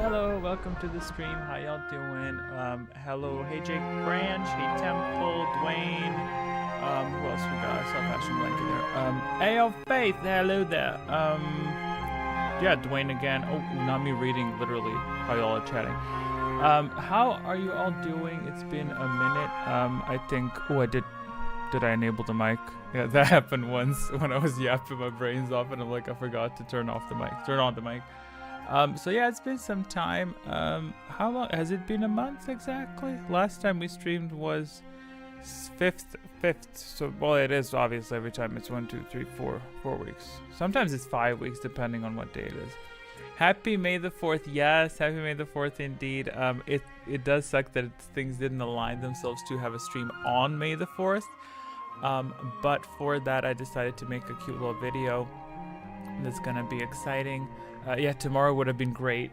Hello, welcome to the stream. How y'all doing? Hello, hey Jake Branch, hey Temple, Dwayne. Who else we got? I saw Fashion Blanket there. Ayo Faith, hello there. Yeah, Dwayne again. Oh, not me reading literally how y'all are chatting. How are you all doing? It's been a minute. I think. Oh, I did. Did I enable the mic? Yeah, that happened once when I was yapping my brains off, and I'm like, I forgot to turn off the mic. Turn on the mic. So yeah, it's been some time. How long has it been? A month exactly? Last time we streamed was fifth. So well, it is obviously every time it's 1, 2, 3, 4 weeks. Sometimes it's 5 weeks depending on what day it is. Happy May the 4th. Yes, happy May the 4th indeed. It does suck that things didn't align themselves to have a stream on May the 4th. But for that, I decided to make a cute little video that's gonna be exciting. Yeah, tomorrow would have been great.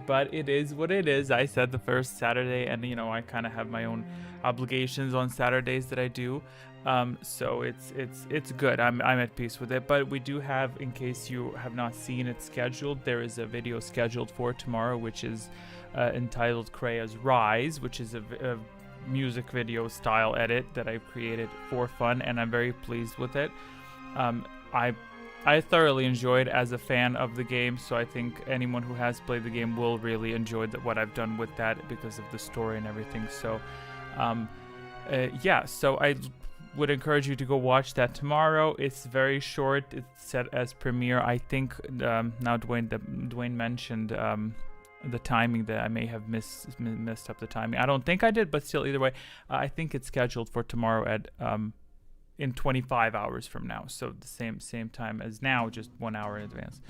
But it is what it is. I said the first Saturday, and you know I kind of have my own obligations on Saturdays that I do. So it's good. I'm at peace with it. But we do have, in case you have not seen it scheduled, there is a video scheduled for tomorrow, which is entitled Krea's Rise, which is a music video style edit that I've created for fun, and I'm very pleased with it. I thoroughly enjoyed as a fan of the game, so I think anyone who has played the game will really enjoy what I've done with that because of the story and everything. So, yeah, so I would encourage you to go watch that tomorrow. It's very short. It's set as premiere. I think now Dwayne mentioned the timing that I may have messed up the timing. I don't think I did, but still, either way, I think it's scheduled for tomorrow at in 25 hours from now, so the same time as now, just 1 hour in advance.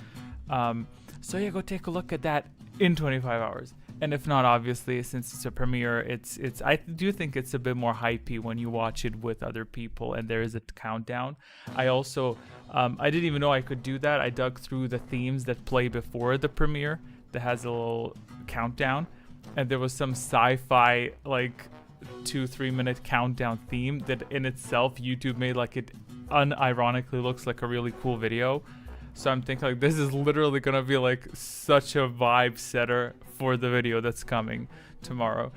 So yeah, go take a look at that in 25 hours. And if not, obviously, since it's a premiere, it's I do think it's a bit more hypey when you watch it with other people and there is a countdown. I also I didn't even know I could do that. I dug through the themes that play before the premiere that has a little countdown, and there was some sci-fi like 2-3 minute countdown theme that in itself YouTube made like it unironically looks like a really cool video. So I'm thinking like this is literally gonna be like such a vibe setter for the video that's coming tomorrow.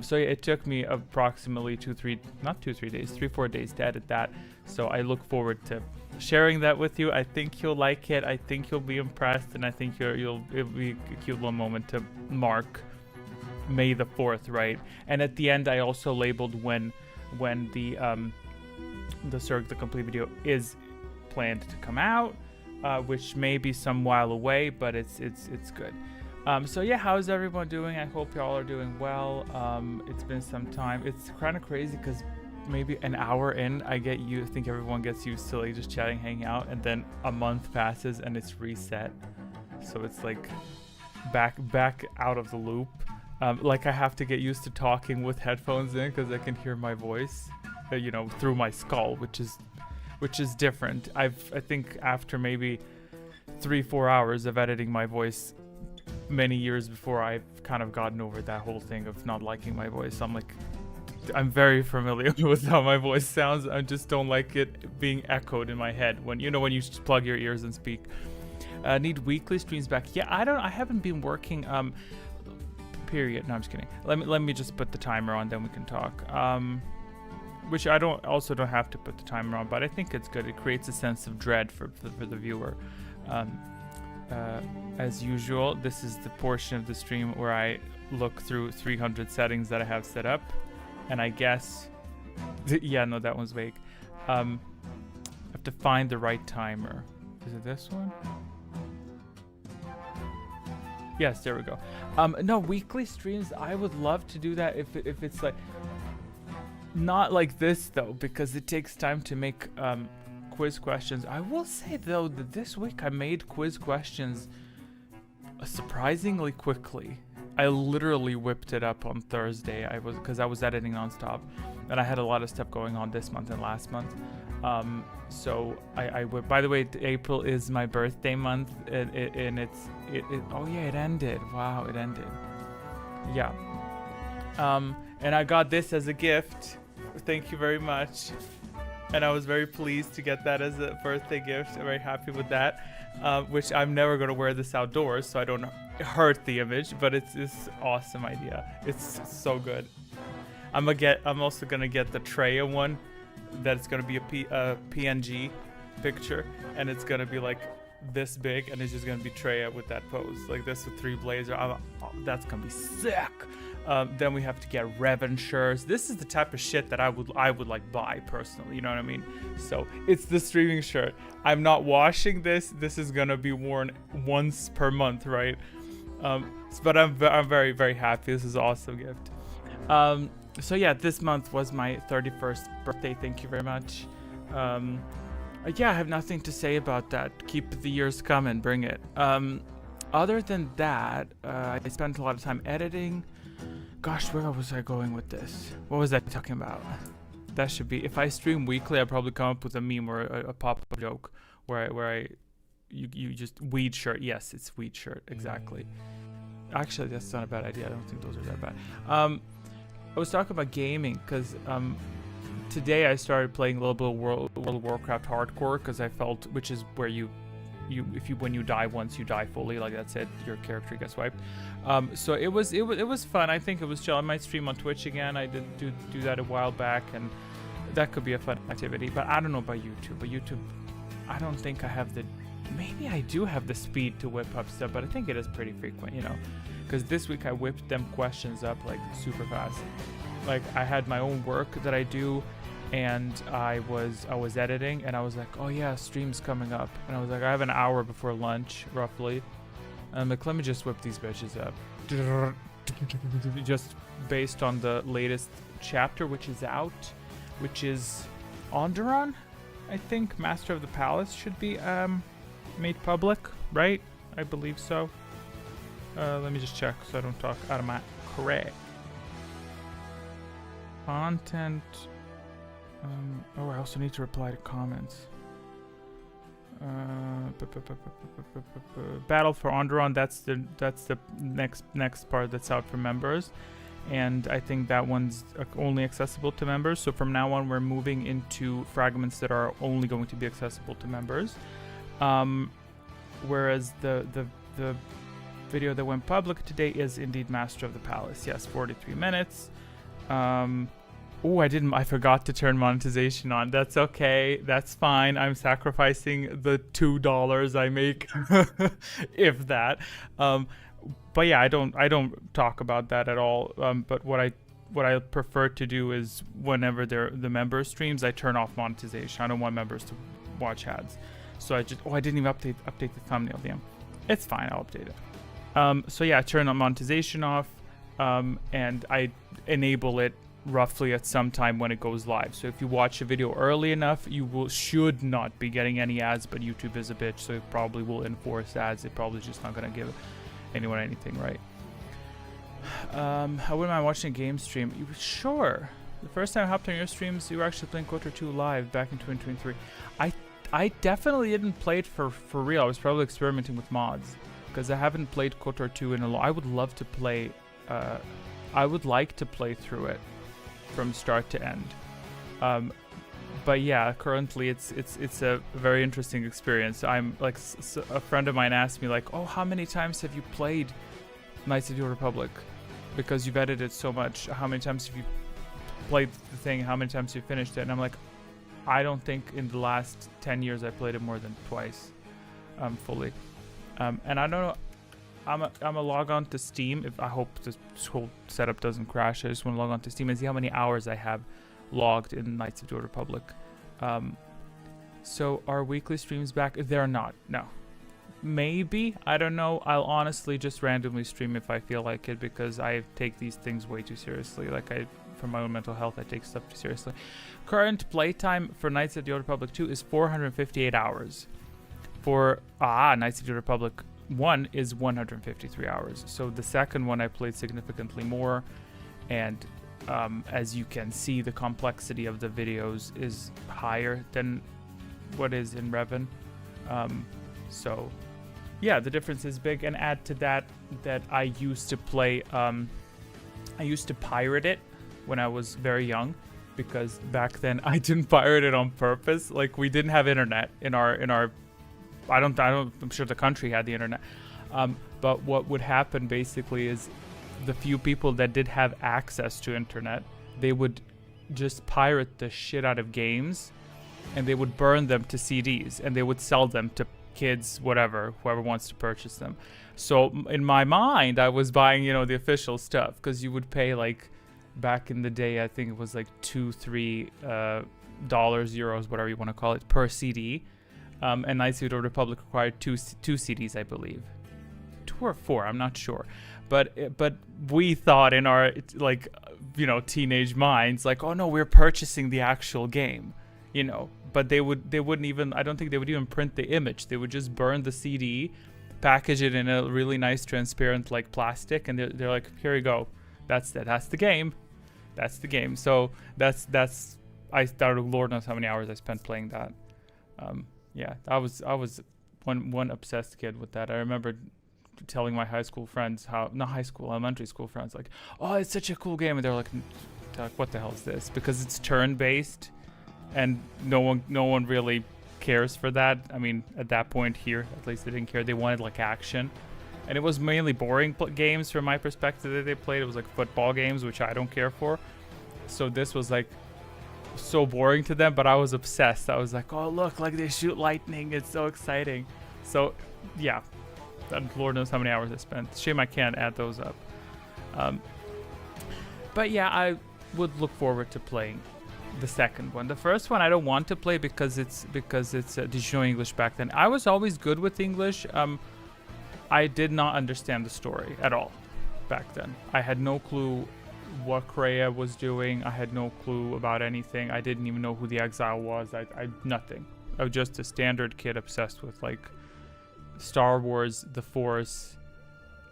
So yeah, it took me approximately 3-4 days to edit that. So I look forward to sharing that with you. I think you'll like it. I think you'll be impressed, and I think it'll be a cute little moment to mark May the 4th, right? And at the end I also labeled when the Cirque the Complete video is planned to come out, which may be some while away, but it's good. So yeah, how's everyone doing? I hope y'all are doing well. It's been some time. It's kind of crazy because maybe an hour in I think everyone gets used to like just chatting, hanging out, and then a month passes and it's reset, so it's like back out of the loop. Like I have to get used to talking with headphones in because I can hear my voice, you know, through my skull, which is different. I think after maybe 3-4 hours of editing my voice many years before, I've kind of gotten over that whole thing of not liking my voice. So I'm very familiar with how my voice sounds. I just don't like it being echoed in my head when you just plug your ears and speak. Need weekly streams back. Yeah, I haven't been working. Period. No, I'm just kidding. Let me just put the timer on, then we can talk. Which I don't have to put the timer on, but I think it's good. It creates a sense of dread for the viewer. As usual, this is the portion of the stream where I look through 300 settings that I have set up, and I guess, yeah, no, that one's vague. I have to find the right timer. Is it this one? Yes, there we go. No, weekly streams, I would love to do that if it's like not like this though, because it takes time to make quiz questions. I will say though that this week I made quiz questions surprisingly quickly. I literally whipped it up on Thursday. Because I was editing nonstop, and I had a lot of stuff going on this month and last month. So I would. By the way, April is my birthday month, and it. Oh yeah, it ended. Wow, it ended. Yeah. And I got this as a gift. Thank you very much. and I was very pleased to get that as a birthday gift. I'm very happy with that, which I'm never going to wear this outdoors, so I don't hurt the image, but it's this awesome idea. It's so good. I'm also gonna get the Treya one. That's gonna be a PNG picture, and it's gonna be like this big, and it's just gonna be Treya with that pose, like this with 3 blazer. That's gonna be sick. Then we have to get Revan shirts. This is the type of shit that I would like buy personally. You know what I mean? So it's the streaming shirt. I'm not washing this. This is gonna be worn once per month, right? But I'm very, very happy. This is an awesome gift. So yeah, this month was my 31st birthday. Thank you very much. Yeah, I have nothing to say about that. Keep the years coming, bring it. Other than that, I spent a lot of time editing. Gosh, where was I going with this? What was I talking about? That should be, if I stream weekly, I'll probably come up with a meme or a pop-up joke where you just weed shirt. Yes, it's weed shirt, exactly. Actually, that's not a bad idea. I don't think those are that bad. I was talking about gaming because today I started playing a little bit of World of Warcraft Hardcore, because I felt, which is where when you die once, you die fully, like that's it, your character gets wiped. So it was fun. I think it was chill. I might stream on Twitch again. I did do that a while back, and that could be a fun activity. But I don't know about YouTube. But YouTube, I don't think I have the. Maybe I do have the speed to whip up stuff, but I think it is pretty frequent, you know. Because this week I whipped them questions up like super fast. Like I had my own work that I do, and I was editing, and I was like, oh yeah, stream's coming up, and I was like, I have an hour before lunch roughly. I'm like, let me just whip these bitches up, just based on the latest chapter, which is out, which is Onderon, I think. Master of the Palace should be made public, right? I believe so. Let me just check so I don't talk out of my correct. Content. Oh, I also need to reply to comments. Battle for Onderon. That's the next part that's out for members, and I think that one's only accessible to members. So from now on, we're moving into fragments that are only going to be accessible to members. Whereas the video that went public today is indeed Master of the Palace. Yes, 43 minutes. Oh, I forgot to turn monetization on. That's okay. That's fine. I'm sacrificing the $2 I make, if that. But yeah, I don't talk about that at all. But what I prefer to do is whenever the member streams, I turn off monetization. I don't want members to watch ads. So I didn't even update the thumbnail. Damn. It's fine. I'll update it. So yeah, I turn on monetization off, and I enable it roughly at some time when it goes live. So if you watch a video early enough, you should not be getting any ads, but YouTube is a bitch, so it probably will enforce ads. It probably just not gonna give anyone anything, right? I wouldn't mind watching a game stream. Sure. The first time I hopped on your streams, you were actually playing KOTOR 2 live back in 2023. I definitely didn't play it for real. I was probably experimenting with mods, because I haven't played KOTOR 2 in a long. I would love to play. I would like to play through it from start to end. But yeah, currently it's a very interesting experience. I'm like, a friend of mine asked me like, oh, how many times have you played Knights of the Old Republic? Because you've edited so much. How many times have you played the thing? How many times have you finished it? And I'm like, I don't think in the last 10 years I played it more than twice, fully. And I don't know. I'm a log on to Steam. I hope this whole setup doesn't crash. I just want to log on to Steam and see how many hours I have logged in Knights of the Old Republic. So are weekly streams back? They're not. No. Maybe. I don't know. I'll honestly just randomly stream if I feel like it, because I take these things way too seriously. Like for my own mental health, I take stuff too seriously. Current playtime for Knights of the Old Republic 2 is 458 hours. For Knights of the Old Republic 1 is 153 hours. So the second one I played significantly more, and as you can see, the complexity of the videos is higher than what is in Revan. So yeah, the difference is big. And add to that I used to play I used to pirate it when I was very young, because back then I didn't pirate it on purpose. Like, we didn't have internet in our I'm sure the country had the internet. But what would happen basically is the few people that did have access to internet, they would just pirate the shit out of games, and they would burn them to CDs, and they would sell them to kids, whatever, whoever wants to purchase them. So in my mind, I was buying, the official stuff, because you would pay, like, back in the day, I think it was like $2-3 dollars, euros, whatever you want to call it, per CD. And Knights of the Republic required two CDs, I believe. 2 or 4, I'm not sure. But we thought in our, like, teenage minds, like, oh no, we're purchasing the actual game, But they wouldn't even, I don't think they would even print the image. They would just burn the CD, package it in a really nice transparent, like, plastic, and they're like, here you go. That's the game. That's the game. So that's I started, Lord knows how many hours I spent playing that. Yeah, I was one obsessed kid with that. I remember telling my elementary school friends, like, oh, it's such a cool game, and they're like, what the hell is this? Because it's turn based, and no one really cares for that. I mean, at that point here, at least they didn't care. They wanted, like, action, and it was mainly boring games from my perspective that they played. It was like football games, which I don't care for. So this was like so boring to them, but I was obsessed. I was like, oh look, like they shoot lightning, it's so exciting. So yeah, Lord knows how many hours I spent. Shame I can't add those up. But yeah, I would look forward to playing the second one. The first one I don't want to play because it's did you know English back then? I was always good with English. I did not understand the story at all back then. I had no clue what Kreia was doing. I had no clue about anything. I didn't even know who the exile was. I nothing. I was just a standard kid obsessed with, like, Star Wars, the Force,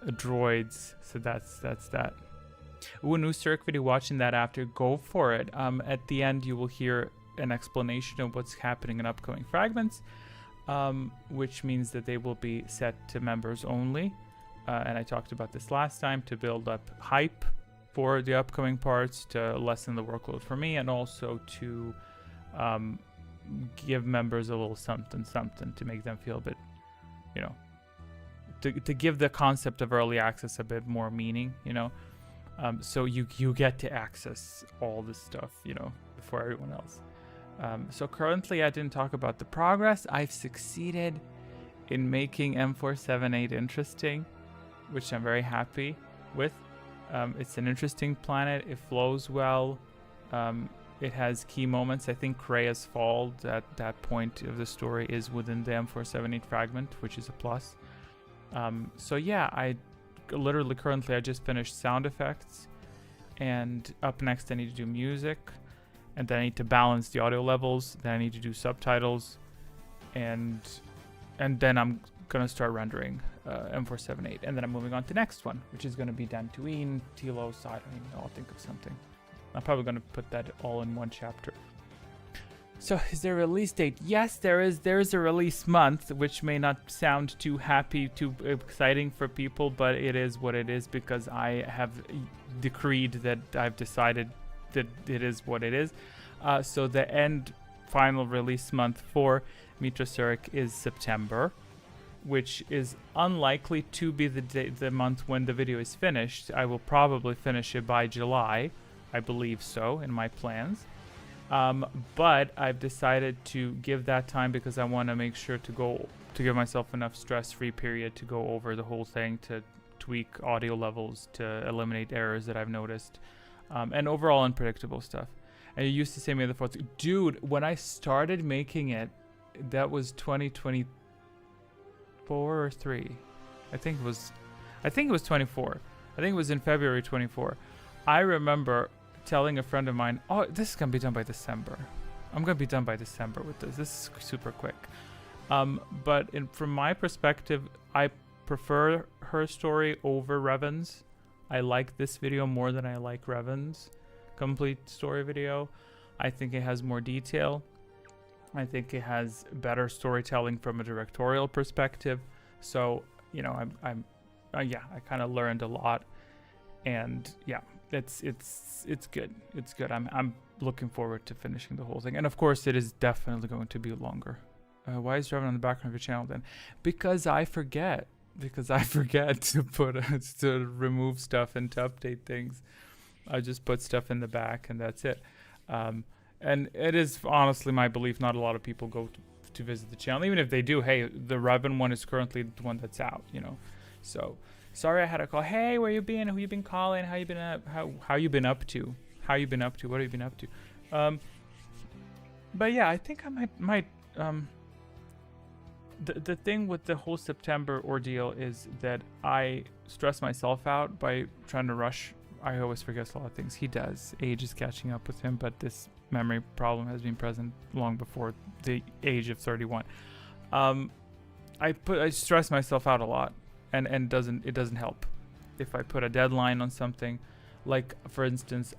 droids. So that's that. Ooh, a new Cirque video, watching that after. Go for it. At the end, you will hear an explanation of what's happening in upcoming fragments, which means that they will be set to members only. And I talked about this last time, to build up hype for the upcoming parts, to lessen the workload for me, and also to give members a little something to make them feel a bit, to give the concept of early access a bit more meaning, so you get to access all this stuff, before everyone else. So currently, I didn't talk about the progress. I've succeeded in making M478 interesting, which I'm very happy with. It's an interesting planet. It flows well. It has key moments. I think Kreia's fall at that point of the story is within the M478 fragment, which is a plus. So yeah, currently I just finished sound effects, and up next I need to do music, and then I need to balance the audio levels. Then I need to do subtitles, and then I'm gonna start rendering M478, and then I'm moving on to the next one, which is gonna be Dantooine, Telos. So I don't even know. I'll think of something. I'm probably gonna put that all in one chapter. So is there a release date? Yes, there is. There is a release month, which may not sound too exciting for people, but it is what it is, because I have decreed that I've decided that it is what it is. So the final release month for Mitra Zurich is September, which is unlikely to be the month when the video is finished. I will probably finish it by July. I believe so in my plans. But I've decided to give that time because I want to make sure to give myself enough stress-free period to go over the whole thing, to tweak audio levels, to eliminate errors that I've noticed, and overall unpredictable stuff. And you used to say May the 4th. Dude, when I started making it, that was 2024 or 3. I think it was 24. I think it was in February 24. I remember telling a friend of mine, oh, this is gonna be done by December. I'm gonna be done by December with this. This is super quick. But from my perspective, I prefer her story over Revan's. I like this video more than I like Revan's complete story video. I think it has more detail. I think it has better storytelling from a directorial perspective. So, I kind of learned a lot, and yeah, it's good. It's good. I'm looking forward to finishing the whole thing. And of course, it is definitely going to be longer. Why is driving on the background of your channel then? Because I forget. Because I forget to to remove stuff and to update things. I just put stuff in the back and that's it. And it is honestly my belief not a lot of people go to visit the channel. Even if they do, hey, the Revan one is currently the one that's out, you know. So sorry I had a call. Hey, where you been? Who you been calling? How you been up? How you been up to? How you been up to? What have you been up to? But yeah, I think I might the thing with the whole September ordeal is that I stress myself out by trying to rush. I always forget a lot of things. He does. Age is catching up with him, but this memory problem has been present long before the age of 31. I stress myself out a lot, and it doesn't help. If I put a deadline on something, like for instance,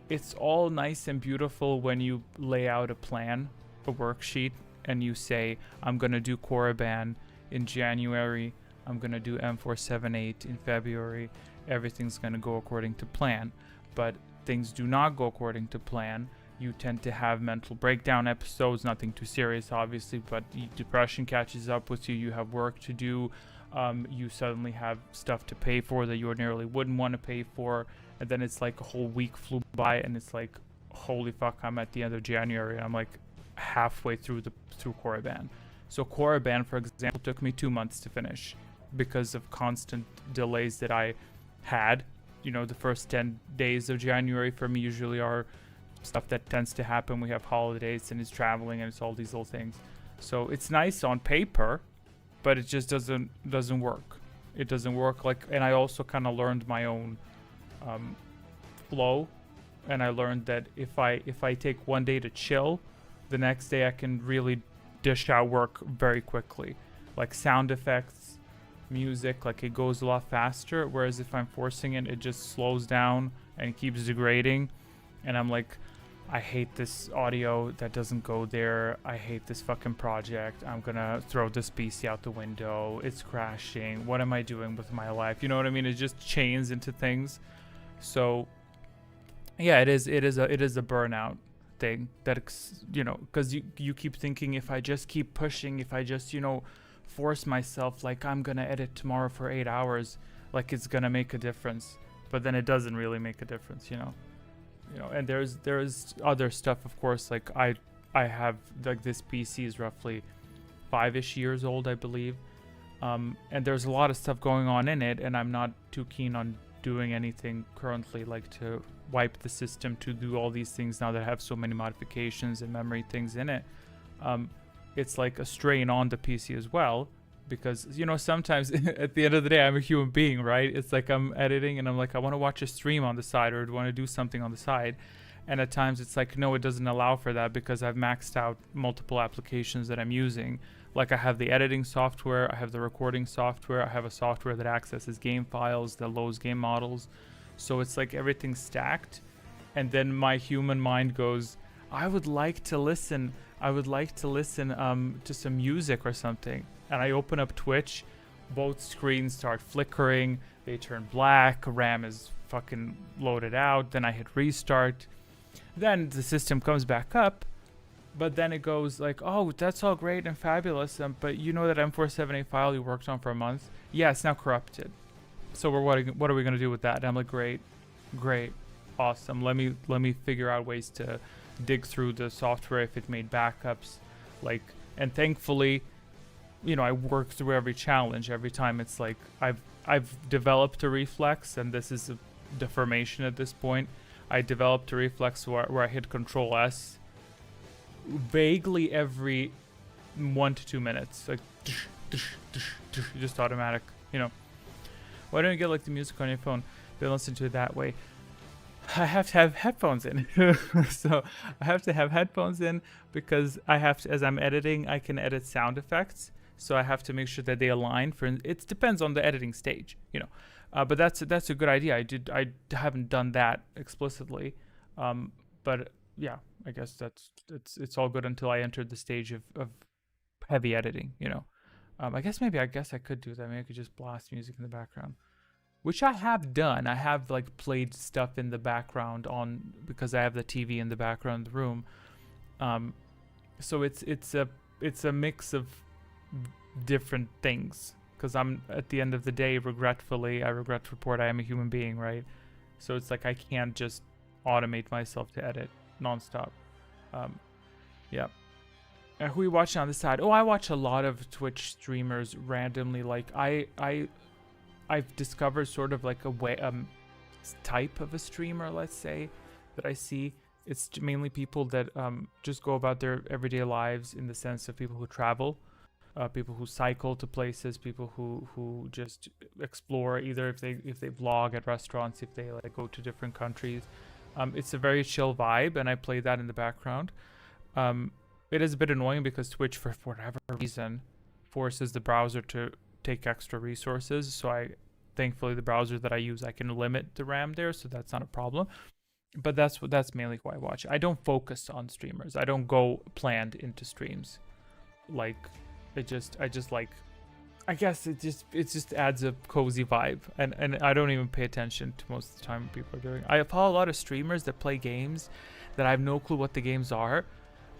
it's all nice and beautiful when you lay out a plan, a worksheet, and you say, I'm gonna do Korriban in January, I'm gonna do M478 in February, everything's gonna go according to plan. But things do not go according to plan. You tend to have mental breakdown episodes, nothing too serious obviously, but depression catches up with you, you have work to do, you suddenly have stuff to pay for that you ordinarily wouldn't want to pay for, and then it's like a whole week flew by and it's like, holy fuck, I'm at the end of January and I'm like halfway through Korriban. So Korriban, for example, took me 2 months to finish because of constant delays that I had. You know, the first 10 days of January for me usually are stuff that tends to happen. We have holidays and it's traveling and it's all these little things. So it's nice on paper, but it just doesn't work. It doesn't work like, and I also kind of learned my own flow, and I learned that if I take one day to chill, the next day I can really dish out work very quickly. Like sound effects, music, like it goes a lot faster, whereas if I'm forcing it, it just slows down and keeps degrading, and I'm like, I hate this audio that doesn't go there, I hate this fucking project, I'm gonna throw this PC out the window, it's crashing, what am I doing with my life? You know what I mean? It just chains into things. So yeah, it is a burnout thing that, you know, because you keep thinking, if I just keep pushing, if I just, you know, force myself, like I'm gonna edit tomorrow for 8 hours, like it's gonna make a difference, but then it doesn't really make a difference, you know. And there's other stuff, of course, like I have, like, this PC is roughly 5-ish years old, I believe, and there's a lot of stuff going on in it, and I'm not too keen on doing anything currently, like to wipe the system, to do all these things now that I have so many modifications and memory things in it. It's like a strain on the PC as well, because, you know, sometimes at the end of the day, I'm a human being, right? It's like I'm editing and I'm like, I want to watch a stream on the side or want to do something on the side. And at times it's like, no, it doesn't allow for that because I've maxed out multiple applications that I'm using. Like I have the editing software, I have the recording software, I have a software that accesses game files, that loads game models. So it's like everything's stacked. And then my human mind goes, I would like to listen to some music or something. And I open up Twitch, both screens start flickering, they turn black, RAM is fucking loaded out, then I hit restart, then the system comes back up, but then it goes like, oh, that's all great and fabulous, but you know that M478 file you worked on for a month? Yeah, it's now corrupted. So what are we going to do with that? And I'm like, great, awesome, let me figure out ways to dig through the software if it made backups, like, and thankfully, you know, I work through every challenge. Every time it's like I've developed a reflex, and this is a deformation at this point. I developed a reflex where I hit Control S vaguely every 1 to 2 minutes, like just automatic. You know, why don't you get like the music on your phone? Then listen to it that way. I have to have headphones in. So I have to have headphones in because I have to, as I'm editing, I can edit sound effects. So I have to make sure that they align. It depends on the editing stage, you know. But that's a good idea. I haven't done that explicitly, but yeah, I guess it's all good until I enter the stage of heavy editing, you know. I guess I could do that. Maybe I could just blast music in the background. which I have done. I have like played stuff in the background because I have the TV in the background of the room. So it's a mix of different things, because I'm, at the end of the day, regretfully, I regret to report I am a human being, right? So it's like I can't just automate myself to edit nonstop. Yeah. Who are you watching on the side? Oh, I watch a lot of Twitch streamers randomly. Like I've discovered sort of like a way, type of a streamer, let's say, that I see. It's mainly people that just go about their everyday lives, in the sense of people who travel, people who cycle to places, people who just explore, either if they vlog at restaurants, if they like go to different countries. It's a very chill vibe, and I play that in the background. It is a bit annoying because Twitch, for whatever reason, forces the browser to take extra resources. So thankfully, the browser that I use, I can limit the RAM there, so that's not a problem. But that's mainly who I watch. I don't focus on streamers. I don't go planned into streams. Like, I just like, I guess it just adds a cozy vibe, and I don't even pay attention to most of the time what people are doing. I follow a lot of streamers that play games that I have no clue what the games are.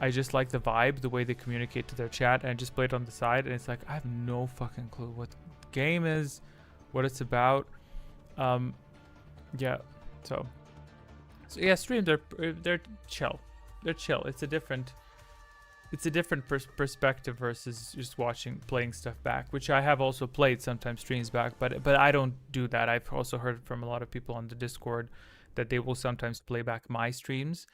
I just like the vibe, the way they communicate to their chat, and I just play it on the side, and it's like, I have no fucking clue what the game is, what it's about. Yeah, so yeah, streams they're chill. They're chill. It's a different perspective versus just playing stuff back, which I have also played sometimes streams back, but I don't do that. I've also heard from a lot of people on the Discord that they will sometimes play back my streams.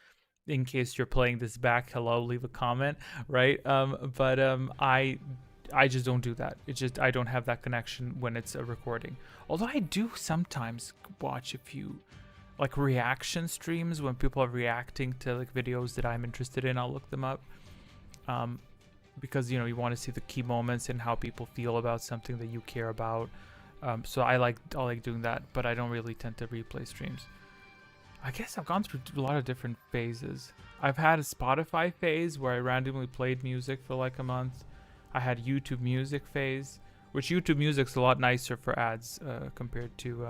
In case you're playing this back, hello, leave a comment, right? I just don't do that. It's just I don't have that connection when it's a recording. Although I do sometimes watch a few like reaction streams when people are reacting to like videos that I'm interested in. I'll look them up, because you want to see the key moments and how people feel about something that you care about. So I like doing that, but I don't really tend to replay streams. I guess I've gone through a lot of different phases. I've had a Spotify phase where I randomly played music for like a month. I had YouTube Music phase, which YouTube Music's a lot nicer for ads compared to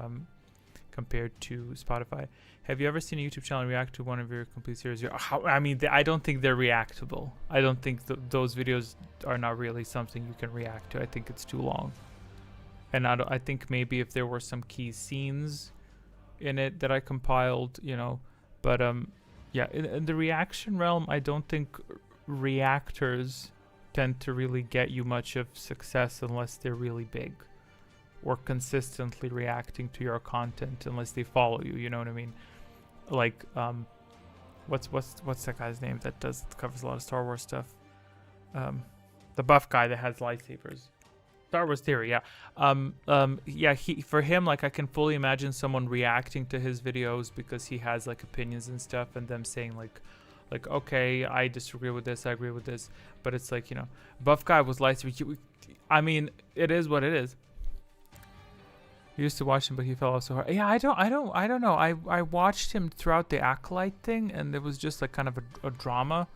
Spotify. Have you ever seen a YouTube channel react to one of your complete series? I don't think they're reactable. I don't think those videos are not really something you can react to. I think it's too long. And I think maybe if there were some key scenes in it that I compiled, but yeah, in the reaction realm, I don't think reactors tend to really get you much of success unless they're really big or consistently reacting to your content, unless they follow you, you know what I mean? Like what's that guy's name that covers a lot of Star Wars stuff? The buff guy that has lightsabers. Star Wars Theory, yeah. Yeah, for him, like, I can fully imagine someone reacting to his videos because he has like opinions and stuff, and them saying like okay, I disagree with this, I agree with this, but it's like, buff guy was lightsaber. I mean, it is what it is. I used to watch him, but he fell off so hard. Yeah, I don't know. I watched him throughout the Acolyte thing, and it was just like kind of a drama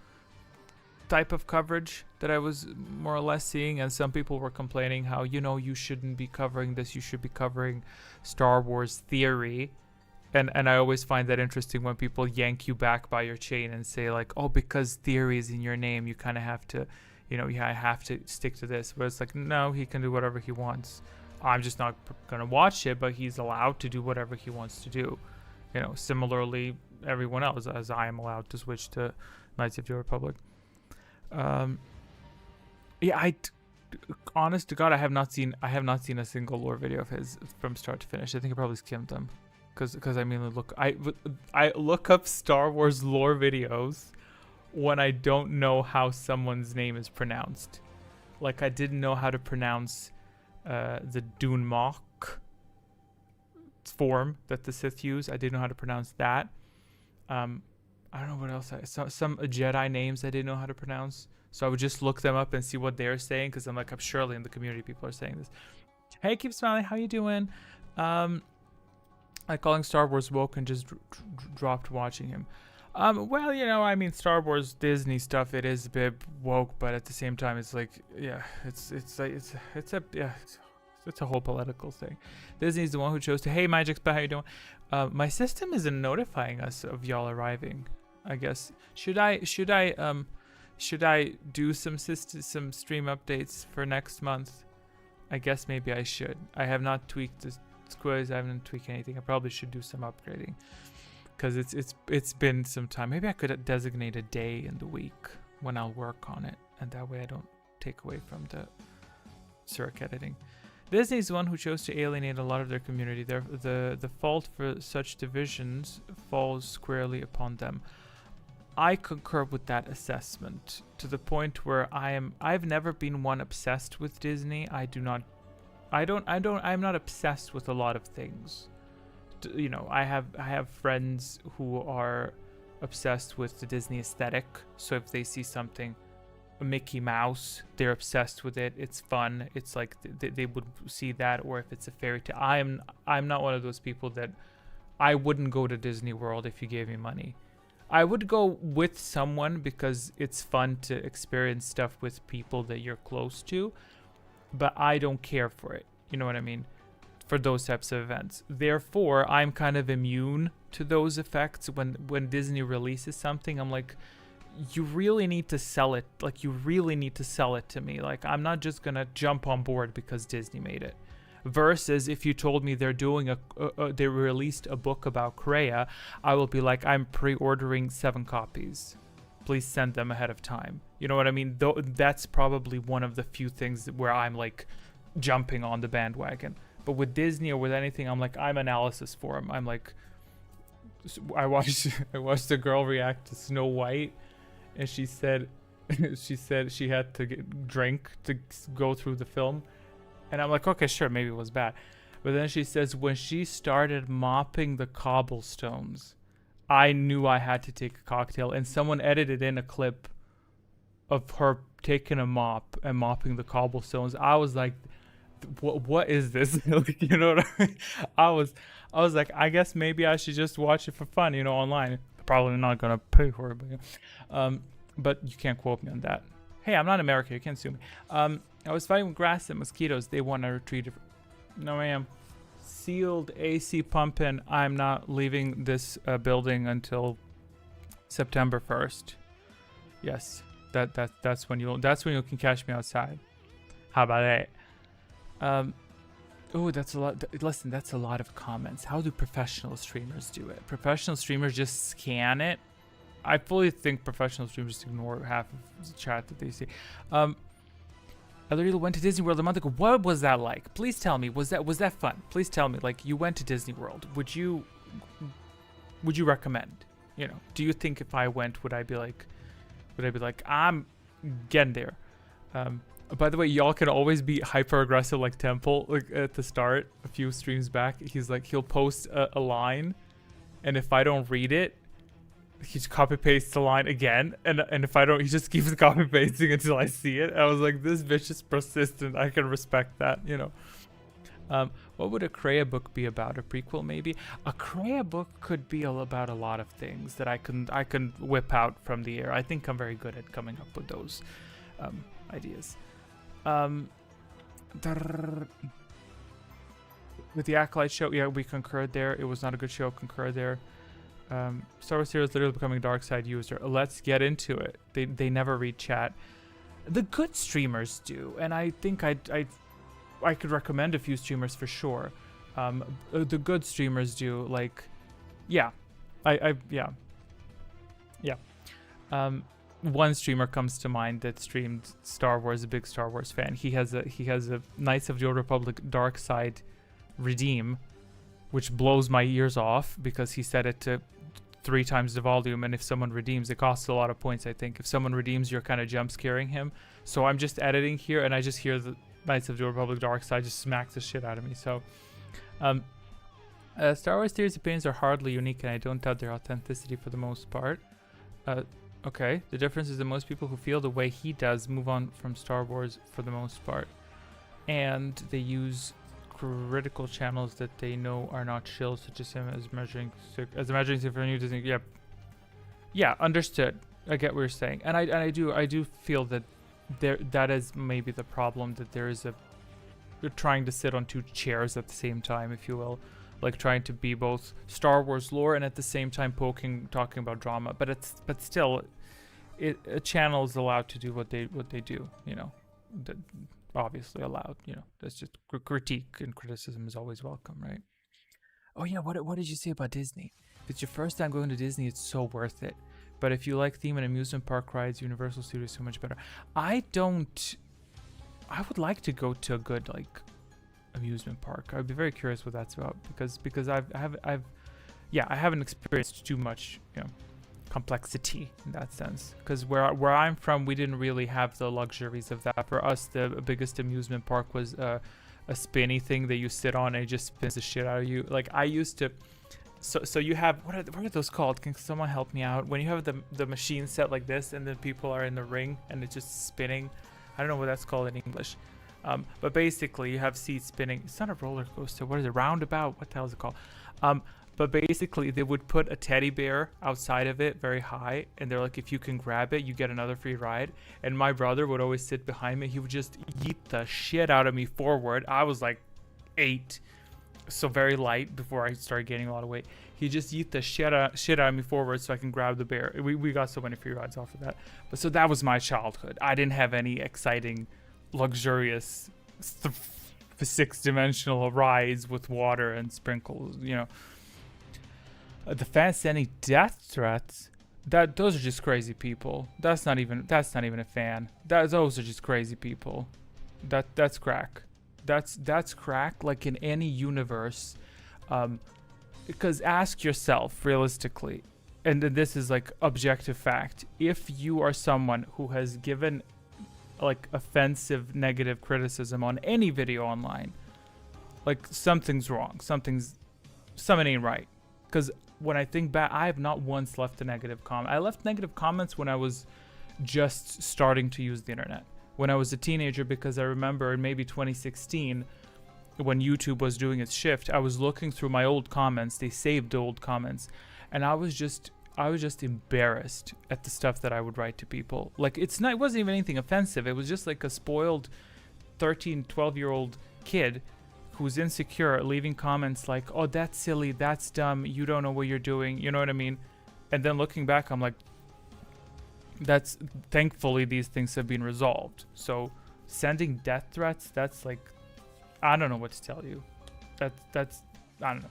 type of coverage that I was more or less seeing, and some people were complaining how you shouldn't be covering this, you should be covering Star Wars Theory, and I always find that interesting when people yank you back by your chain and say like, oh, because Theory is in your name, you kind of have to, I have to stick to this. But it's like, no, he can do whatever he wants. I'm just not gonna watch it, but he's allowed to do whatever he wants to do. Similarly, everyone else, as I am allowed to switch to Knights of the Republic. Yeah, honest to God, I have not seen a single lore video of his from start to finish. I think I probably skimmed them, because I mean, I look up Star Wars lore videos when I don't know how someone's name is pronounced. Like, I didn't know how to pronounce the Dunmok form that the Sith use. I didn't know how to pronounce that. I don't know what else. Some Jedi names I didn't know how to pronounce. So I would just look them up and see what they're saying, because I'm like, I'm surely in the community people are saying this. Hey, keep smiling. How you doing? I calling Star Wars woke and just dropped watching him. Well, I mean, Star Wars Disney stuff, it is a bit woke, but at the same time, it's like, yeah, it's it's a whole political thing. Disney's the one who chose to. Hey, Magic Spy, how you doing? My system isn't notifying us of y'all arriving. I guess should I do some stream updates for next month? I guess maybe I should. I have not tweaked the squiz. I haven't tweaked anything. I probably should do some upgrading because it's been some time. Maybe I could designate a day in the week when I'll work on it, and that way I don't take away from the circ editing. Disney's the one who chose to alienate a lot of their community. The fault for such divisions falls squarely upon them. I concur with that assessment to the point where I've never been one obsessed with Disney. I'm not obsessed with a lot of things. You know, I have friends who are obsessed with the Disney aesthetic. So if they see something, a Mickey Mouse, they're obsessed with it. It's fun. It's like they would see that. Or if it's a fairy tale, I'm not one of those people that I wouldn't go to Disney World if you gave me money. I would go with someone because it's fun to experience stuff with people that you're close to, but I don't care for it. You know what I mean? For those types of events. Therefore, I'm kind of immune to those effects. When Disney releases something, I'm like, you really need to sell it. Like, you really need to sell it to me. Like, I'm not just gonna jump on board because Disney made it. Versus if you told me they're doing they released a book about Kreia, I will be like, I'm pre-ordering 7 copies. Please send them ahead of time. You know what I mean? Though that's probably one of the few things where I'm like jumping on the bandwagon. But with Disney or with anything, I'm like, I'm analysis for them. I'm like, I watched the girl react to Snow White, and she said she had to drink to go through the film. And I'm like, okay, sure, maybe it was bad. But then she says, when she started mopping the cobblestones, I knew I had to take a cocktail. And someone edited in a clip of her taking a mop and mopping the cobblestones. I was like, what is this? Like, you know what I mean? I was like, I guess maybe I should just watch it for fun, you know, online. Probably not going to pay for it. But you can't quote me on that. Hey, I'm not American. You can't sue me. I was fighting with grass and mosquitoes. They want to retreat. No, I am. Sealed AC pumping. I'm not leaving this building until September 1st. Yes, that's when you can catch me outside. How about that? Oh, that's a lot. Listen, that's a lot of comments. How do professional streamers do it? Professional streamers just scan it. I fully think professional streamers ignore half of the chat that they see. I literally went to Disney World a month ago. What was that like? Please tell me. Was that fun? Please tell me. Like, you went to Disney World. Would you recommend? You know, do you think if I went, would I be like, I'm getting there? By the way, y'all can always be hyper aggressive like Temple. Like at the start, a few streams back, he's like, he'll post a line, and if I don't read it, he just copy pastes the line again, and if I don't, he just keeps copy pasting until I see it. I was like, this bitch is persistent. I can respect that, you know. What would a Kreia book be about? A prequel, maybe? A Kreia book could be about a lot of things that I can whip out from the air. I think I'm very good at coming up with those ideas. With the Acolyte show, yeah, we concurred there. It was not a good show. Concurred there. Star Wars Heroes literally becoming dark side user. Let's get into it. They never read chat. The good streamers do, and I think I could recommend a few streamers for sure. The good streamers do, like, yeah, yeah. One streamer comes to mind that streamed Star Wars, a big Star Wars fan. He has a Knights of the Old Republic dark side redeem, which blows my ears off because he set it to 3 times the volume, and if someone redeems, it costs a lot of points. I think if someone redeems, you're kind of jump scaring him. So I'm just editing here, and I just hear the Knights of the Old Republic dark side just smack the shit out of me. So Star Wars theories opinions are hardly unique, and I don't doubt their authenticity for the most part. Okay, the difference is that most people who feel the way he does move on from Star Wars for the most part, and they use critical channels that they know are not chill, such as him, as measuring stick for new Disney. Yeah, understood. I get what you're saying, and I do feel that that is maybe the problem, that there is trying to sit on two chairs at the same time, if you will, like trying to be both Star Wars lore and at the same time talking about drama. But still, a channel is allowed to do what they do. You know, obviously allowed. You know, that's just critique and criticism is always welcome, right? Oh yeah, what did you say about Disney? If it's your first time going to Disney, it's so worth it. But if you like theme and amusement park rides, Universal Studios is so much better. I would like to go to a good like amusement park. I'd be very curious what that's about because I haven't experienced too much, you know, complexity in that sense. Because where I'm from, we didn't really have the luxuries of that. For us, the biggest amusement park was a spinny thing that you sit on and it just spins the shit out of you. Like I used to. So you have what are those called? Can someone help me out? When you have the machine set like this and then people are in the ring and it's just spinning. I don't know what that's called in English. But basically you have seats spinning. It's not a roller coaster. What is it? Roundabout? What the hell is it called? But basically they would put a teddy bear outside of it very high. And they're like, if you can grab it, you get another free ride. And my brother would always sit behind me. He would just yeet the shit out of me forward. I was like 8. So very light before I started gaining a lot of weight. He just yeet the shit out of me forward so I can grab the bear. We got so many free rides off of that. But so that was my childhood. I didn't have any exciting, luxurious 6-dimensional rides with water and sprinkles, you know. The fans sending death threats, those are just crazy people. That's not even a fan. Those are just crazy people. That's crack. That's crack, like in any universe. Because ask yourself realistically, and this is like objective fact, if you are someone who has given like offensive negative criticism on any video online, like something's wrong, something ain't right. Because when I think back, I have not once left a negative comment. I left negative comments when I was just starting to use the internet. When I was a teenager, because I remember in maybe 2016 when YouTube was doing its shift, I was looking through my old comments. They saved the old comments, and I was just embarrassed at the stuff that I would write to people. Like it wasn't even anything offensive. It was just like a spoiled 13, 12-year-old kid who's insecure leaving comments like, "Oh, that's silly, that's dumb, you don't know what you're doing." You know what I mean? And then looking back, I'm like, thankfully these things have been resolved. So sending death threats, that's like, I don't know what to tell you. That's I don't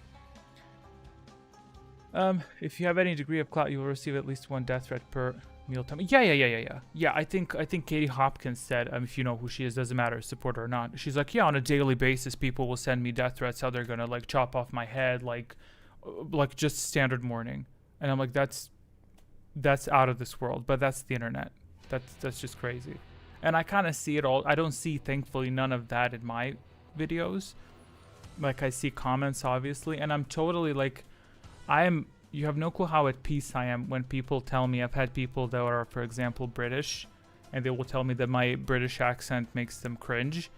know. If you have any degree of clout, you will receive at least one death threat per mealtime. Yeah. I think Katie Hopkins said, if you know who she is, doesn't matter, support her or not. She's like, yeah, on a daily basis, people will send me death threats, how they're gonna like chop off my head, like just standard mourning. And I'm like, that's out of this world, but that's the internet. That's just crazy. And I kind of see it all. I don't see, thankfully, none of that in my videos. Like I see comments, obviously, and I'm totally like, you have no clue how at peace I am when people tell me. I've had people that are, for example, British, and they will tell me that my British accent makes them cringe.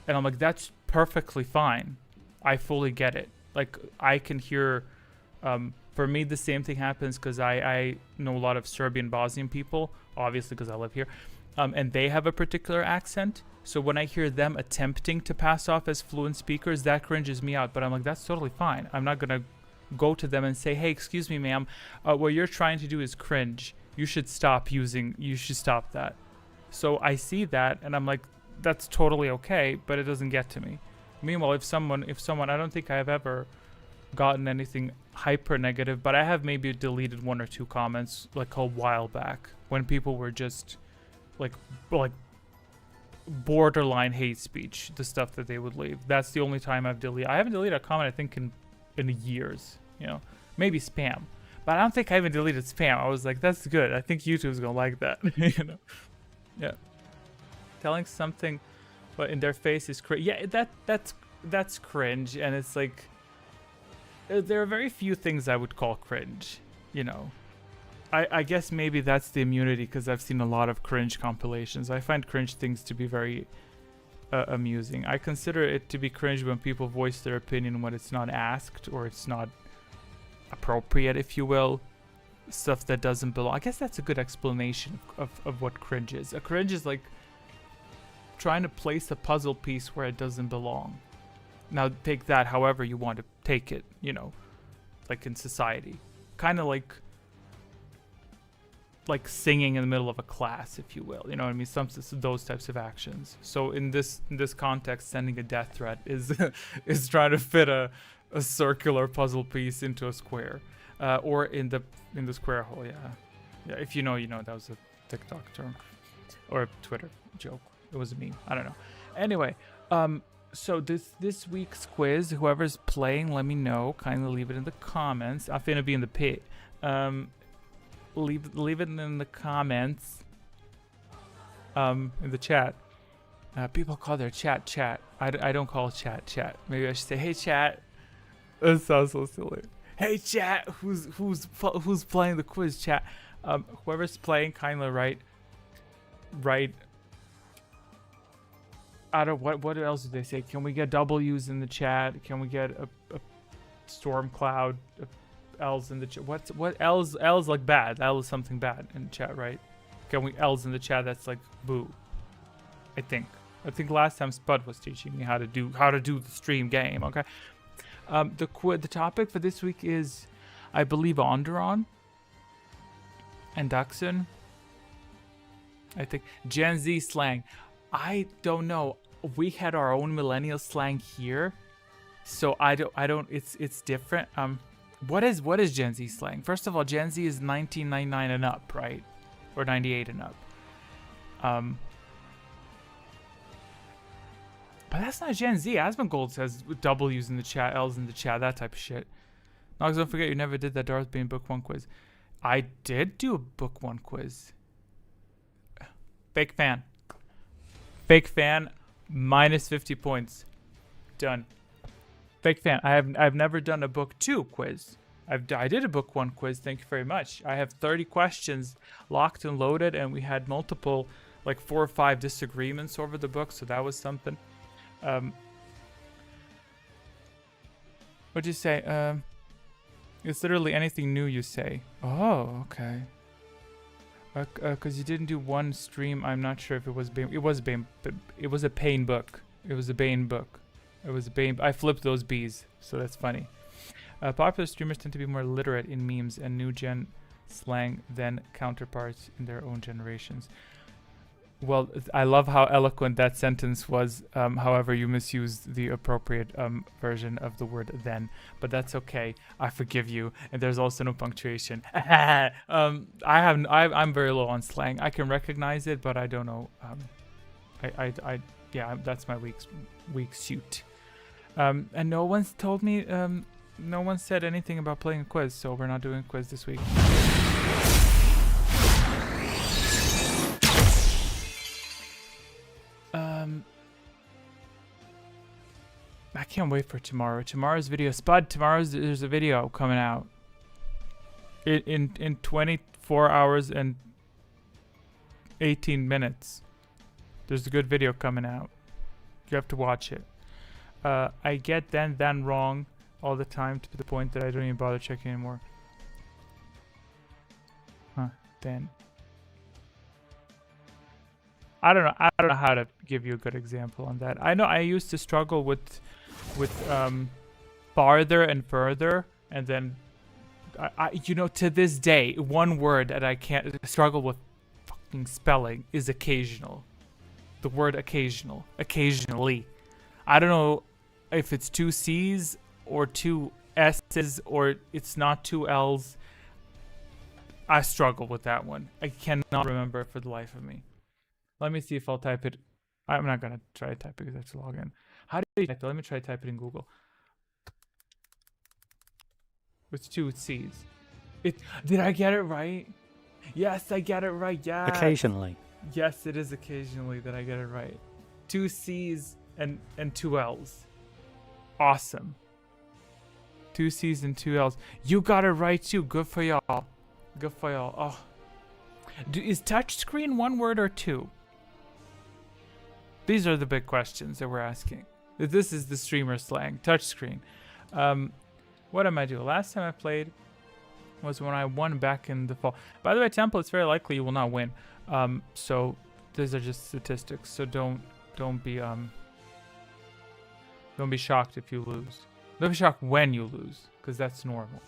And I'm like, that's perfectly fine. I fully get it. Like, I can hear, for me, the same thing happens because I know a lot of Serbian, Bosnian people, obviously because I live here, and they have a particular accent. So when I hear them attempting to pass off as fluent speakers, that cringes me out. But I'm like, that's totally fine. I'm not going to go to them and say, hey, excuse me, ma'am, what you're trying to do is cringe. You should stop that. So I see that and I'm like, that's totally okay, but it doesn't get to me. Meanwhile, if someone, I don't think I have ever gotten anything hyper negative, but I have maybe deleted 1 or 2 comments like a while back when people were just like borderline hate speech, the stuff that they would leave. That's the only time I've deleted. I haven't deleted a comment, I think, in years, you know, maybe spam, but I don't think I even deleted spam. I was like, that's good. I think YouTube's gonna like that. You know? Yeah. Telling something but in their face is cringe. Yeah, that's cringe, and it's like, there are very few things I would call cringe, you know. I guess maybe that's the immunity, because I've seen a lot of cringe compilations. I find cringe things to be very amusing. I consider it to be cringe when people voice their opinion when it's not asked or it's not appropriate, if you will. Stuff that doesn't belong. I guess that's a good explanation of what cringe is. A cringe is like trying to place a puzzle piece where it doesn't belong. Now take that however you want to take it, you know, like in society. Kind of like singing in the middle of a class, if you will. You know what I mean? Some those types of actions. So in this context, sending a death threat is is trying to fit a circular puzzle piece into a square, or in the square hole. Yeah. If you know, you know. That was a TikTok term or a Twitter joke. It was a meme. I don't know. Anyway, so this week's quiz, whoever's playing, let me know. Kindly leave it in the comments. I'm finna be in the pit. Leave it in the comments. In the chat. People call their chat. I don't call chat. Maybe I should say, hey chat. That sounds so silly. Hey chat, who's playing the quiz, chat? Whoever's playing, kindly write. I don't. What else did they say? Can we get W's in the chat? Can we get a storm cloud? L's in the chat. What L's like bad? L is something bad in the chat, right? Can we L's in the chat? That's like boo. I think last time Spud was teaching me how to do the stream game. Okay. The topic for this week is, I believe, Onderon and Duxon. I think Gen Z slang. I don't know. We had our own millennial slang here, so I don't. It's different. What is Gen Z slang? First of all, Gen Z is 1999 and up, right? Or 98 and up. But that's not Gen Z. Asmongold says W's in the chat, L's in the chat, that type of shit. Nox, don't forget you never did that Darth Bane Book 1 quiz. I did do a Book 1 quiz. Fake fan. Minus 50 points. Done. Fake fan. I've never done a Book 2 quiz. I did a Book 1 quiz. Thank you very much. I have 30 questions locked and loaded, and we had multiple, like 4 or 5 disagreements over the book, so that was something. What'd you say? It's literally anything new you say. Oh, okay. Because you didn't do one stream. I'm not sure if it was Bane. It was Bane, but it was a Pain book. It was a Bane book. It was a Bane. I flipped those B's, so that's funny. Popular streamers tend to be more literate in memes and new gen slang than counterparts in their own generations. Well, I love how eloquent that sentence was. However, you misused the appropriate version of the word then, but that's okay. I forgive you. And there's also no punctuation. I'm very low on slang. I can recognize it, but I don't know. Yeah, that's my weak suit. And no one's told me. No one said anything about playing a quiz, so we're not doing a quiz this week. I can't wait for tomorrow. Tomorrow's video. Spud, there's a video coming out. In 24 hours and 18 minutes. There's a good video coming out. You have to watch it. I get then wrong all the time to the point that I don't even bother checking anymore. Then. I don't know how to give you a good example on that. I know I used to struggle with farther and further, and then I to this day, one word that I can't struggle with fucking spelling is occasional. The word occasional. Occasionally. I don't know if it's 2 C's or 2 S's or it's not 2 L's. I struggle with that one. I cannot remember it for the life of me. Let me see if I'll type it. I'm not going to try to type it because I have to log in. How do you type it? Let me try to type it in Google. With 2 C's. Did I get it right? Yes, I get it right. Yeah. Occasionally. Yes, it is occasionally that I get it right. 2 C's and 2 L's. Awesome. 2 C's and 2 L's. You got it right too. Good for y'all. Good for y'all. Oh. Is touchscreen 1 word or 2? These are the big questions that we're asking. This is the streamer slang. Touchscreen. What am I doing? Last time I played was when I won back in the fall. By the way, Temple, it's very likely you will not win. So these are just statistics. So don't don't be shocked if you lose. Don't be shocked when you lose, because that's normal.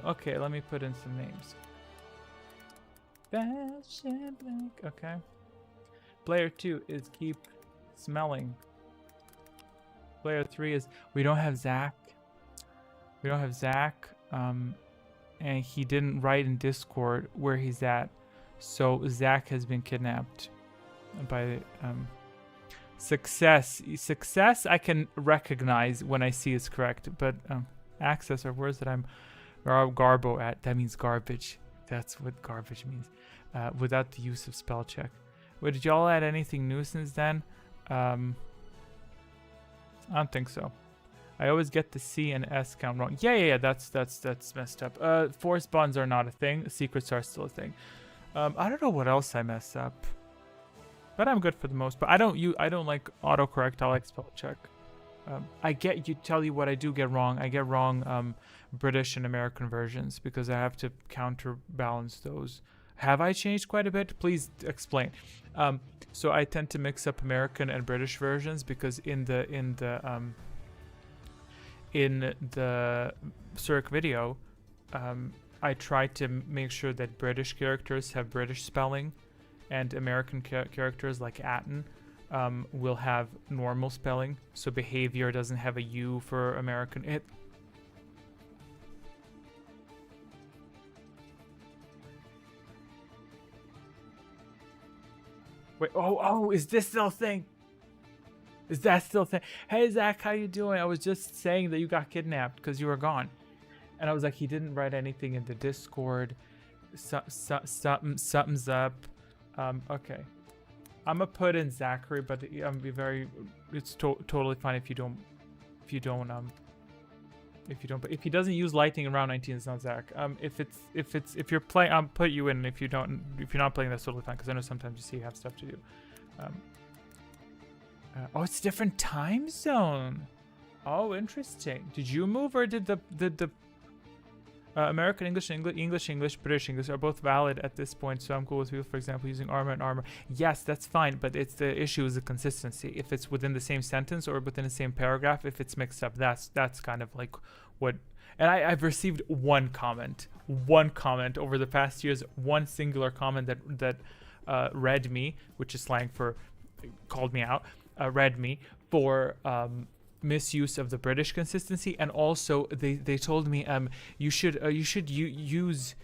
Okay, let me put in some names. Okay. Player 2 is keep smelling. Player 3 is we don't have Zach. We don't have Zach. And he didn't write in Discord where he's at. So Zach has been kidnapped by success. Success I can recognize when I see is correct, but access are words that I'm garbo at. That means garbage. That's what garbage means. Without the use of spell check. Wait, did y'all add anything new since then? I don't think so. I always get the C and S count wrong. Yeah. That's messed up. Force bonds are not a thing. Secrets are still a thing. I don't know what else I mess up, but I'm good for the most part. I don't like autocorrect. I like spell check. I tell you what I do get wrong. I get wrong British and American versions because I have to counterbalance those. Have I changed quite a bit? Please explain. So I tend to mix up American and British versions because in the Cirque video, I try to make sure that British characters have British spelling, and American characters like Atten will have normal spelling. So behavior doesn't have a U for American. Wait, oh, is this still a thing? Is that still a thing? Hey, Zach, how you doing? I was just saying that you got kidnapped because you were gone. And I was like, he didn't write anything in the Discord. Something's up. Okay. I'm gonna put in Zachary, but it's totally fine if you don't, but if he doesn't use lightning around 19, it's not Zach. If you're playing, I'll put you in. If you're not playing, that's totally fine. Because I know sometimes you have stuff to do. Oh, it's different time zone. Oh, interesting. Did you move or did the American English, English, British English are both valid at this point? So I'm cool with people, for example, using armor and armor. Yes, that's fine, but it's the issue is the consistency. If it's within the same sentence or within the same paragraph, if it's mixed up, that's kind of like what. And I've received one comment over the past years, one singular comment that read me, which is slang for called me out, read me for misuse of the British consistency, and also they told me you should use.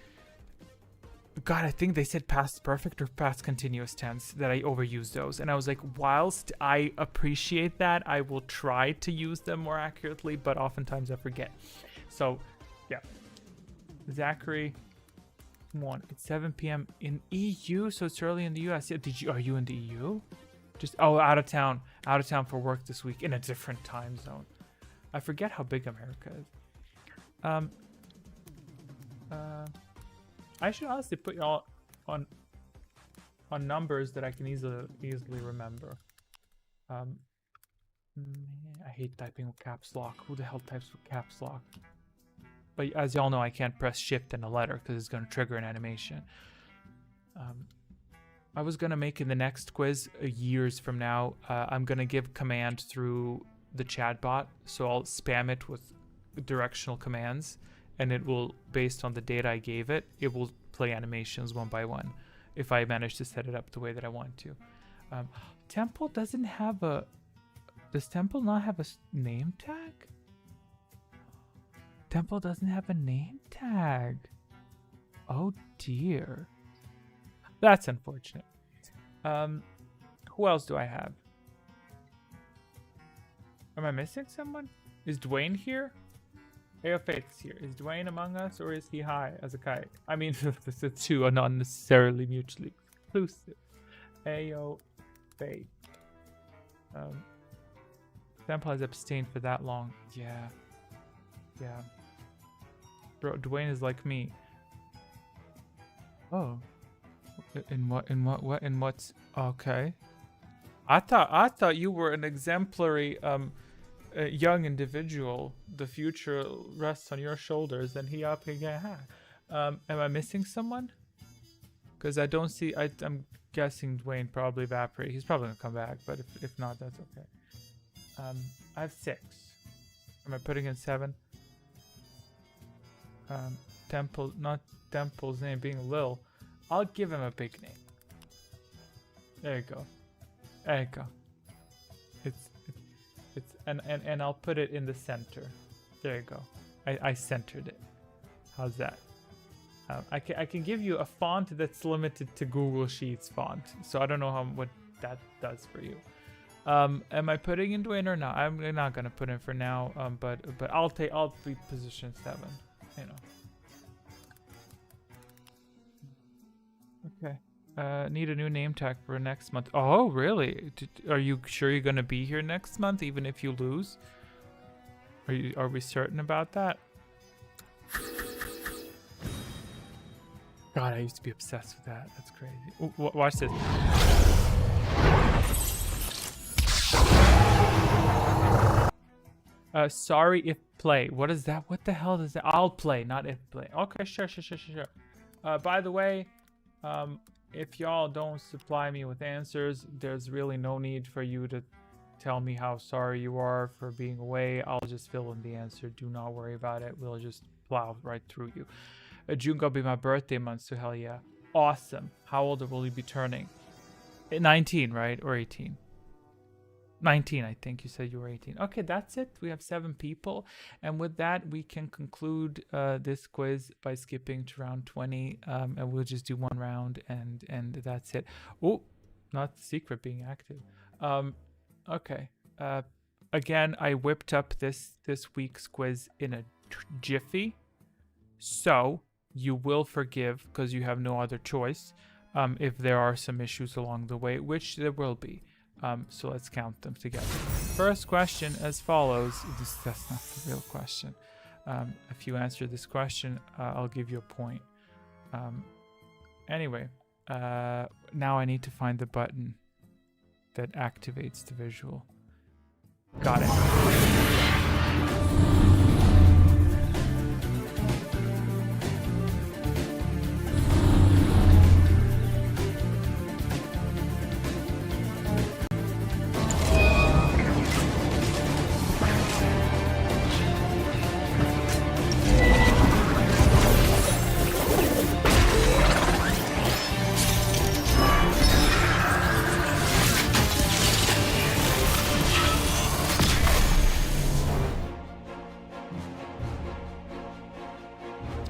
God, I think they said past perfect or past continuous tense, that I overuse those. And I was like, whilst I appreciate that, I will try to use them more accurately, but oftentimes I forget. So, yeah. Zachary, come on, it's 7 p.m. in EU, so it's early in the US. Yeah, are you in the EU? Just, out of town for work this week in a different time zone. I forget how big America is. I should honestly put y'all on numbers that I can easily remember. I hate typing with caps lock. Who the hell types with caps lock? But as y'all know, I can't press shift in a letter because it's going to trigger an animation. I was going to make in the next quiz years from now, I'm going to give command through the chatbot. So I'll spam it with directional commands, and it will, based on the data I gave it, it will play animations one by one if I manage to set it up the way that I want to. Temple doesn't have a... Does Temple not have a name tag? Temple doesn't have a name tag. Oh dear. That's unfortunate. Who else do I have? Am I missing someone? Is Dwayne here? AO Faith's here. Is Dwayne among us, or is he high as a kite? I mean, the two are not necessarily mutually exclusive. AO Faith. Temple has abstained for that long. Yeah. Bro, Dwayne is like me. Oh. In what's okay. I thought you were an exemplary young individual. The future rests on your shoulders, and he up again. Am I missing someone? Because I don't see. I'm guessing Dwayne probably evaporated. He's probably gonna come back, but if not, that's okay. I have 6. Am I putting in 7? Temple, not Temple's name being Lil. I'll give him a big name. There you go. There you go. It's and I'll put it in the center. There you go. I centered it. How's that? I can give you a font that's limited to Google Sheets font. So I don't know what that does for you. Am I putting in Dwayne or not? I'm not gonna put in for now. But I'll be position 7. You know. Okay. Need a new name tag for next month. Oh, really? Are you sure you're gonna be here next month, even if you lose? Are we certain about that? God, I used to be obsessed with that. That's crazy. Watch this. Sorry if play. What is that? What the hell is that? I'll play, not if play. Okay, sure. By the way, if y'all don't supply me with answers, there's really no need for you to tell me how sorry you are for being away. I'll just fill in the answer. Do not worry about it. We'll just plow right through you. June gonna be my birthday month, so hell yeah. Awesome. How old will you be turning? 19, right? Or 18? 19, I think you said you were 18. Okay, that's it. We have 7 people. And with that, we can conclude this quiz by skipping to round 20. And we'll just do 1 round and that's it. Oh, not the secret being active. Okay. Again, I whipped up this week's quiz in a jiffy. So you will forgive, because you have no other choice, if there are some issues along the way, which there will be. So let's count them together. First question as follows. That's not the real question. If you answer this question, I'll give you a point. Anyway, now I need to find the button that activates the visual. Got it.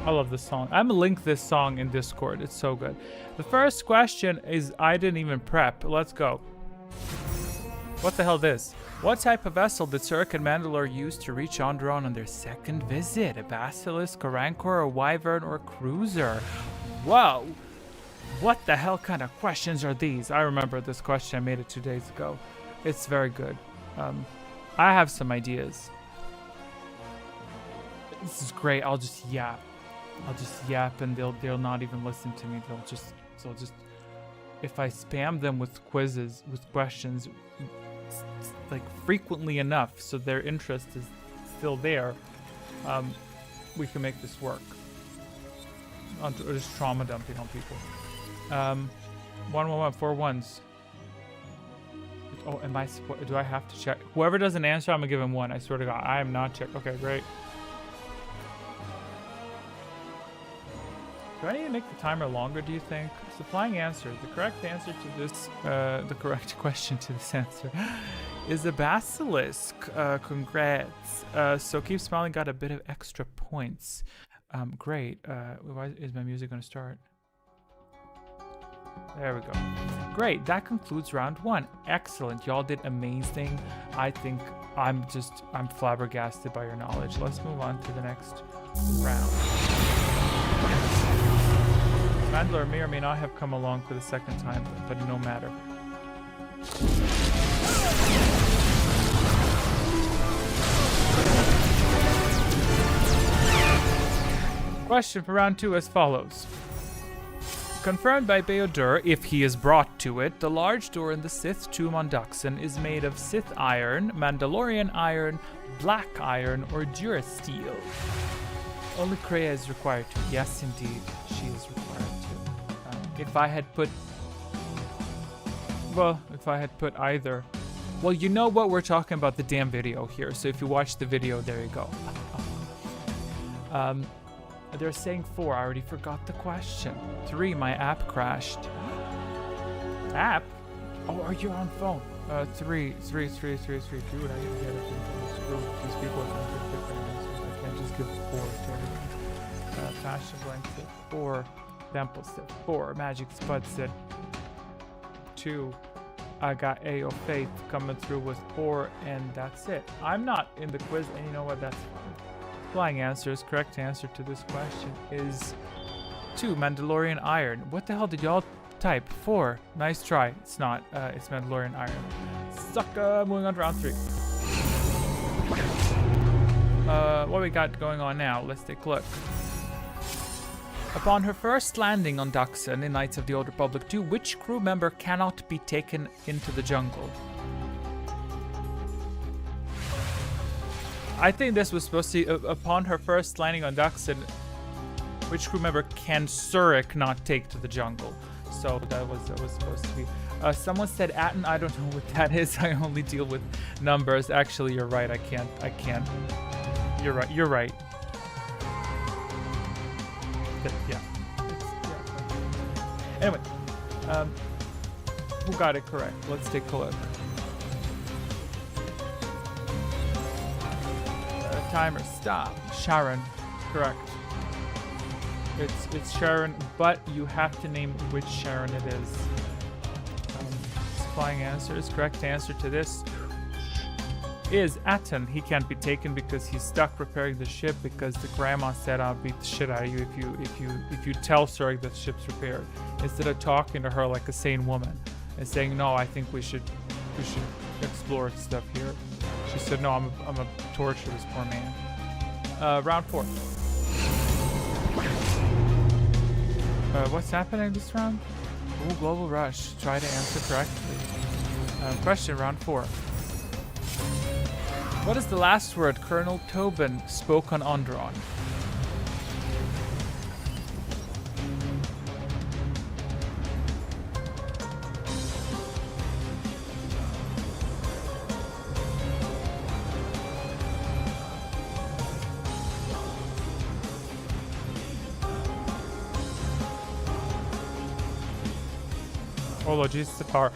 I love this song. I'm gonna link this song in Discord. It's so good. The first question is, I didn't even prep. Let's go. What the hell this? What type of vessel did Zurich and Mandalore use to reach Onderon on their second visit? A basilisk, a rancor, a wyvern, or a cruiser? Whoa! What the hell kind of questions are these? I remember this question. I made it 2 days ago. It's very good. I have some ideas. This is great. I'll just yap and they'll not even listen to me. They'll just if I spam them with quizzes, with questions, like frequently enough so their interest is still there, we can make this work. Or just trauma dumping on people. 111 4 ones. Oh, do I have to check? Whoever doesn't answer, I'm gonna give him 1. I swear to God, I am not checked. Okay, great. Do I need to make the timer longer, do you think? Supplying answer. The correct answer to this, the correct question to this answer is a basilisk. Congrats. So Keep Smiling got a bit of extra points. Great. Why is my music going to start? There we go. Great. That concludes round 1. Excellent. Y'all did amazing. I think I'm flabbergasted by your knowledge. Let's move on to the next round. Mandalore may or may not have come along for the second time, but no matter. Question for round 2 as follows. Confirmed by Beodur, if he is brought to it, the large door in the Sith tomb on Duxon is made of Sith iron, Mandalorian iron, black iron, or durasteel. Only Kreia is required to. Yes, indeed, she is required to. If I had put Well, if I had put either. Well, you know what? We're talking about the damn video here. So if you watch the video, there you go. They're saying 4. I already forgot the question. 3. My app crashed. App? Oh, are you on phone? 3. Dude, I need to get up into this group. These people are going to get different answers. I can't just give 4 to everyone. Fashion Blank said 4. Temple said 4. Magic Spud said 2. I got AO Faith coming through with 4, and that's it. I'm not in the quiz, and you know what? That's fine. Flying answers. Correct answer to this question is 2. Mandalorian Iron. What the hell did y'all type? 4. Nice try. It's not. It's Mandalorian Iron. Sucker. Moving on to round 3. What we got going on now? Let's take a look. Upon her first landing on Duxon in Knights of the Old Republic 2, which crew member cannot be taken into the jungle? I think this was supposed to be, upon her first landing on Duxon, which crew member can Zurich not take to the jungle? So that was supposed to be. Someone said Atten. I don't know what that is. I only deal with numbers. Actually, you're right. I can't. You're right. Yeah. Anyway, who got it correct? Let's take a look. Timer stop. Sharon, correct. It's Sharon, but you have to name which Sharon it is. Supplying answers. Correct answer to this is Atten. He can't be taken because he's stuck repairing the ship because the grandma said I'll beat the shit out of you if you tell Zurich that the ship's repaired, instead of talking to her like a sane woman and saying, no, I think we should explore stuff here. She said, no, I'm a torture this poor man. Round 4. What's happening this round? Ooh, Global Rush. Try to answer correctly. Question, round 4. What is the last word Colonel Tobin spoke on Onderon? Oh Lord Jesus, the power.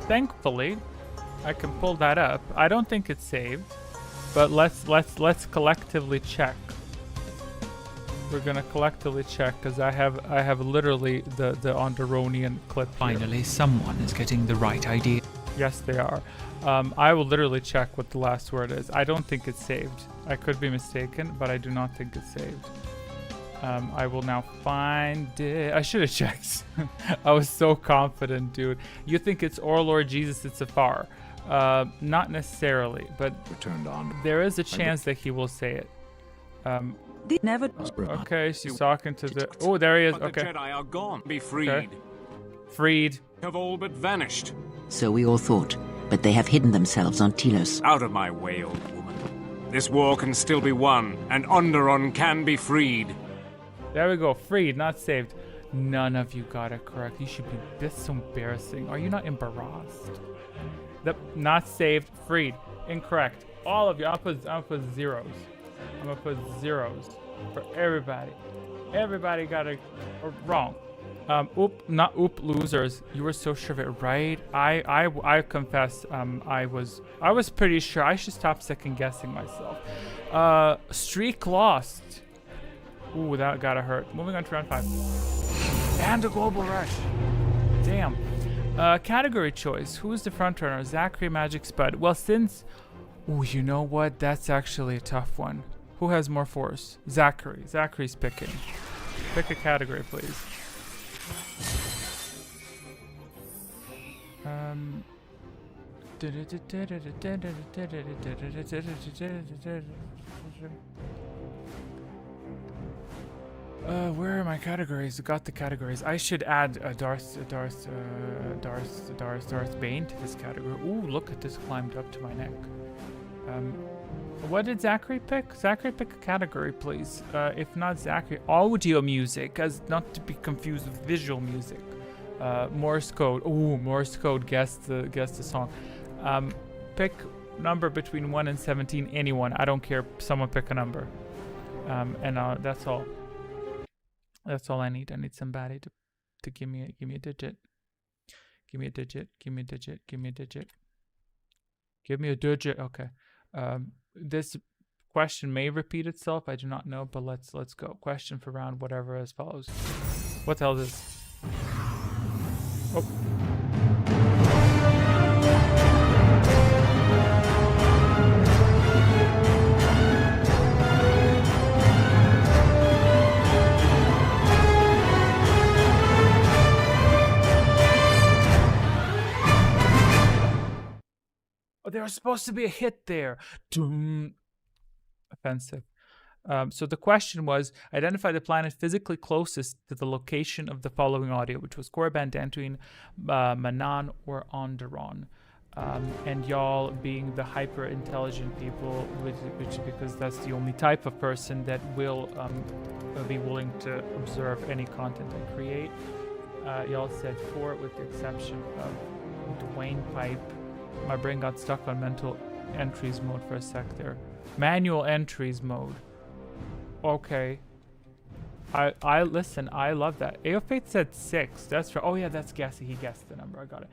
Thankfully, I can pull that up. I don't think it's saved, but let's collectively check. We're gonna collectively check because I have literally the Onderonian clip here. Finally, someone is getting the right idea. Yes, they are. I will literally check what the last word is. I don't think it's saved. I could be mistaken, but I do not think it's saved. I will now find it. I should have checked. I was so confident, dude. You think it's "Or Lord Jesus, it's afar." Not necessarily, but Returned on. there is a chance that he will say it. Never. Okay, she's talking to the... Oh, there he is. But the Okay. Jedi are gone. Be freed. Okay. Freed. Have all but vanished. So we all thought, but they have hidden themselves on Telos. Out of my way, old woman. This war can still be won, and Onderon can be freed. There we go. Freed, not saved. None of you got it correct. You should be... This is so embarrassing. Are you not embarrassed? Not saved. Freed. Incorrect. All of you. I'll put zeros. I'm gonna put zeros for everybody. Everybody got it wrong. Losers. You were so sure of it, right? I confess, I was pretty sure. I should stop second guessing myself. Streak lost. Ooh, that gotta hurt. Moving on to round 5. And a Global Rush. Damn. Category choice. Who's the front runner? Zachary, Magic, Spud. Well, since... Ooh, you know what? That's actually a tough one. Who has more force? Zachary. Zachary's picking. Pick a category, please. Where are my categories? Got the categories. I should add Darth Bane to this category. Ooh, look at this, climbed up to my neck. What did Zachary pick? Zachary, pick a category, please. If not Zachary, audio music, as not to be confused with visual music. Morse code. Ooh, Morse code. Guess the song. Pick number between 1 and 17. Anyone. I don't care. Someone pick a number. And that's all. That's all I need. I need somebody to give me a digit. Give me a digit. Give me a digit. Give me a digit. Give me a digit. Okay. This question may repeat itself. I do not know, but let's go. Question for round whatever as follows. What the hell is this? Oh. There was supposed to be a hit there. Doom. Offensive. So the question was, identify the planet physically closest to the location of the following audio, which was Korriban, Dantooine, Manan, or Onderon. And y'all being the hyper-intelligent people, which because that's the only type of person that will be willing to observe any content I create. Y'all said 4, with the exception of Dwayne Pipe. My brain got stuck on mental entries mode for a sec there. Manual entries mode. Okay. I listen, I love that. Aofate said 6. That's right. Oh yeah, that's guessing. He guessed the number. I got it.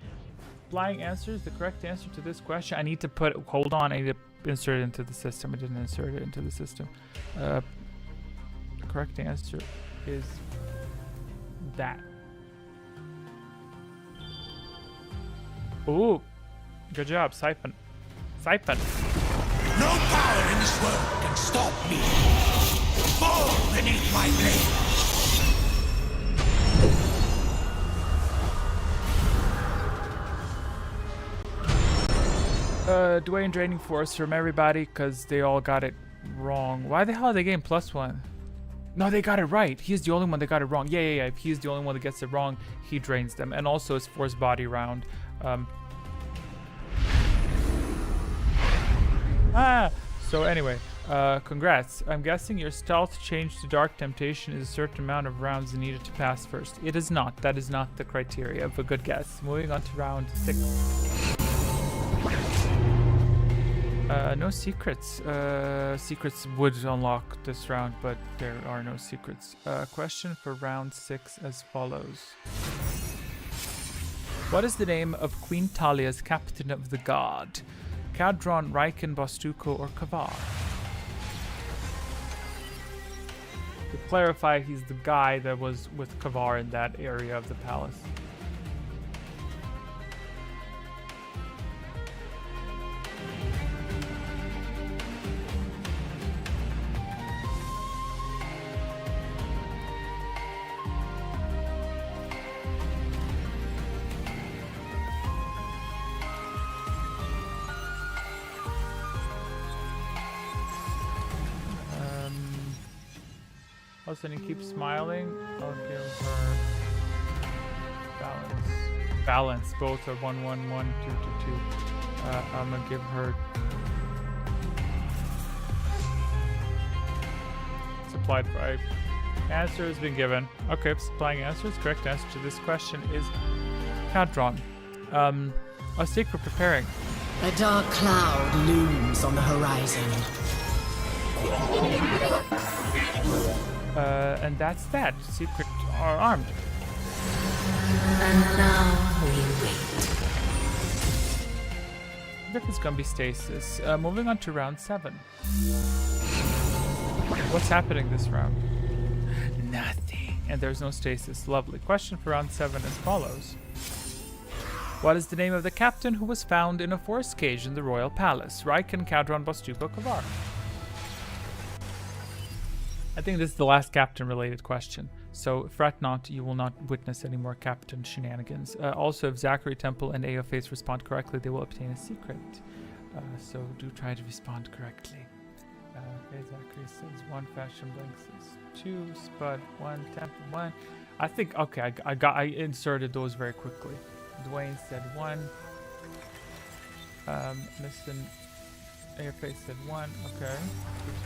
Flying answers, the correct answer to this question. I need to put, hold on, I need to insert it into the system. I didn't insert it into the system. The correct answer is that. Ooh. Good job, Siphon. Siphon. No power in this world can stop me. Fall beneath my blade. Dwayne draining force from everybody because they all got it wrong. Why the hell are they getting +1? No, they got it right. He's the only one that got it wrong. Yeah. If he's the only one that gets it wrong, he drains them. And also his force body round. So anyway, congrats. I'm guessing your stealth change to Dark Temptation is a certain amount of rounds needed to pass first. It is not. That is not the criteria of a good guess. Moving on to round 6. No secrets. Secrets would unlock this round, but there are no secrets. Question for round 6 as follows. What is the name of Queen Talia's captain of the guard? Kadron, Riken, Bostuko, or Kavar? To clarify, he's the guy that was with Kavar in that area of the palace. All of a sudden, keep smiling. I'll give her balance. Balance. Both are 1, 1, 1, 2, 2, 2. I'm gonna give her supplied 5. Answer has been given. Okay, supplying answers. Correct answer to this question is Kadron. A secret preparing. A dark cloud looms on the horizon. And that's that. Secret are armed. And now we wait. I think it's gonna be stasis. Moving on to round 7. What's happening this round? Nothing. And there's no stasis. Lovely. Question for round 7 as follows. What is the name of the captain who was found in a force cage in the royal palace? Riken, Kadron, Bostuko, Kavar. I think this is the last captain-related question, so fret not, you will not witness any more captain shenanigans. Also, if Zachary, Temple, and Aoface respond correctly, they will obtain a secret. So do try to respond correctly. Okay, Zachary says 1, Fashion Blink says 2, Spud 1, Temple 1. I think, okay, I inserted those very quickly. Dwayne said 1. Missing AFA said 1, okay.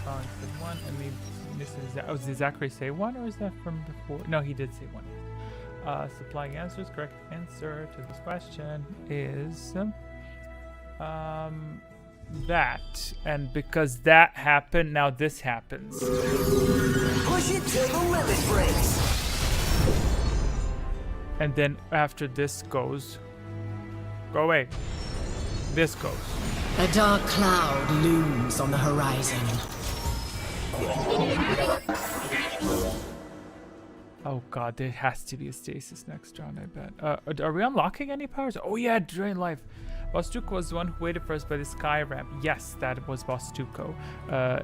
Colin said 1, and the missing did Zachary say 1, or is that from before? No, he did say 1. Supplying answers. Correct answer to this question is that, and because that happened, now this happens. Push it till the limit breaks. And then after this goes, go away. This goes. A dark cloud looms on the horizon. Oh god, there has to be a stasis next round, I bet. Are we unlocking any powers? Oh yeah, Drain Life. Boss Tuco was the one who waited for us by the sky ramp. Yes, that was Boss Tuco. I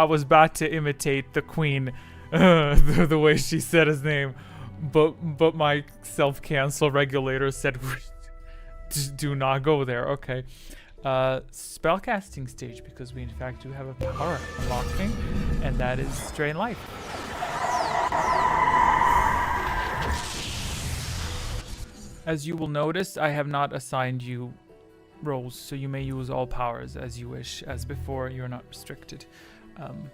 was about to imitate the queen, the way she said his name, but my self-cancel regulator said, do not go there. Okay. Spellcasting stage, because we in fact do have a power unlocking, and that is Drain Life. As you will notice, I have not assigned you roles, so you may use all powers as you wish. As before, you're not restricted.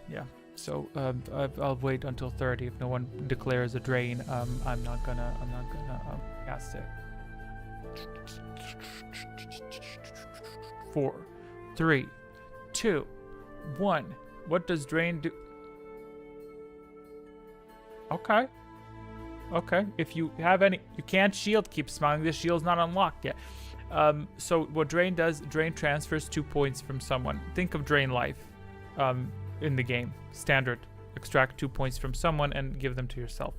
Yeah. So I'll wait until 30. If no one declares a drain, I'm not gonna cast it. 4, 3, 2, 1. What does drain do? Okay. Okay, if you have any, you can't shield. Keep smiling. This shield's not unlocked yet. So what drain does? Drain transfers 2 points from someone. Think of Drain Life, in the game. Standard. Extract 2 points from someone and give them to yourself.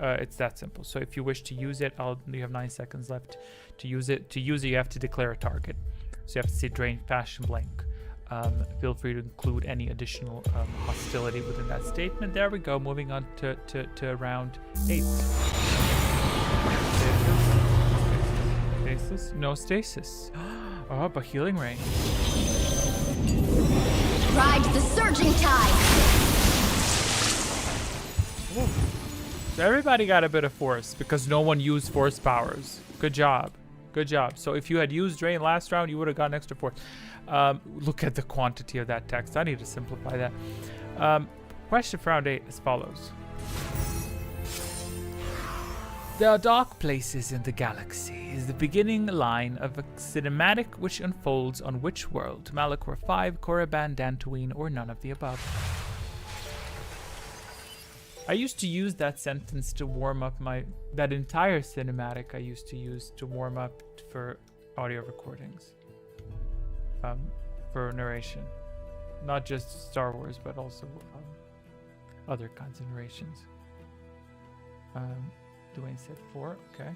It's that simple. So if you wish to use it, you have 9 seconds left to use it. To use it, you have to declare a target. So you have to say Drain Fashion Blank. Feel free to include any additional hostility within that statement. There we go. Moving on to round 8. Stasis? No stasis. Oh, but healing ring. Ride the surging tide. Ooh. So everybody got a bit of force because no one used force powers. Good job. Good job. So if you had used Drain last round, you would have gotten extra force. Look at the quantity of that text. I need to simplify that. Question for round 8 as follows. There are dark places in the galaxy is the beginning line of a cinematic which unfolds on which world? Malachor 5, Korriban, Dantooine, or none of the above? I used to use that sentence to warm up that entire cinematic I used to use to warm up for audio recordings. For narration. Not just Star Wars, but also other kinds of narrations. Dwayne said 4, okay.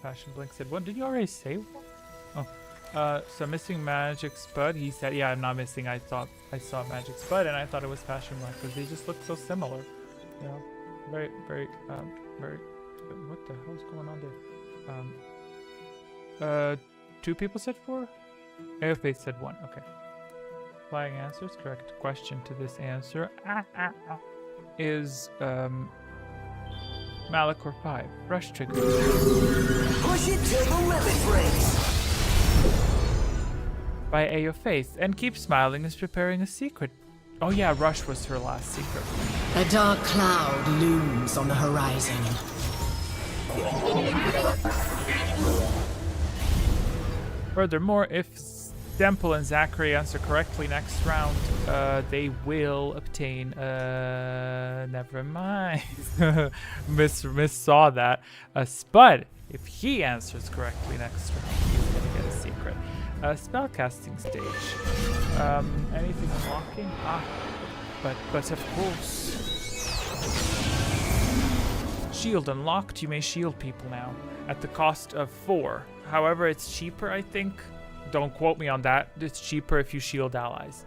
Fashion Blink said 1. Did you already say 1? Oh. So missing Magic Spud, he said, yeah, I'm not missing. I thought I saw Magic Spud and I thought it was Fashion Blink because they just look so similar. You know, very, what the hell's going on there? 2 people said 4? AFA said 1, okay. Flying answers, correct question to this answer is Malachor 5, Rush Trigger. Push it till the limit breaks. By A of Faith, and Keep Smiling is preparing a secret. Oh yeah, Rush was her last secret. A dark cloud looms on the horizon. Furthermore, if Demple and Zachary answer correctly next round, they will obtain, never mind. Miss saw that. Spud, if he answers correctly next round, he's gonna get a secret. Spellcasting stage. Anything unlocking? But of course. Shield unlocked, you may shield people now at the cost of 4. However, it's cheaper, I think. Don't quote me on that. It's cheaper if you shield allies.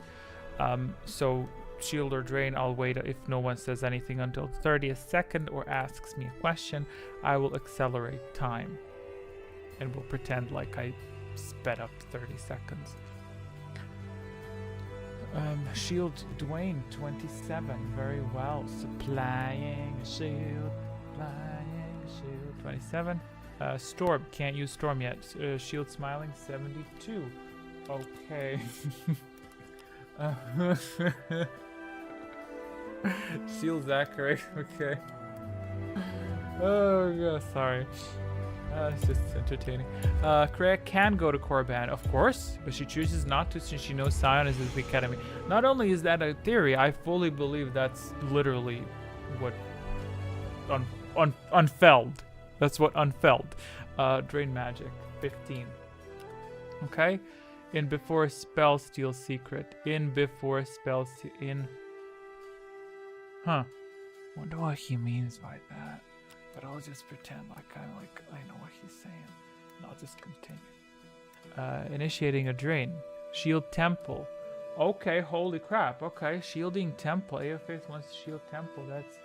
So shield or drain, I'll wait. If no one says anything until the 30th second or asks me a question, I will accelerate time. And we'll pretend like I sped up 30 seconds. Shield Dwayne 27. Very well. Supplying a shield. Supplying a shield 27. Storm. Can't use Storm yet. Shield Smiling 72. Okay. Shield Zachary. Okay. Oh god, sorry. It's just entertaining. Kreia can go to Korriban, of course, but she chooses not to since she knows Sion is the academy. Not only is that a theory, I fully believe that's literally what unfelled. That's what unfelled. Drain magic, 15. Okay? In before spell steal secret. In before spell steal in. Huh. Wonder what he means by that. But I'll just pretend like I know what he's saying. And I'll just continue. Initiating a drain. Shield Temple. Okay, holy crap. Okay, shielding Temple. AO Faith wants to shield Temple. That's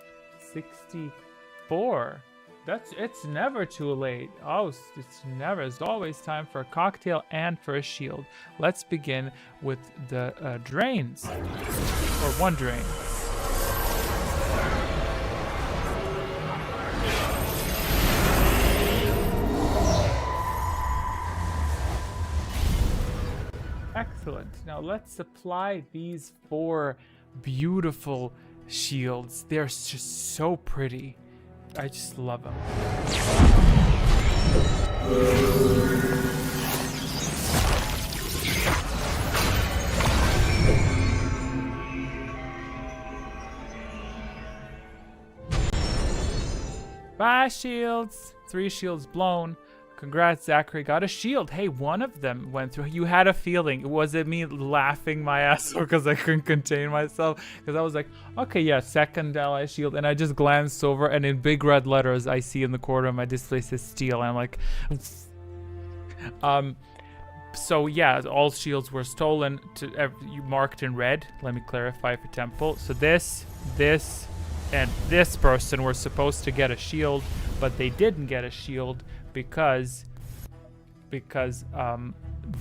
64. It's never too late. Oh, it's never. There's always time for a cocktail and for a shield. Let's begin with the drains. Or one drain. Excellent. Now let's apply these 4 beautiful shields. They're just so pretty. I just love them. Bye, shields. 3 shields blown. Congrats, Zachary. Got a shield. Hey, one of them went through. You had a feeling. Was it me laughing my ass off because I couldn't contain myself? Because I was like, okay, yeah, second ally shield. And I just glanced over, and in big red letters, I see in the corner of my display says steal. And I'm like, so yeah, all shields were stolen. You marked in red. Let me clarify for Temple. So this, and this person were supposed to get a shield, but they didn't get a shield because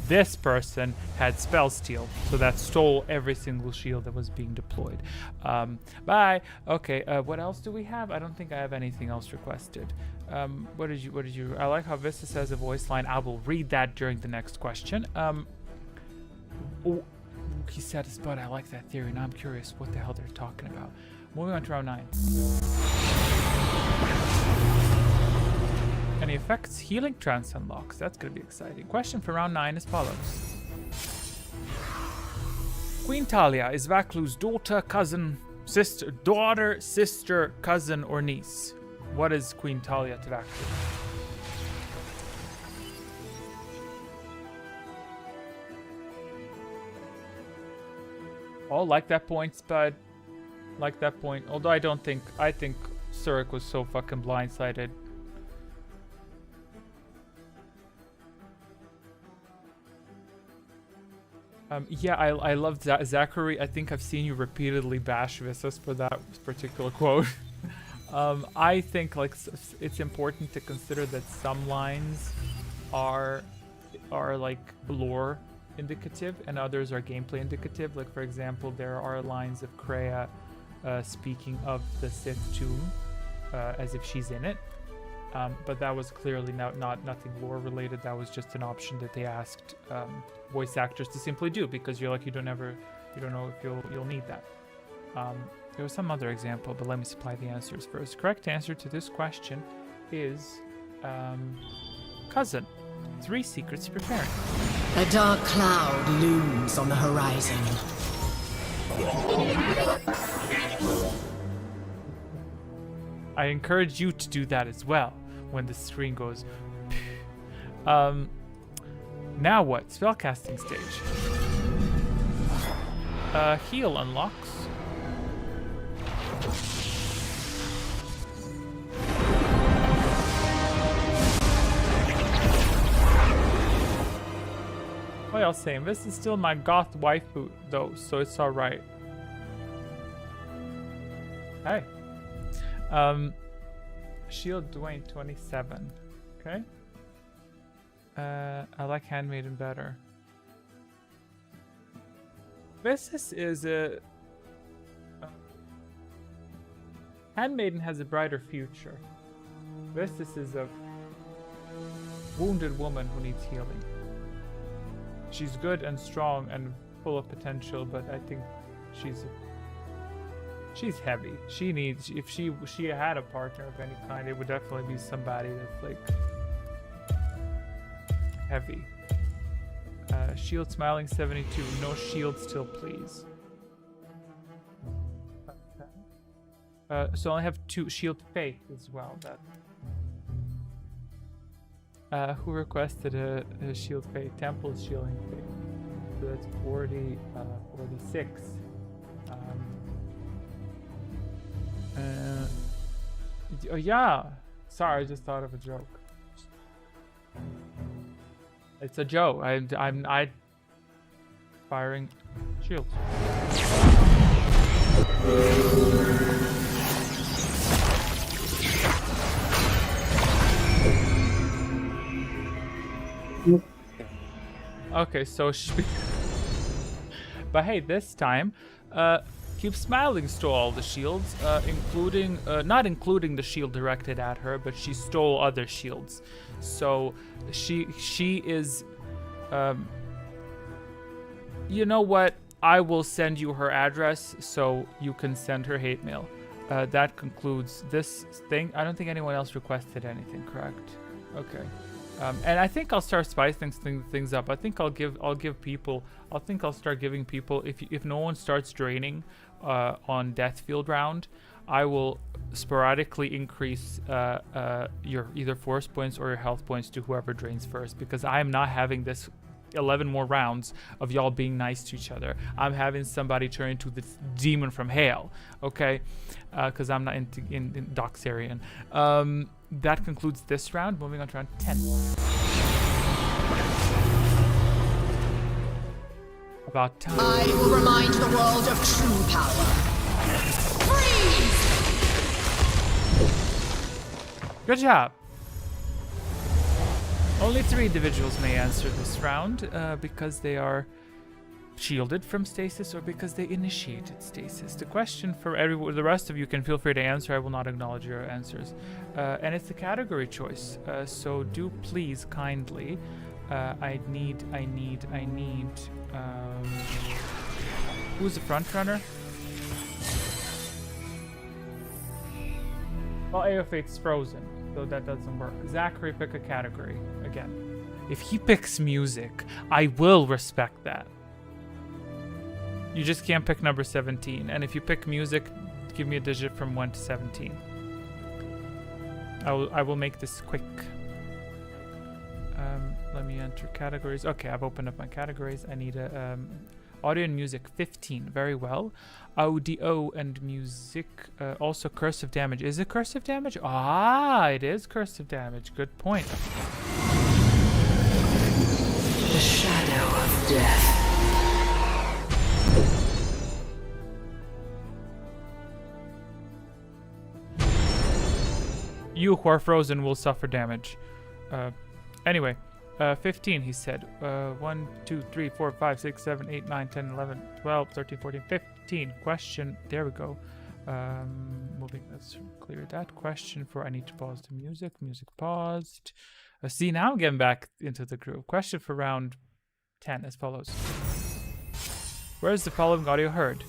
this person had spell steal, so that stole every single shield that was being deployed. Bye. Okay. What else do we have? I don't think I have anything else requested. What did you? I like how Vista says a voice line. I will read that during the next question. Oh, he said his butt. I like that theory. Now I'm curious what the hell they're talking about. Moving on to round 9. Any effects? Healing trance unlocks. That's going to be exciting. Question for round 9 as follows. Queen Talia is Vaklu's daughter, cousin, sister, cousin, or niece. What is Queen Talia to Vaklu? Oh, like that point, Spud. Like that point. Although I think Surik was so fucking blindsided. Yeah, I love Zachary. I think I've seen you repeatedly bash Visas for that particular quote. I think like it's important to consider that some lines are like lore indicative and others are gameplay indicative. Like for example, there are lines of Kreia speaking of the Sith tomb as if she's in it. But that was clearly not nothing lore related. That was just an option that they asked voice actors to simply do because you don't know if you'll need that. There was some other example, but let me supply the answers first. Correct answer to this question is cousin. 3 secrets preparing. A dark cloud looms on the horizon. I encourage you to do that as well when the screen goes. Now what? Spellcasting stage. Heal unlocks. What else saying? This is still my goth waifu though, so it's alright. Hey. Shield Dwayne 27. Okay. I like Handmaiden better. This is a handmaiden has a brighter future. This is a wounded woman who needs healing. She's good and strong and full of potential, but I think she's heavy. She needs, if she had a partner of any kind, it would definitely be somebody that's like heavy. Shield smiling 72. No shield still, please. Okay. So I have 2 shield faith as well. That. Who requested a shield faith? Temple shielding faith. So that's 46. Oh yeah. Sorry, I just thought of a joke. It's a joke. I'm firing shields. Okay, so but hey, this time, Keep Smiling stole all the shields, including, not including the shield directed at her, but she stole other shields. So she is, you know what? I will send you her address so you can send her hate mail. That concludes this thing. I don't think anyone else requested anything, correct? Okay. And I think I'll start spicing things up. I think I'll start giving people, if no one starts draining on Death Field round, I will sporadically increase your either force points or your health points to whoever drains first, because I am not having this 11 more rounds of y'all being nice to each other. I'm having somebody turn into the demon from hell, okay? Because I'm not in Doxarian. That concludes this round. Moving on to round 10. About time. I will remind the world of true power. Freeze! Good job. Only 3 individuals may answer this round because they are shielded from stasis or because they initiated stasis. The question for the rest of you can feel free to answer. I will not acknowledge your answers. And it's a category choice. So do please kindly. I need. Who's the front runner? Well, AO8's frozen, so that doesn't work. Zachary, pick a category again. If he picks music, I will respect that. You just can't pick number 17. And if you pick music, give me a digit from 1 to 17. I will make this quick. Let me enter categories. Okay, I've opened up my categories. I need a audio and music 15. Very well. Audio and music. Also cursive damage. Is it cursive damage? Ah, it is cursive damage. Good point. The shadow of death. You who are frozen will suffer damage. Anyway, 15, he said. 1, 2, 3, 4, 5, 6, 7, 8, 9, 10, 11, 12, 13, 14, 15. Question. There we go. Moving. Let's clear that question for I need to pause the music. Music paused. See, now I'm getting back into the groove. Question for round 10 as follows. Where is the following audio heard?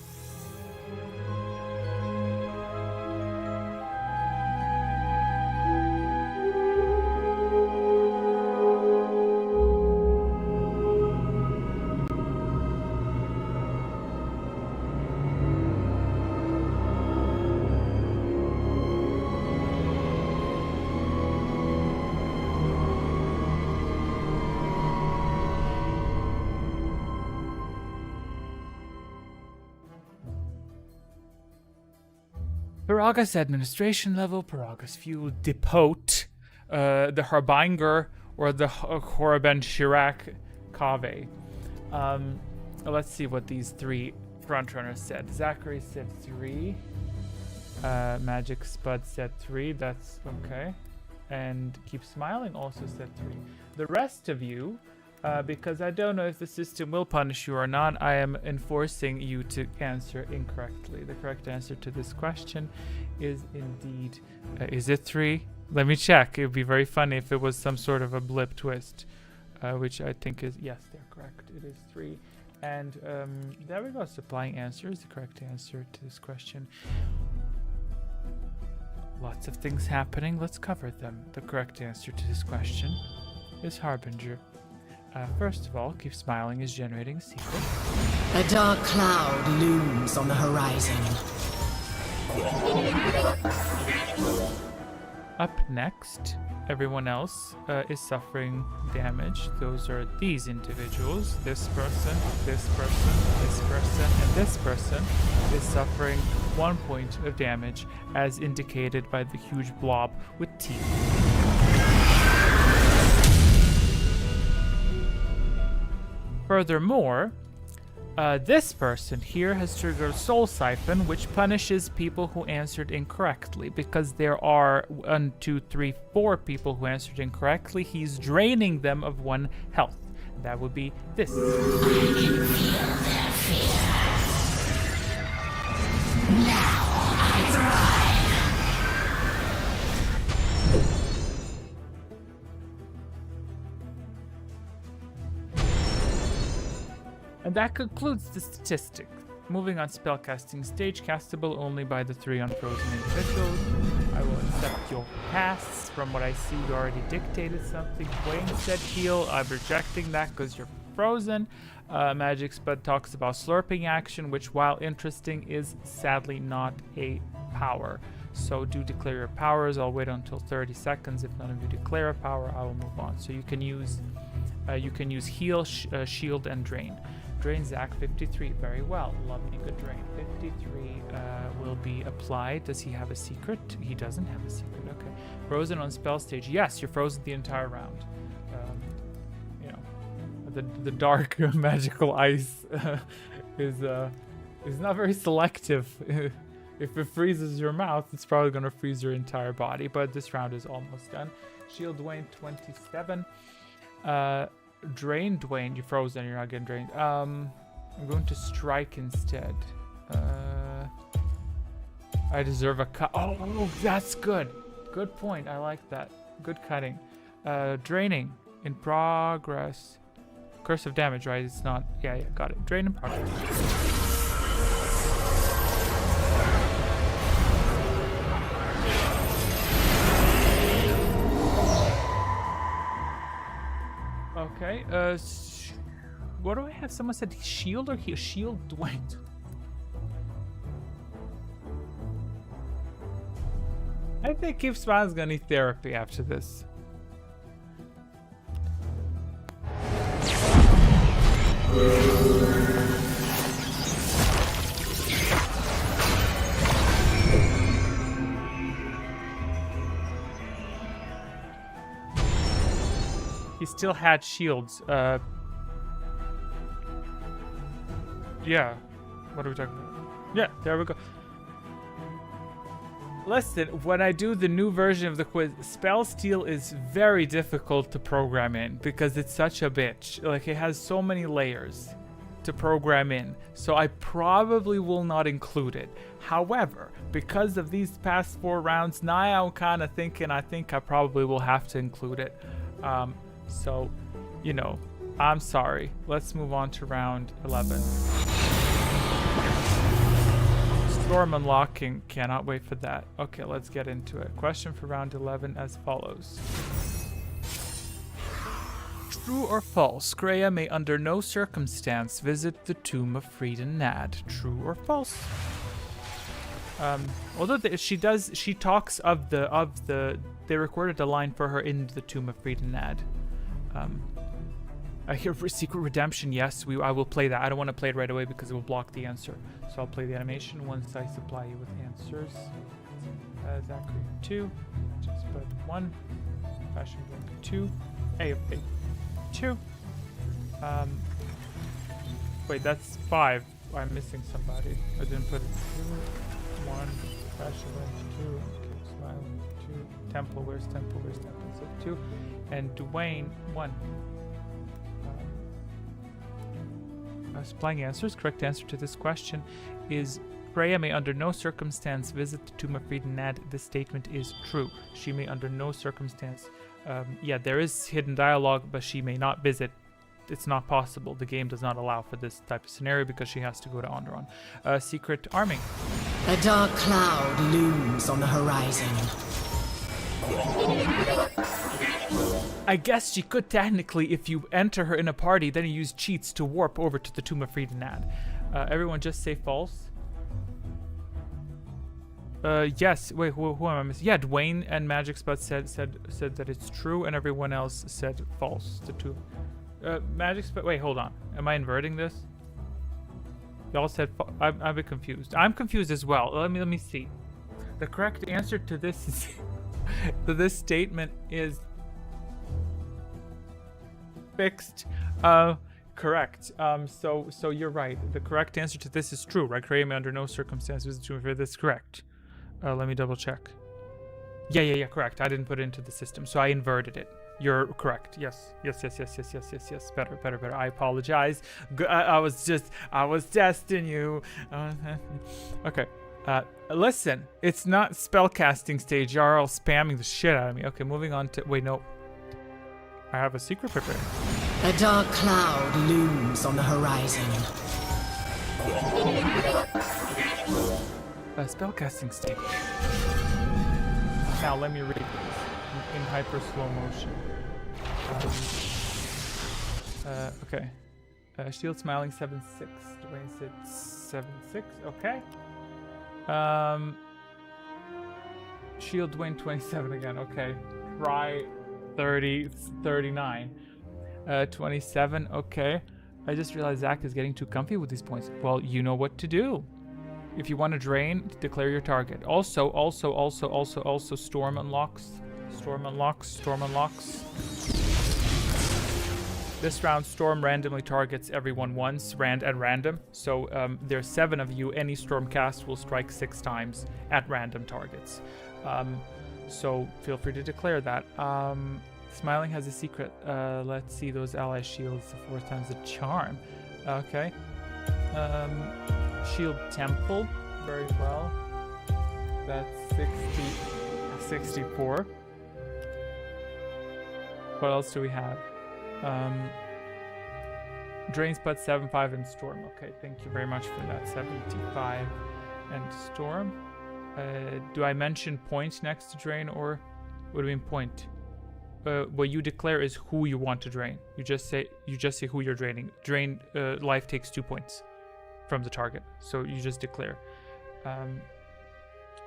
Paragas administration level, Paragas fuel depot, the Harbinger, or the Horben Chirac Cave. Let's see what these 3 frontrunners said. Zachary said 3. Magic Spud said 3. That's okay. And Keep Smiling also said 3. The rest of you, because I don't know if the system will punish you or not. I am enforcing you to answer incorrectly. The correct answer to this question is indeed, is it 3? Let me check. It would be very funny if it was some sort of a blip twist, which I think is, yes, they're correct. It is 3. And there we go. Supplying answer is the correct answer to this question. Lots of things happening. Let's cover them. The correct answer to this question is Harbinger. First of all, keep smiling is generating a secret. A dark cloud looms on the horizon. Up next, everyone else is suffering damage. Those are these individuals. This person, this person, this person, and this person is suffering 1 point of damage, as indicated by the huge blob with teeth. Furthermore, this person here has triggered Soul Siphon, which punishes people who answered incorrectly. Because there are 1, 2, 3, 4 people who answered incorrectly, he's draining them of 1 health. That would be this. I can feel their fear. Now I thrive. And that concludes the statistic. Moving on, spellcasting stage, castable only by the 3 unfrozen individuals. I will accept your pass. From what I see, you already dictated something. Wayne said heal. I'm rejecting that because you're frozen. Magic Spud talks about slurping action, which, while interesting, is sadly not a power. So do declare your powers. I'll wait until 30 seconds. If none of you declare a power, I will move on. So you can use heal, shield, and drain. Drain Zach 53. Very well. Lovely. Good drain. 53 will be applied. Does he have a secret? He doesn't have a secret. Okay. Frozen on spell stage. Yes, you're frozen the entire round. You know, the dark magical ice is not very selective. If it freezes your mouth, it's probably gonna freeze your entire body. But this round is almost done. Shield Dwayne 27. Drain Dwayne, you're frozen, you're not getting drained. I'm going to strike instead. I deserve a cut. Oh, that's good. Good point. I like that. Good cutting. Draining in progress. Curse of damage, right? It's not. Yeah, got it. Drain in progress. Okay, what do I have? Someone said shield or heal? Shield Dwayne. I think Keep Smile's gonna need therapy after this. He still had shields. Yeah. What are we talking about? Yeah, there we go. Listen, when I do the new version of the quiz, Spell Steal is very difficult to program in because it's such a bitch. Like, it has so many layers to program in. So I probably will not include it. However, because of these past 4 rounds, now I'm kind of thinking I think I probably will have to include it. So, you know, I'm sorry. Let's move on to round 11. Storm unlocking. Cannot wait for that. Okay, let's get into it. Question for round 11 as follows. True or false? Greya may under no circumstance visit the tomb of Frieden Nad. True or false? Although she talks of they recorded a line for her in the tomb of Frieden Nad. I hear Secret Redemption. Yes, I will play that. I don't want to play it right away because it will block the answer. So I'll play the animation once I supply you with answers. Zachary 2. Just put 1. Fashion Blink 2. AFK 2. Wait, that's 5. I'm missing somebody. I didn't put it. 2, 1. Fashion Blink 2. Okay, Smile 2. Temple. Where's Temple? Where's Temple? So 2. And Dwayne 1. Supplying answers. Correct answer to this question is Freya may under no circumstance visit the tomb of Frieden Nad. This statement is true. She may under no circumstance. Yeah, there is hidden dialogue, but she may not visit. It's not possible. The game does not allow for this type of scenario because she has to go to Onderon. Secret arming. A dark cloud looms on the horizon. I guess she could technically, if you enter her in a party, then you use cheats to warp over to the Tomb of Frieden Nad. Everyone just say false. Yes. Wait, who am I missing? Yeah, Dwayne and Magic Spot said that it's true, and everyone else said false. The two. Magic Spot. Wait, hold on. Am I inverting this? Y'all said. I'm a bit confused. I'm confused as well. Let me see. The correct answer to this is to this statement is fixed. Correct. So you're right. The correct answer to this is true, right? Create under no circumstances to for this correct. Let me double check. Yeah, correct. I didn't put it into the system, so I inverted it. You're correct. Yes. Better. I apologize. I was testing you. Okay. Listen, it's not spellcasting stage. You're all spamming the shit out of me. Okay, moving on to. Wait, no. I have a secret prepared. A dark cloud looms on the horizon. Spellcasting stage. Now let me read this in hyper slow motion. Okay. Shield smiling 7-6. Dwayne said 7-6. Okay. Shield Dwayne 27 again. Okay. Try 39. 27. Okay. I just realized Zach is getting too comfy with these points. Well, you know what to do. If you want to drain, declare your target. Also, storm unlocks. This round, storm randomly targets everyone once, at random. So there's 7 of you. Any storm cast will strike 6 times at random targets. So feel free to declare that. Smiling has a secret. Let's see those ally shields. 4 times the charm. Okay. Shield Temple, very well. That's 64. What else do we have? Drain Spot 75 and Storm. Okay, thank you very much for that. 75 and Storm. Do I mention point next to drain, or what do you mean point? What you declare is who you want to drain. You just say who you're draining. Drain life takes 2 points from the target, so you just declare.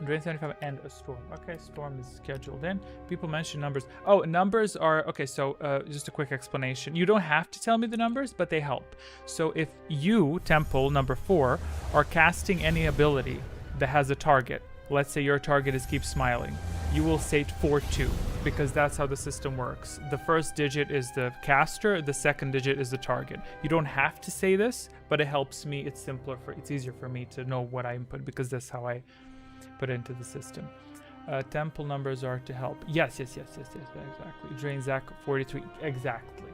Drain 75 and a storm. Okay, storm is scheduled in. People mention numbers. Oh, numbers are okay. So just a quick explanation. You don't have to tell me the numbers, but they help. So if you, Temple number 4, are casting any ability that has a target, let's say your target is keep smiling, you will say 4-2 because that's how the system works. The first digit is the caster, the second digit is the target. You don't have to say this, but it helps me. It's easier for me to know what I input because that's how I put it into the system. Temple numbers are to help. Yes, exactly. Drain Zach 43. Exactly,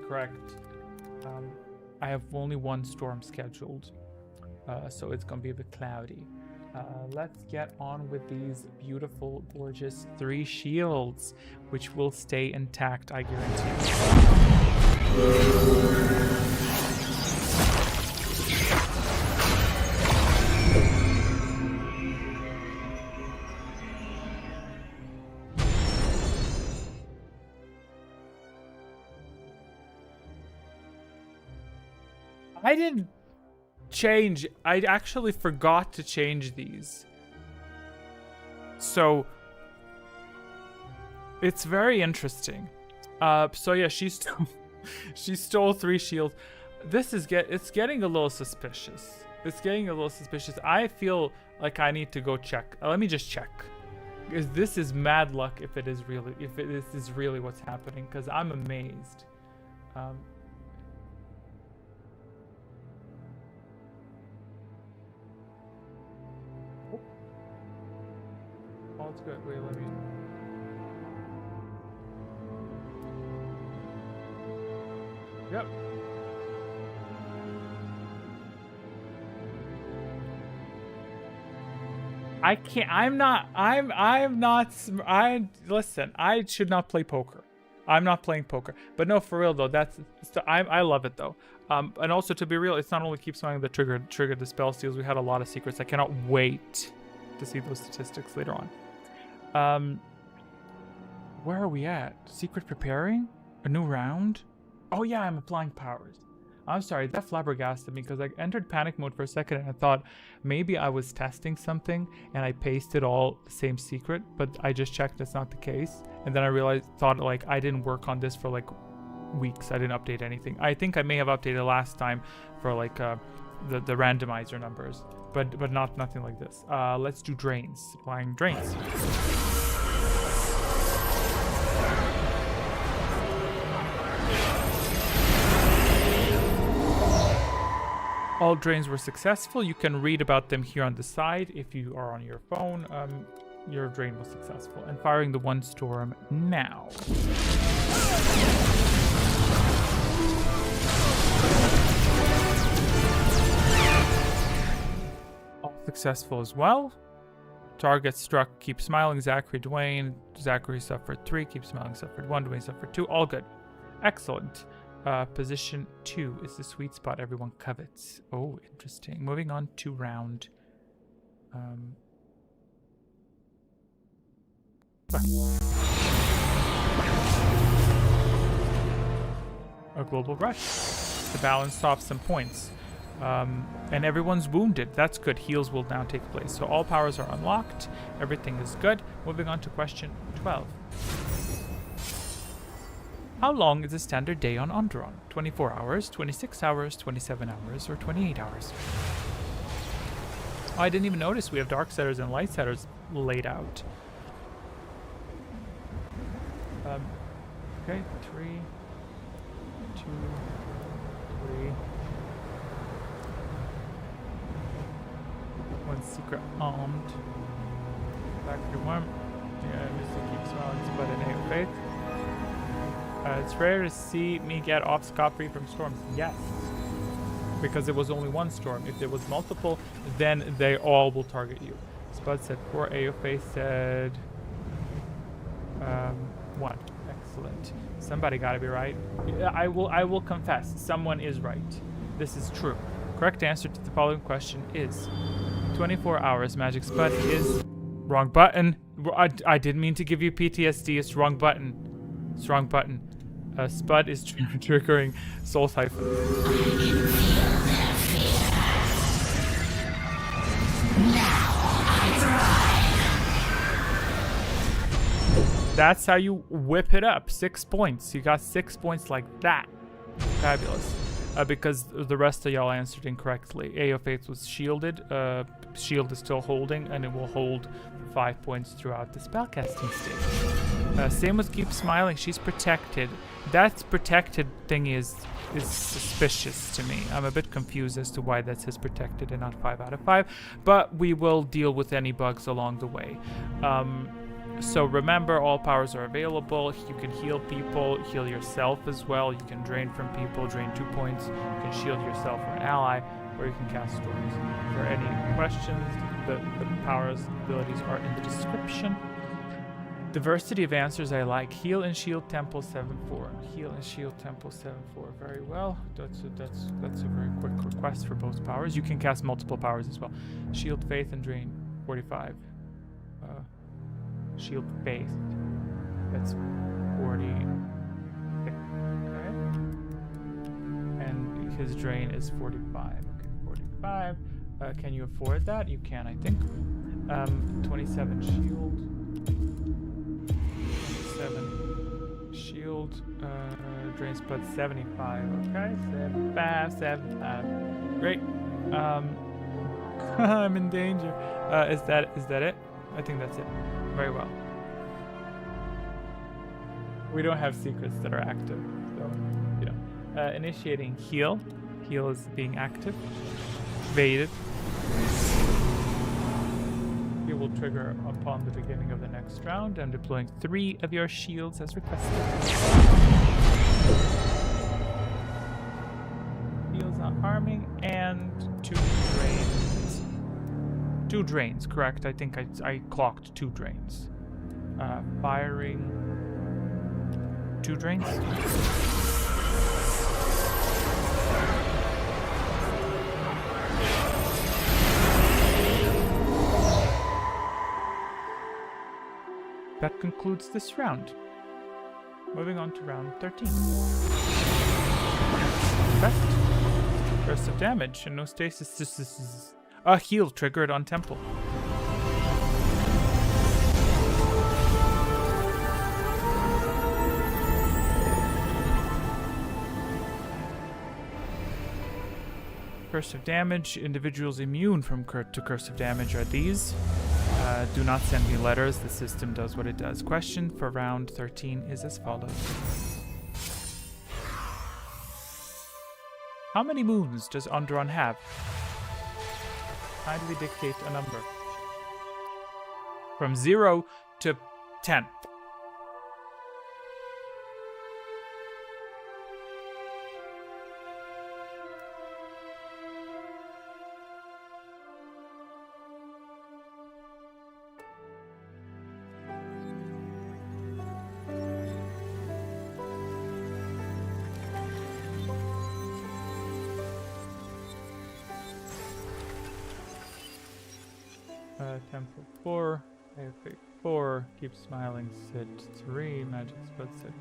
correct. I have only 1 storm scheduled, so it's gonna be a bit cloudy. Let's get on with these beautiful, gorgeous 3 shields, which will stay intact, I guarantee. I didn't change. I actually forgot to change these. So it's very interesting. So yeah, she stole 3 shields. It's getting a little suspicious. I feel like I need to go check. Let me just check. Because this is mad luck if this is really what's happening, because I'm amazed. Oh, it's good. Wait, let me. Yep. I can't. I'm not. Listen. I should not play poker. I'm not playing poker. But no, for real though. I love it though. And also to be real, it's not only keep smiling that triggered the spell steals. We had a lot of secrets. I cannot wait to see those statistics later on. Where are we at? Secret preparing? A new round? Oh yeah, I'm applying powers. I'm sorry, that flabbergasted me because I entered panic mode for a second and I thought maybe I was testing something and I pasted all the same secret, but I just checked that's not the case. And then I thought like I didn't work on this for like weeks. I didn't update anything. I think I may have updated last time for like the randomizer numbers, but nothing like this. Let's do drains. Applying drains. All drains were successful. You can read about them here on the side. If you are on your phone, your drain was successful. And firing the one storm now. All successful as well. Target struck, keep smiling. Zachary, Dwayne. Zachary suffered 3, keep smiling, suffered 1. Dwayne suffered 2. All good. Excellent. Position 2 is the sweet spot everyone covets. Oh, interesting. Moving on to round. A global rush. The balance stops some points. And everyone's wounded. That's good. Heals will now take place. So all powers are unlocked. Everything is good. Moving on to question 12. How long is a standard day on Onderon? 24 hours, 26 hours, 27 hours, or 28 hours? Oh, I didn't even notice we have dark setters and light setters laid out. Okay, 3, 2, 3. One secret armed. Factory 1. Yeah, Mr. keeps smiling, but in name of faith. It's rare to see me get off scot-free from storms. Yes. Because it was only one storm. If there was multiple, then they all will target you. Spud said 4. AOFA said 1. Excellent. Somebody gotta be right. I will confess. Someone is right. This is true. Correct answer to the following question is 24 hours. Magic Spud is wrong button. I didn't mean to give you PTSD. It's wrong button. It's wrong button. Spud is triggering Soul Siphon. I can feel their fear. Now I thrive. That's how you whip it up. 6 points. You got 6 points like that. Fabulous. Because the rest of y'all answered incorrectly. AO Faith was shielded. Shield is still holding, and it will hold for 5 points throughout the spellcasting stage. Same with Keep Smiling. She's protected. That protected thing is suspicious to me. I'm a bit confused as to why that says protected and not 5 out of 5. But we will deal with any bugs along the way. So remember, all powers are available. You can heal people, heal yourself as well. You can drain from people, drain 2 points. You can shield yourself or an ally, or you can cast storms. If there are any questions, the powers, abilities are in the description. Diversity of answers I like. Heal and Shield Temple 7-4. Heal and Shield Temple 7-4. Very well. That's a very quick request for both powers. You can cast multiple powers as well. Shield Faith and Drain 45. Shield Faith. That's 46. Okay. And his Drain is 45. Okay, 45. Can you afford that? You can, I think. 27 Shield. 27 Shield. Drain Spud 75. Okay, 75. Great. I'm in danger. Is that it? I think that's it. Very well. We don't have secrets that are active, so you know. Initiating heal. Heal is being active. Evaded. It will trigger upon the beginning of the next round. I'm deploying 3 of your shields as requested. Heals not harming, and 2 drains. 2 drains, correct? I think I clocked 2 drains. Firing 2 drains. That concludes this round. Moving on to round 13. Best. Burst of damage and no stasis. A heal triggered on temple. Burst of damage. Individuals immune from curse of damage are these. Do not send me letters. The system does what it does. Question for round 13 is as follows. How many moons does Underon have? Kindly dictate a number. From 0 to 10. Temple 4, AFA 4, keep smiling, sit 3, magic spell set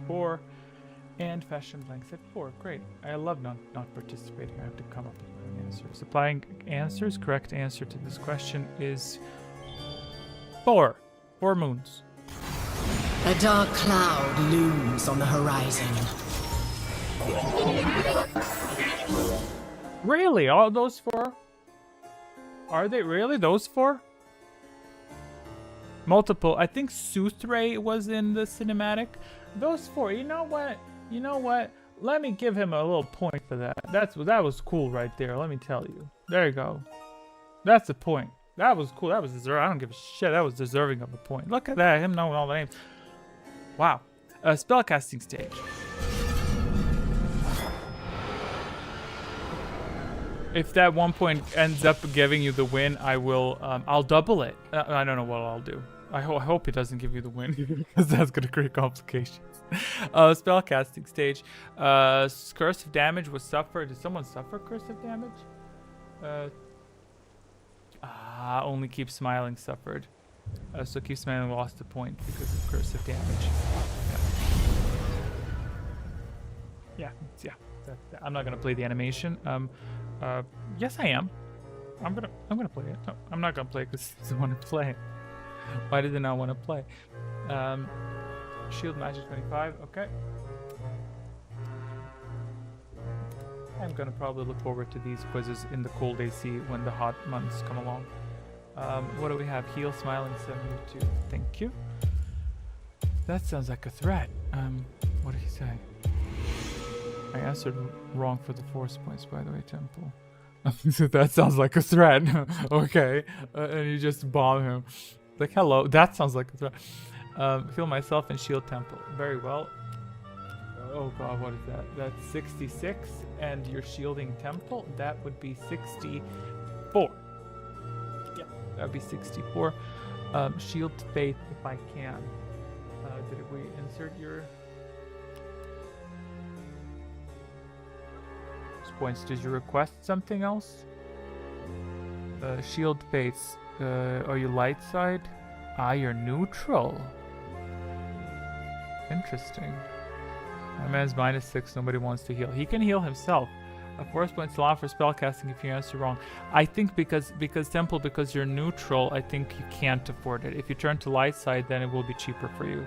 4, and fashion blank set 4. Great. I love not participating. I have to come up with an answer. Supplying answers. Correct answer to this question is 4. 4 moons. A dark cloud looms on the horizon. Really? All those 4? Are they really those 4? Multiple. I think Suthre was in the cinematic. Those 4. You know what? You know what? Let me give him a little point for that. That was cool right there. Let me tell you. There you go. That's a point. That was cool. That was deserving. I don't give a shit. That was deserving of a point. Look at that. Him knowing all the names. Wow. Spellcasting stage. If that 1 point ends up giving you the win, I will. I'll double it. I don't know what I'll do. I hope it doesn't give you the win because that's gonna create complications. Spellcasting stage. Curse of damage was suffered. Did someone suffer curse of damage? Only Keep Smiling suffered. So Keep Smiling lost a point because of curse of damage. Yeah. I'm not gonna play the animation. Yes, I am. I'm gonna play it. No, I'm not gonna play it because it doesn't want to play. Why did it not want to play? Shield Magic 25. Okay. I'm gonna probably look forward to these quizzes in the cold AC when the hot months come along. What do we have? Heal Smiling 72. Thank you. That sounds like a threat. What did he say? I answered wrong for the force points, by the way, Temple. That sounds like a threat. Okay. And you just bomb him. Like, hello. That sounds like a threat. Heal myself and shield Temple. Very well. Oh god, what is that? That's 66. And you're shielding Temple. That would be 64. Yeah, that would be 64. Shield Faith if I can. Did we insert your... points? Did you request something else? Shield Fates. Are you light side? You're neutral. Interesting. My man's -6. Nobody wants to heal. He can heal himself. A force points allowed for spellcasting if you answer wrong. I think because Temple, because you're neutral, I think you can't afford it. If you turn to light side, then it will be cheaper for you.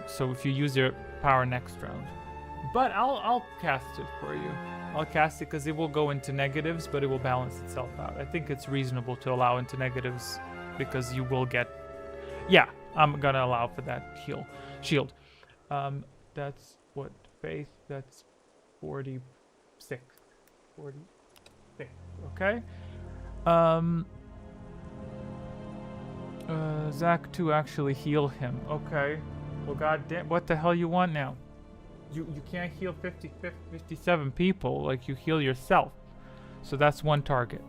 So if you use your power next round. But I'll cast it for you. I'll cast it because it will go into negatives, but it will balance itself out. I think it's reasonable to allow into negatives because you will get... Yeah, I'm gonna allow for that shield. That's what, faith? That's 46. 46, okay? Zach to actually heal him. Okay. Well, goddamn, what the hell you want now? You can't heal 57 people. Like, you heal yourself. So that's one target.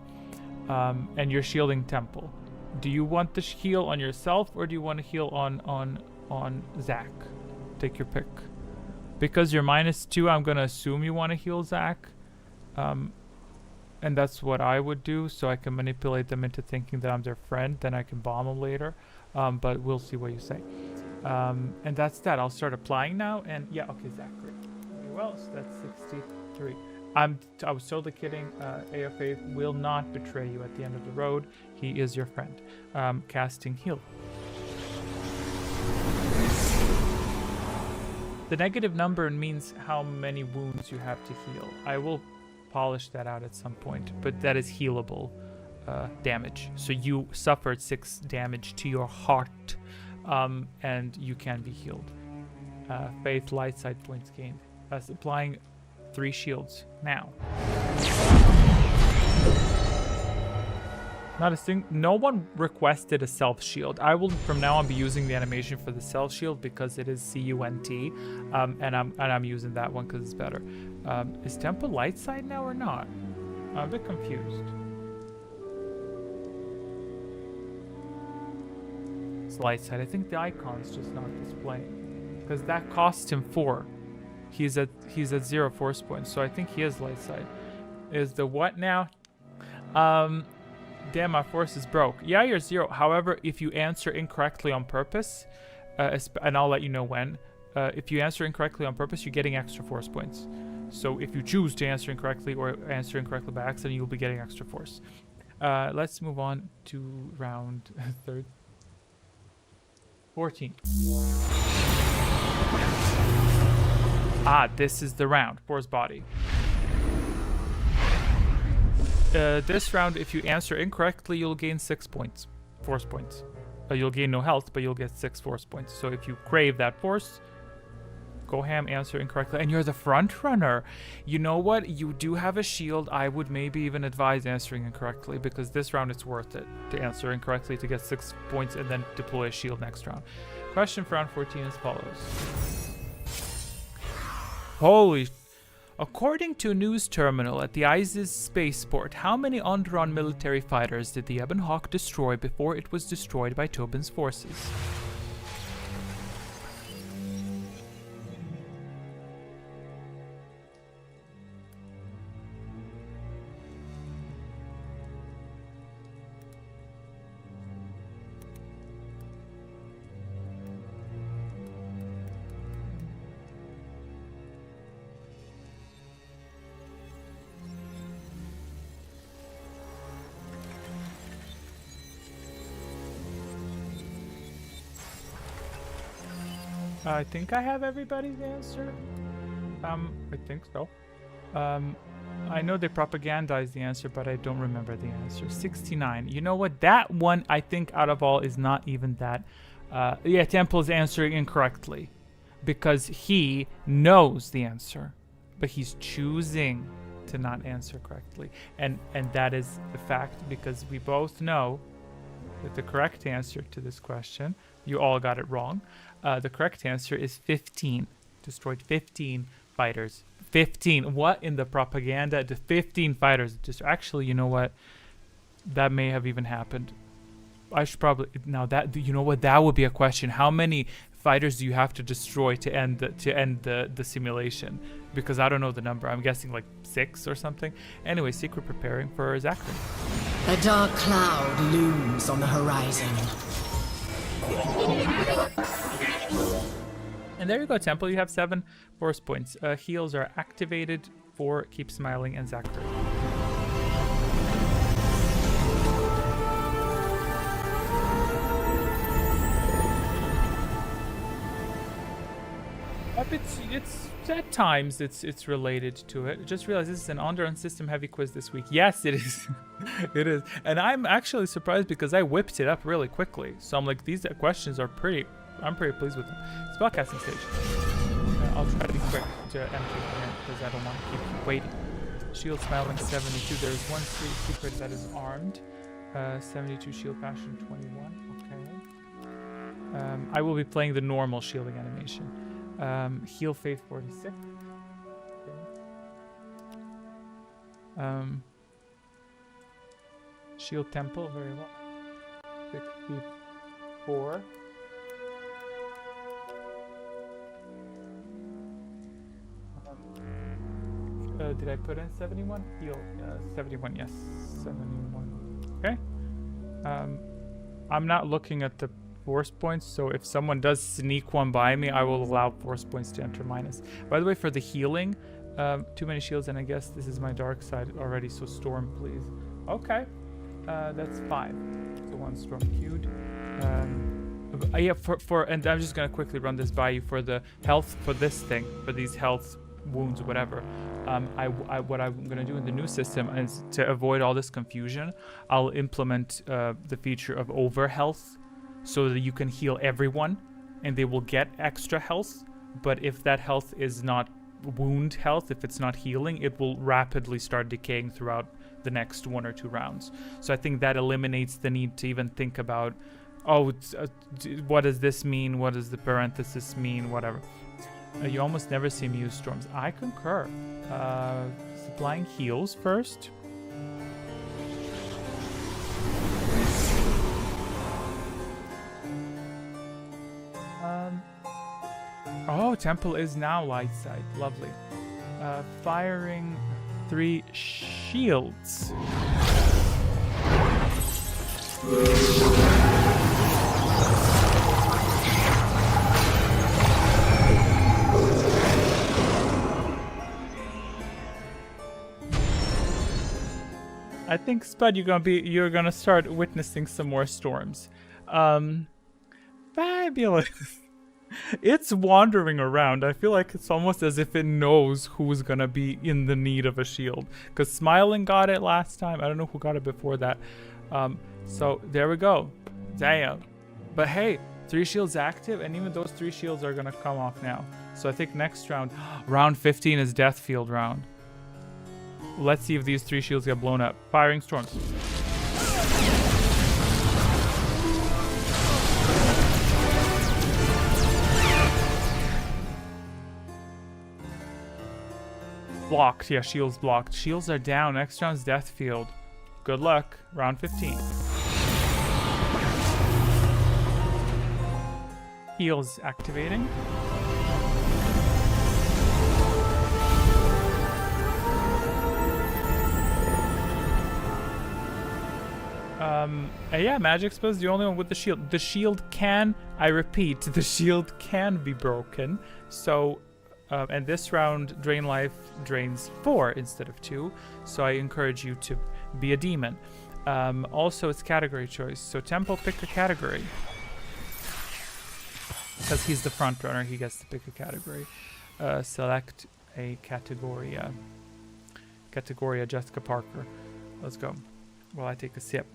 and you're shielding Temple. Do you want the heal on yourself, or do you want to heal on Zach? Take your pick. Because you're -2, I'm gonna assume you want to heal Zach, and that's what I would do, so I can manipulate them into thinking that I'm their friend. Then I can bomb them later, but we'll see what you say. And that's that. I'll start applying now, and yeah, okay, Zach, great. Well, so that's 63. I was totally kidding. AFA will not betray you at the end of the road. He is your friend. Casting heal. The negative number means how many wounds you have to heal. I will polish that out at some point, but that is healable damage. So you suffered 6 damage to your heart, and you can be healed. Faith, light side points gained. Applying 3 shields now. Not a no one requested a self shield. I will from now on be using the animation for the self shield because it is CUNT, and I'm using that one because it's better. Is Temple light side now or not? I'm a bit confused. It's light side. I think the icon's just not displaying because that cost him 4. He's at 0 force points, so I think he is light side. Is the what now? Damn, my force is broke. Yeah, you're 0. However, if you answer incorrectly on purpose, and I'll let you know when, if you answer incorrectly on purpose, you're getting extra force points. So if you choose to answer incorrectly or answer incorrectly by accident, you'll be getting extra force. Let's move on to round 14. This is the round. Force body. This round, if you answer incorrectly, you'll gain 6 points. Force points. You'll gain no health, but you'll get 6 force points. So if you crave that force, go ham, answer incorrectly. And you're the front runner. You know what? You do have a shield. I would maybe even advise answering incorrectly, because this round it's worth it to answer incorrectly to get 6 points and then deploy a shield next round. Question for round 14 as follows. Holy... According to a news terminal at the ISIS spaceport, how many Onderon military fighters did the Ebon Hawk destroy before it was destroyed by Tobin's forces? I think I have everybody's answer. I think so. I know they propagandized the answer, but I don't remember the answer. 69. You know what? That one, I think, out of all, is not even that. Yeah, Temple's answering incorrectly because he knows the answer, but he's choosing to not answer correctly. And that is the fact, because we both know that the correct answer to this question, you all got it wrong. The correct answer is 15. Destroyed 15 fighters. 15. What in the propaganda? The 15 fighters. Just actually, you know what? That may have even happened. I should probably now that you know what, that would be a question. How many fighters do you have to destroy to end the simulation? Because I don't know the number. I'm guessing like 6 or something. Anyway, secret preparing for Zachary. A dark cloud looms on the horizon. And there you go, Temple. You have 7 force points. Heals are activated for Keep Smiling and Zachary. It's at times it's related to it. Just realize this is an Onderon system heavy quiz this week. Yes, it is. It is. And I'm actually surprised because I whipped it up really quickly. So I'm like, these questions are I'm pretty pleased with them. Spellcasting stage. I'll try to be quick to enter because I don't want to keep you waiting. Shield Smiling 72. There's one secret that is armed. 72 shield passion 21. Okay. I will be playing the normal shielding animation. Heal Faith 46. Okay. Shield Temple, very well. 64. Did I put in 71? Heal. 71, yes. 71. Okay. I'm not looking at the force points, so if someone does sneak one by me, I will allow force points to enter minus. By the way, for the healing, too many shields, and I guess this is my dark side already, so storm, please. Okay. That's 5. So 1 storm queued. Yeah, and I'm just gonna quickly run this by you for the health for this thing, for these health wounds, whatever. What I'm gonna do in the new system is to avoid all this confusion. I'll implement the feature of over health, so that you can heal everyone, and they will get extra health. But if that health is not wound health, if it's not healing, it will rapidly start decaying throughout the next 1 or 2 rounds. So I think that eliminates the need to even think about, oh, what does this mean? What does the parenthesis mean? Whatever. You almost never see me use storms. I concur. Supplying heals first. Oh, temple is now light side. Lovely. Firing 3 shields. I think, Spud, you're gonna start witnessing some more storms. Fabulous. It's wandering around. I feel like it's almost as if it knows who's gonna be in the need of a shield. Because Smiling got it last time. I don't know who got it before that. So there we go. Damn. But hey, 3 shields active, and even those 3 shields are gonna come off now. So I think next round, round 15 is Death Field round. Let's see if these 3 shields get blown up. Firing storms. Blocked. Yeah, shields blocked. Shields are down. Next round's Death Field. Good luck. Round 15. Heals activating. Yeah, Magic Spell is the only one with the shield. The shield can, I repeat, the shield can be broken. So, and this round, Drain Life drains 4 instead of 2. So I encourage you to be a demon. Also, it's category choice. So Temple, pick a category. Because he's the front runner, he gets to pick a category. Select a Categoria. Categoria Jessica Parker. Let's go. While I take a sip.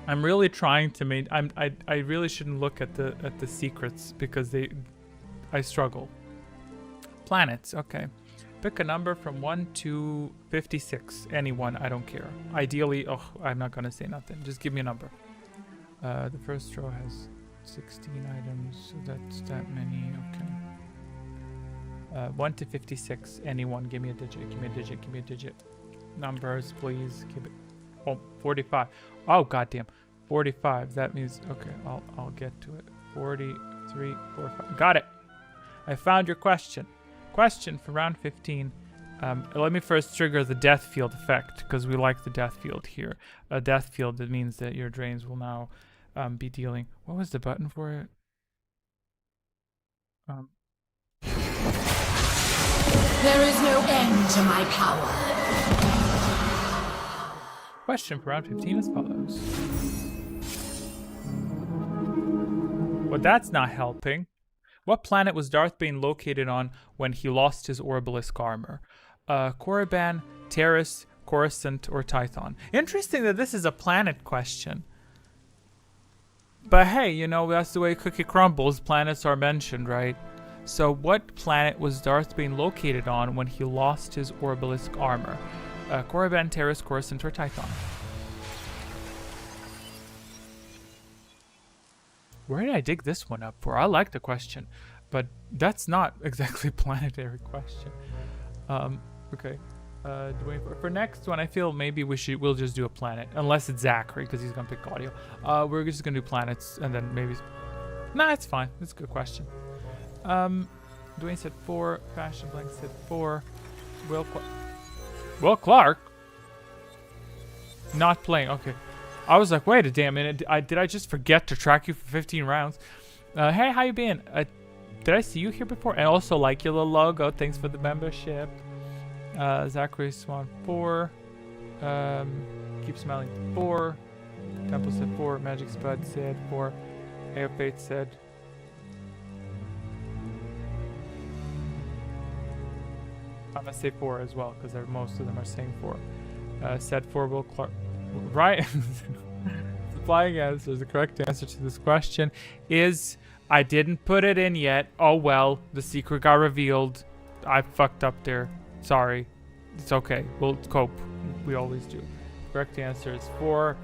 I'm really trying to make. I really shouldn't look at the secrets because I struggle. Planets. Okay. Pick a number from 1 to 56. Any one. I don't care. Ideally, I'm not gonna say nothing. Just give me a number. The first row has 16 items, so that's that many. Okay. 1 to 56. Anyone. Give me a digit. Give me a digit. Give me a digit. Numbers, please. Keep it. Oh, 45. Oh, goddamn. 45. That means, okay, I'll get to it. 43, 45. Got it. I found your question. Question for round 15. Let me first trigger the Death Field effect, because we like the Death Field here. A Death Field, that means that your drains will now be dealing. What was the button for it? There is no end to my power. Question for round 15 as follows. Well, that's not helping. What planet was Darth Bane located on when he lost his Orbalisk armor? Korriban, Terrace, Coruscant, or Tython? Interesting that this is a planet question. But hey, you know, that's the way cookie crumbles. Planets are mentioned, right? So what planet was Darth Bane located on when he lost his Orbalisk armor? Korriban, Terrace, Coruscant, or Tython? Where did I dig this one up for? I like the question, but that's not exactly a planetary question. Okay. For next one, I feel maybe we'll just do a planet, unless it's Zachary because he's gonna pick audio. We're just gonna do planets and then maybe. Nah, it's fine. It's a good question. Dwayne said 4. Fashion Blank said 4. Will Clark. Not playing. Okay. I was like, wait a damn minute. Did I just forget to track you for 15 rounds? Hey, how you been? Did I see you here before? And also like your little logo. Thanks for the membership. Zachary Swan 4. Keep Smiling 4. Temple said 4. Magic Spud said 4. AF Fate said. I'm gonna say 4 as well because most of them are saying 4. Said 4. Will Clark. Right. Supplying answers. The correct answer to this question is I didn't put it in yet. Oh well, the secret got revealed. I fucked up there. Sorry. It's okay. We'll cope. We always do. Correct answer is 4.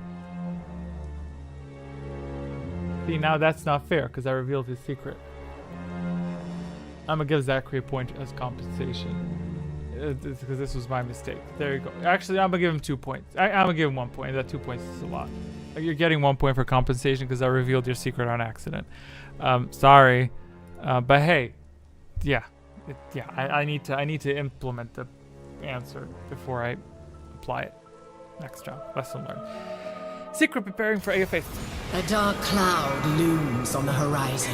See, now that's not fair because I revealed his secret. I'm gonna give Zachary a point as compensation. Because this was my mistake. There you go. Actually, I'm gonna give him 2 points. I'm gonna give him 1 point. That 2 points is a lot. You're getting 1 point for compensation because I revealed your secret on accident. Sorry, but hey, yeah, I need to implement the answer before I apply it. Next round, lesson learned. Secret preparing for AFA. A dark cloud looms on the horizon.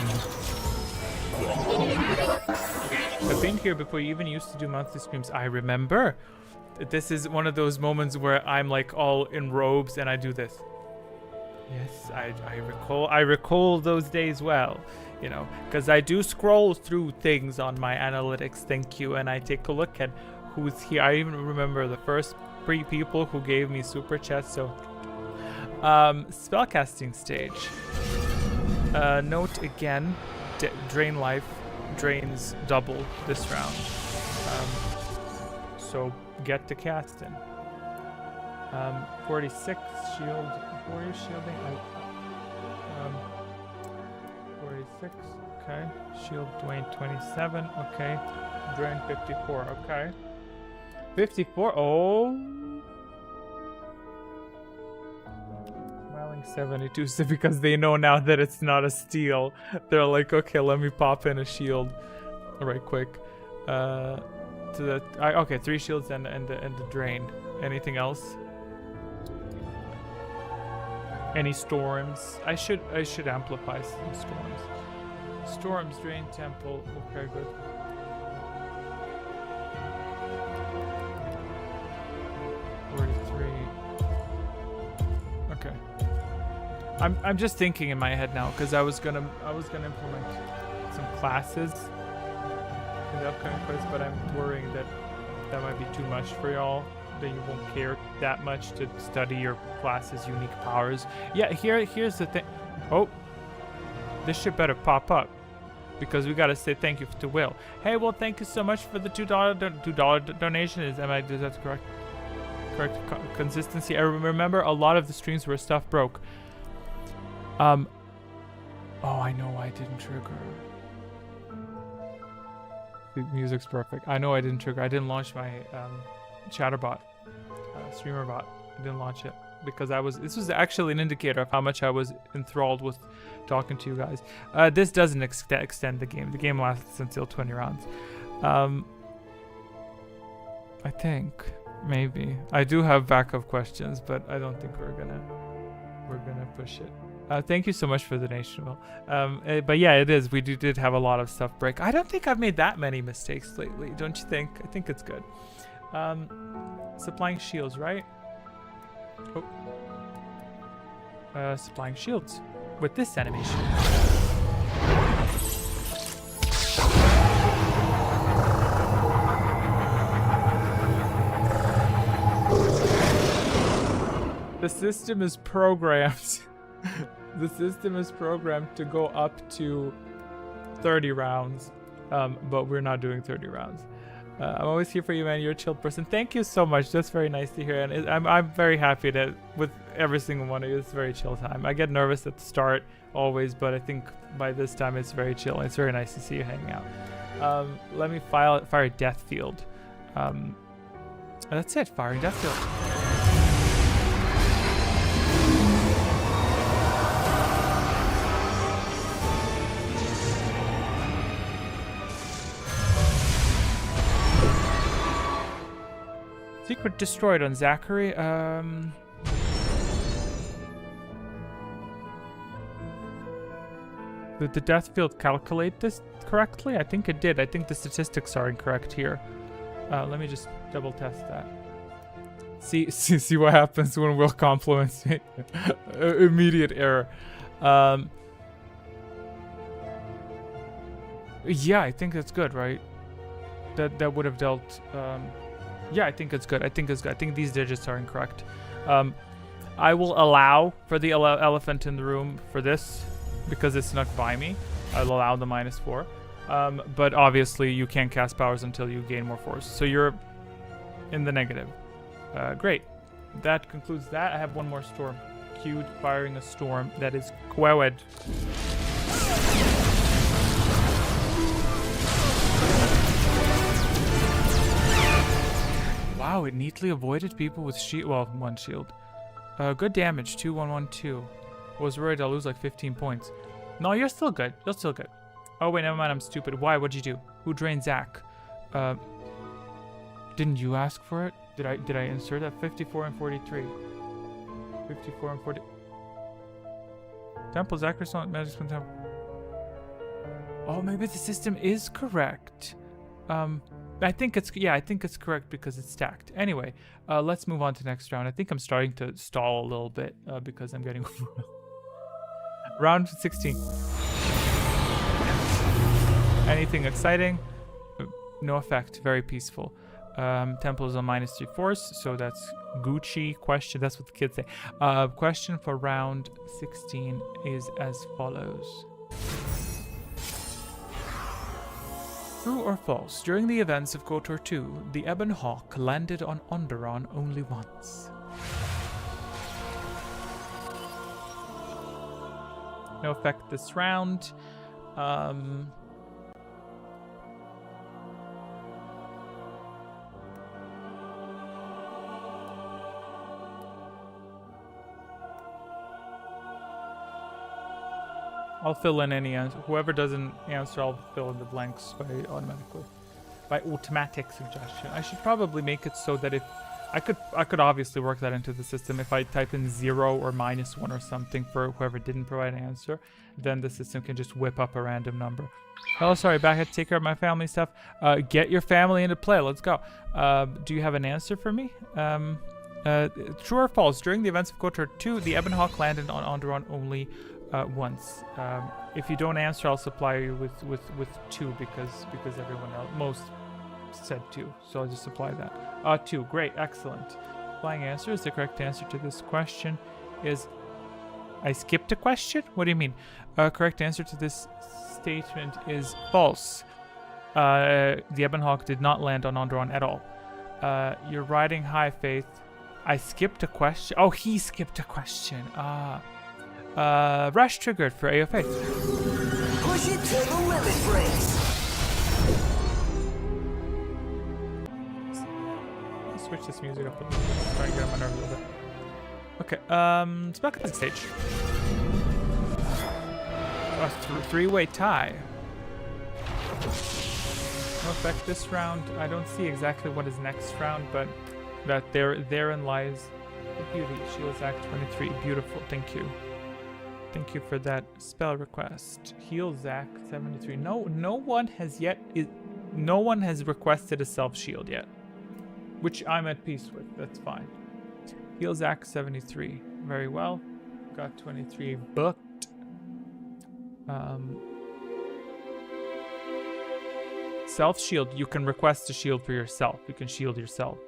I've been here before you even used to do monthly streams. I remember. This is one of those moments where I'm like all in robes and I do this. Yes, I recall those days well, you know, because I do scroll through things on my analytics, thank you, and I take a look at who's here. I even remember the first 3 people who gave me super chats. So, spellcasting stage. Note again, drain life drains double this round. So get to casting. 46 shield. Warrior shielding. 46. Okay. Shield Dwayne 27. Okay. Drain 54. Okay. 54. Oh. Smiling 72. So because they know now that it's not a steal, they're like, okay, let me pop in a shield right quick. Okay, 3 shields and the drain. Anything else? Any storms? I should amplify some storms. Storms, drain, temple. Okay, good. Okay. I'm just thinking in my head now because I was gonna implement some classes in the upcoming quiz, but I'm worrying that might be too much for y'all. That you won't care that much to study your class's unique powers. Yeah, here's the thing. Oh, this shit better pop up because we gotta say thank you to Will. Hey, Will, thank you so much for the $2 donation. Is that correct? Correct consistency. I remember a lot of the streams where stuff broke. Oh, I know why I didn't trigger. The music's perfect. I know I didn't trigger. I didn't launch my Chatterbot, streamer bot. I didn't launch it because this was actually an indicator of how much I was enthralled with talking to you guys. This doesn't extend the game. The game lasts until 20 rounds. I think maybe I do have backup questions, but I don't think we're gonna push it. Thank you so much for the donation, Will. But yeah, it is. We did have a lot of stuff break. I don't think I've made that many mistakes lately. Don't you think? I think it's good. Supplying shields, right? Oh. Supplying shields with this animation. The system is programmed. The system is programmed to go up to 30 rounds, but we're not doing 30 rounds. I'm always here for you, man. You're a chill person. Thank you so much. That's very nice to hear, and I'm very happy that with every single one of you, it's very chill time. I get nervous at the start always, but I think by this time it's very chill. It's very nice to see you hanging out. Let me fire Death Field. That's it. Firing Death Field. Secret destroyed on Zachary. Did the death field calculate this correctly? I think it did. I think the statistics are incorrect here. Let me just double test that. See what happens when will compliments me. Immediate error. Yeah, I think that's good, right? That would have dealt. Yeah, I think it's good. I think these digits are incorrect. I will allow for the elephant in the room for this because it snuck by me. I'll allow the -4. But obviously you can't cast powers until you gain more force. So you're in the negative. Great. That concludes that. I have one more storm. Queued, firing a storm. That is Quewed. Wow, it neatly avoided people with shield. Well, 1 shield. Good damage, 2-1-1-2. Was worried I'll lose like 15 points. No, you're still good. You're still good. Oh wait, never mind. I'm stupid. Why? What'd you do? Who drained Zach? Didn't you ask for it? Did I insert that? 54 and 43. 54 and 40. Temple Zachary Magic Temple. Oh, maybe the system is correct. I think it's correct because it's stacked. Anyway, let's move on to next round. I think I'm starting to stall a little bit because I'm getting round 16. Anything exciting? No effect. Very peaceful. Temple is on -3 force, so that's Gucci. Question. That's what the kids say. Question for round 16 is as follows. True or false? During the events of KOTOR 2, the Ebon Hawk landed on Onderon only once. No effect this round. I'll fill in any answer. Whoever doesn't answer, I'll fill in the blanks by automatic suggestion. I should probably make it so that if I could obviously work that into the system. If I type in 0 or -1 or something for whoever didn't provide an answer, then the system can just whip up a random number. Oh, sorry, back. I had to take care of my family stuff. Get your family into play. Let's go. Do you have an answer for me? True or false? During the events of KOTOR 2, the Ebon Hawk landed on Onderon only once. If you don't answer, I'll supply you with 2 because everyone else, most said 2, so I'll just supply that. 2, great, excellent. Applying answer is the correct answer to this question is. I skipped a question? What do you mean? Correct answer to this statement is false. The Ebon Hawk did not land on Onderon at all. You're riding high, Faith. I skipped a question. Oh, he skipped a question. Rush triggered for AO Faith. Push it till the limit breaks. Let's switch this music up a little bit. Try and get on my nerves a little bit. Okay, it's back at the stage. A three-way tie. No effect this round. I don't see exactly what is next round, but that therein lies the beauty. Shields Act 23. Beautiful. Thank you. Thank you for that spell request. Heal Zach 73. No one has requested a self shield yet, which I'm at peace with. That's fine. Heal Zach 73. Very well. Got 23 booked. Self shield. You can request a shield for yourself. You can shield yourself.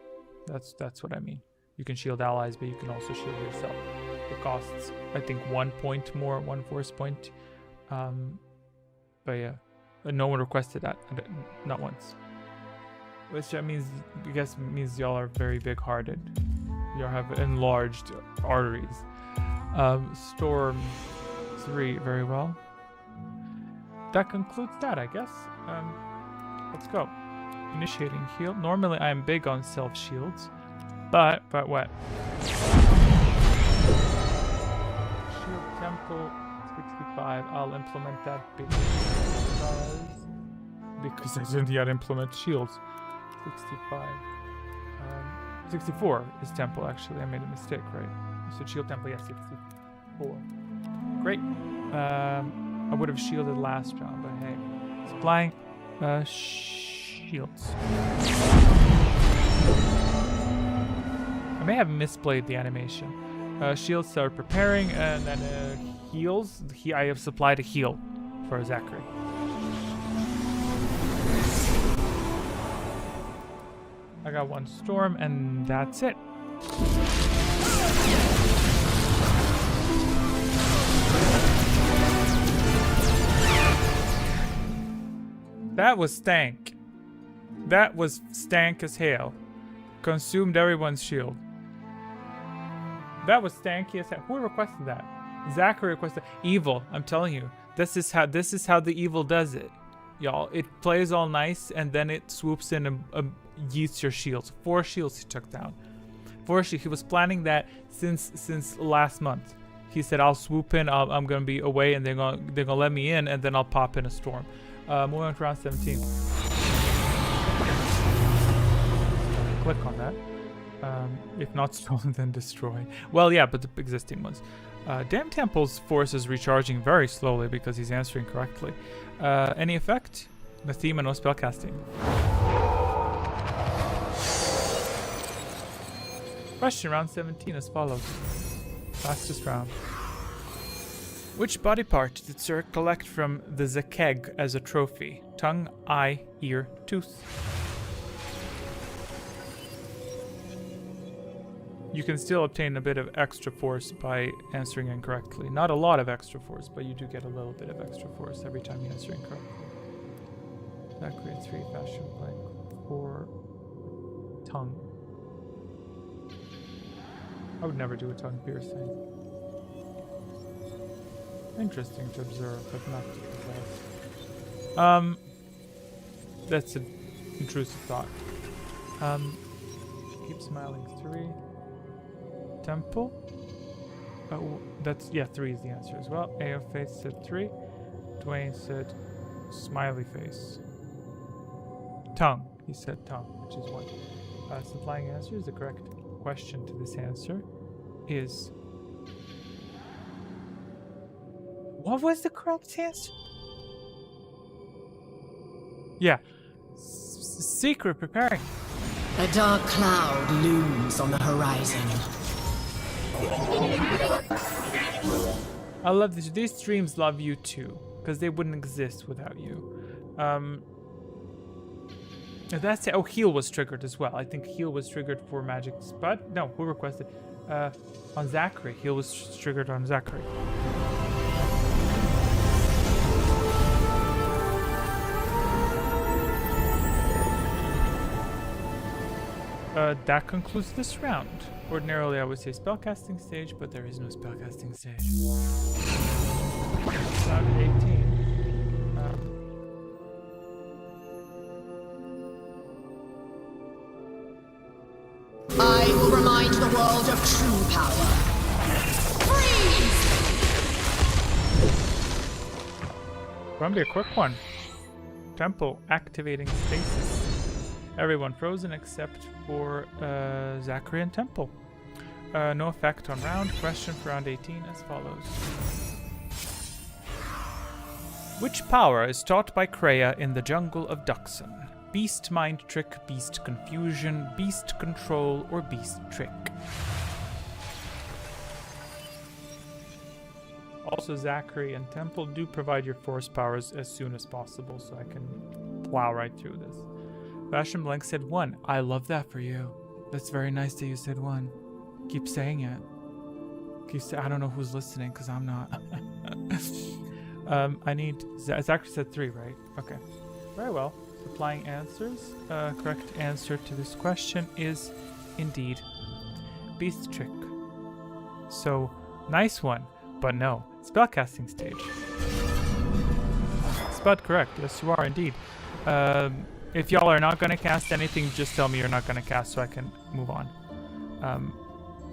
That's what I mean. You can shield allies, but you can also shield yourself. It costs, I think, 1 point more, 1 force point. But yeah, no one requested that, not once. Which I guess means y'all are very big-hearted. Y'all have enlarged arteries. Storm 3, very well. That concludes that, I guess. Let's go. Initiating heal. Normally I am big on self shields, but what? Shield temple 65. I'll implement that because I didn't yet implement shields. 65. 64 is temple actually. I made a mistake, right? So shield temple, yeah, 64. Great. I would have shielded last round, but hey, supplying shields. I may have misplayed the animation. Shields start preparing, and then heals. I have supplied a heal for Zachary. I got one storm, and that's it. That was stank. That was stank as hell. Consumed everyone's shield. That was stanky as hell. Who requested that? Zachary requested. Evil. I'm telling you. This is how the evil does it, y'all. It plays all nice, and then it swoops in and yeets your shields. 4 shields he took down. 4 shields. He was planning that since last month. He said, "I'll swoop in. I'm gonna be away, and they're gonna let me in, and then I'll pop in a storm." Moving on to round 17. Click on that. If not stolen, then destroy. Well, yeah, but the existing ones. Damn Temple's force is recharging very slowly because he's answering correctly. Any effect? The theme and no spellcasting. Question round 17 as follows. Fastest round. Which body part did Sir collect from the Zakeg as a trophy? Tongue, eye, ear, tooth. You can still obtain a bit of extra force by answering incorrectly. Not a lot of extra force, but you do get a little bit of extra force every time you answer incorrectly. That creates 3 fashion blank, 4 tongue. I would never do a tongue piercing. Interesting to observe, but not to possess. That's an intrusive thought. Keep smiling. 3. Temple. Oh, that's, yeah, 3 is the answer as well. AO Faith said 3. Dwayne said smiley face. Tongue. He said tongue, which is 1. Supplying answers. The correct question to this answer is... What was the correct answer? Yeah. Secret preparing. A dark cloud looms on the horizon. I love this. These streams love you too, because they wouldn't exist without you. That's it. Oh, heal was triggered as well. I think heal was triggered for Magic Spud. No, who requested? On Zachary. Heal was triggered on Zachary. That concludes this round. Ordinarily, I would say spellcasting stage, but there is no spellcasting stage. Round 18. I will remind the world of true power. Freeze! Gonna be a quick one. Temple activating stasis. Everyone frozen except for Zachary and Temple. No effect on round. Question for round 18 as follows. Which power is taught by Kreia in the jungle of Duxon? Beast Mind Trick, Beast Confusion, Beast Control, or Beast Trick? Also, Zachary and Temple, do provide your force powers as soon as possible so I can plow right through this. Fashion Blank said 1. I love that for you. That's very nice that you said 1. Keep saying it. I don't know who's listening because I'm not. I need... Zachary said 3, right? Okay. Very well. Supplying answers. Correct answer to this question is indeed Beast Trick. So, nice one, but no. Spellcasting stage. Spud correct. Yes, you are indeed. If y'all are not gonna cast anything, just tell me you're not gonna cast so I can move on.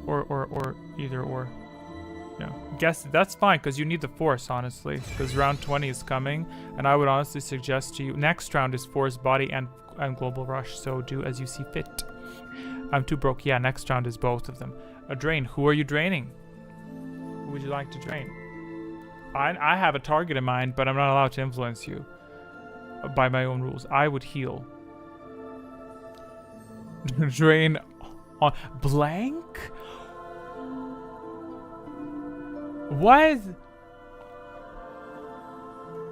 Or either or. Yeah, guess that's fine because you need the force, honestly, because round 20 is coming, and I would honestly suggest to you next round is force body and global rush, so do as you see fit. I'm too broke. Yeah, next round is both of them. A drain. Who are you draining? Who would you like to drain? I have a target in mind, but I'm not allowed to influence you by my own rules. I would heal. Drain on blank. What?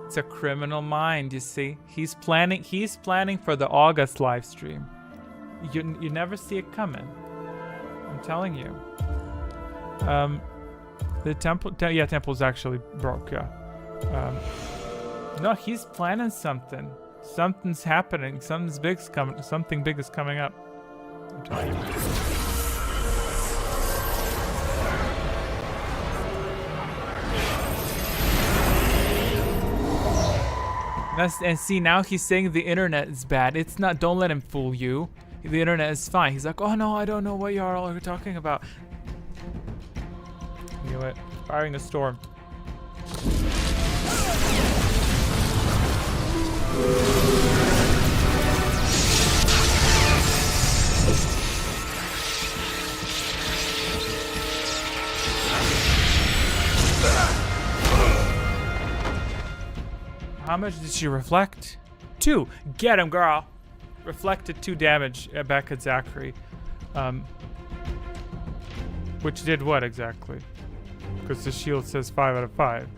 It's a criminal mind, you see. He's planning for the August live stream. You never see it coming. I'm telling you. The temple temple's actually broke, yeah. No, he's planning something. Something's happening. Something big is coming up. I'm telling you. And see, now he's saying the internet is bad. It's not. Don't let him fool you. The internet is fine. He's like, oh no, I don't know what you all are talking about. You know what? Firing a storm. How much did she reflect? 2. Get him, girl. Reflected 2 damage back at Zachary. Which did what exactly? Because the shield says 5 out of 5.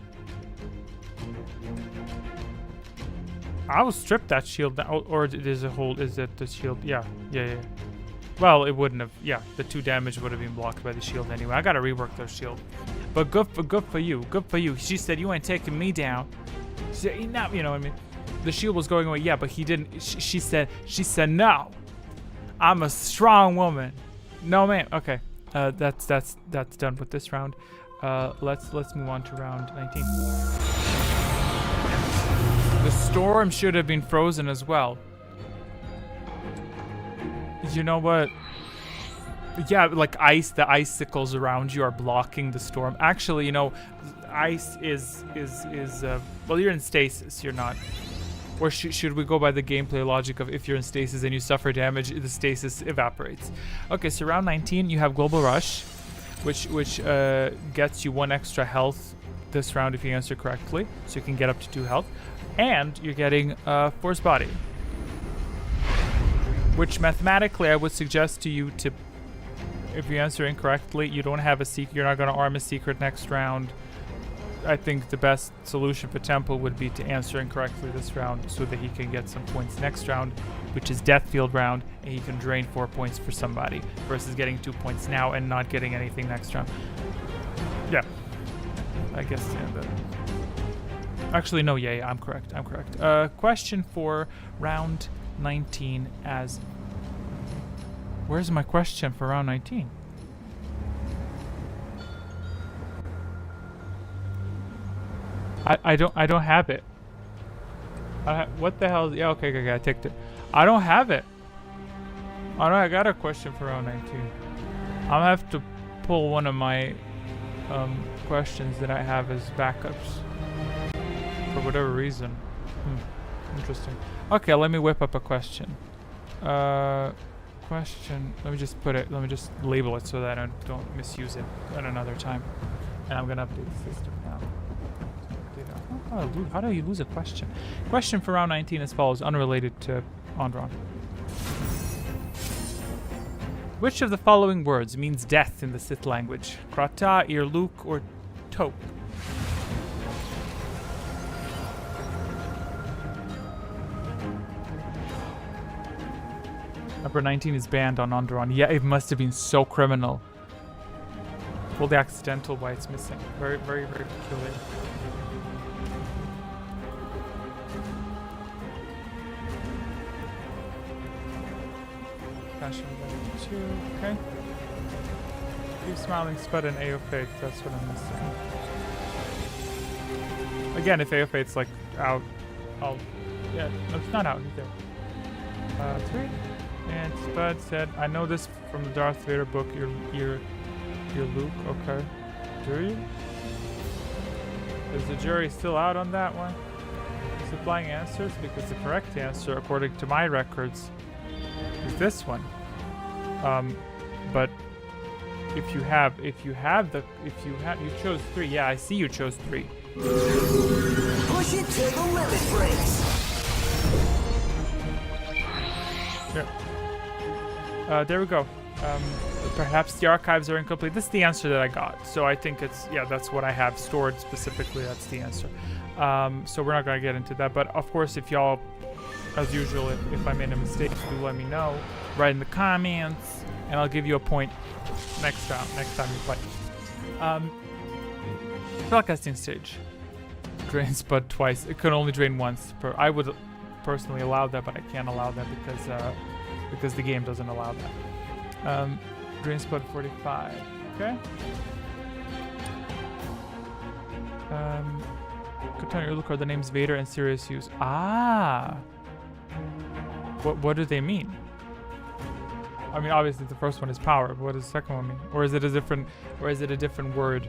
I will strip that shield down. Or is it the shield? Yeah. Well, it wouldn't have. Yeah, the 2 damage would have been blocked by the shield anyway. I gotta rework those shield. But good for you. Good for you. She said, you ain't taking me down. She said, no, you know what I mean? The shield was going away. Yeah, but he didn't. She said, no. I'm a strong woman. No, man. Okay. That's done with this round. Let's move on to round 19. The storm should have been frozen as well. You know what? Yeah, like ice. The icicles around you are blocking the storm. Actually, you know, ice is well, you're in stasis. You're not. Or should we go by the gameplay logic of if you're in stasis and you suffer damage, the stasis evaporates? Okay, so round 19, you have Global Rush, which gets you 1 extra health this round if you answer correctly, so you can get up to 2 health. And you're getting Force Body, which mathematically I would suggest to you to, if you answer incorrectly, you don't have a secret, you're not going to arm a secret next round. I think the best solution for Temple would be to answer incorrectly this round so that he can get some points next round, which is Death Field round, and he can drain 4 points for somebody versus getting 2 points now and not getting anything next round. Yeah. I guess, yeah, but... Actually, no, yeah, I'm correct. Question for round 19 as... Where's my question for round 19? I don't have it. What the hell? Yeah, okay, I ticked it. I don't have it. Oh no, I got a question for round 19. I'll have to pull one of my questions that I have as backups for whatever reason. Interesting. Okay, let me whip up a question. Question. Let me just put it. Let me just label it so that I don't misuse it at another time. And I'm gonna update the system now. How do you lose a question? Question for round 19 as follows, unrelated to Andron. Which of the following words means death in the Sith language? Krata, Irluk, or Tope? Number 19 is banned on Andron. Yeah, it must have been so criminal. Well, the accidental why it's missing. Very, very, very peculiar. Okay. Keep smiling, Spud, and AO Fate. That's what I'm missing. Again, if AO Fate's like out, I'll. Yeah, no, it's not out. He's there. 3. And Spud said, I know this from the Darth Vader book. You're Luke. Okay. Do you? Is the jury still out on that one? Supplying answers, because the correct answer, according to my records, is this one. But you chose 3. Yeah, I see you chose 3. Push it till the limit breaks. Yeah. There we go. Perhaps the archives are incomplete. This is the answer that I got. So I think that's what I have stored specifically. That's the answer. So we're not going to get into that. But of course, if y'all, as usual, if I made a mistake, do let me know. Write in the comments, and I'll give you a point next time you play. Spellcasting stage. Drain Spud twice. It can only drain once per. I would personally allow that, but I can't allow that because the game doesn't allow that. Drain Spud 45. Okay. Katana, look, are the names Vader and Sirius use? Ah. What do they mean? I mean, obviously the first one is power. But what does the second one mean? Or is it a different word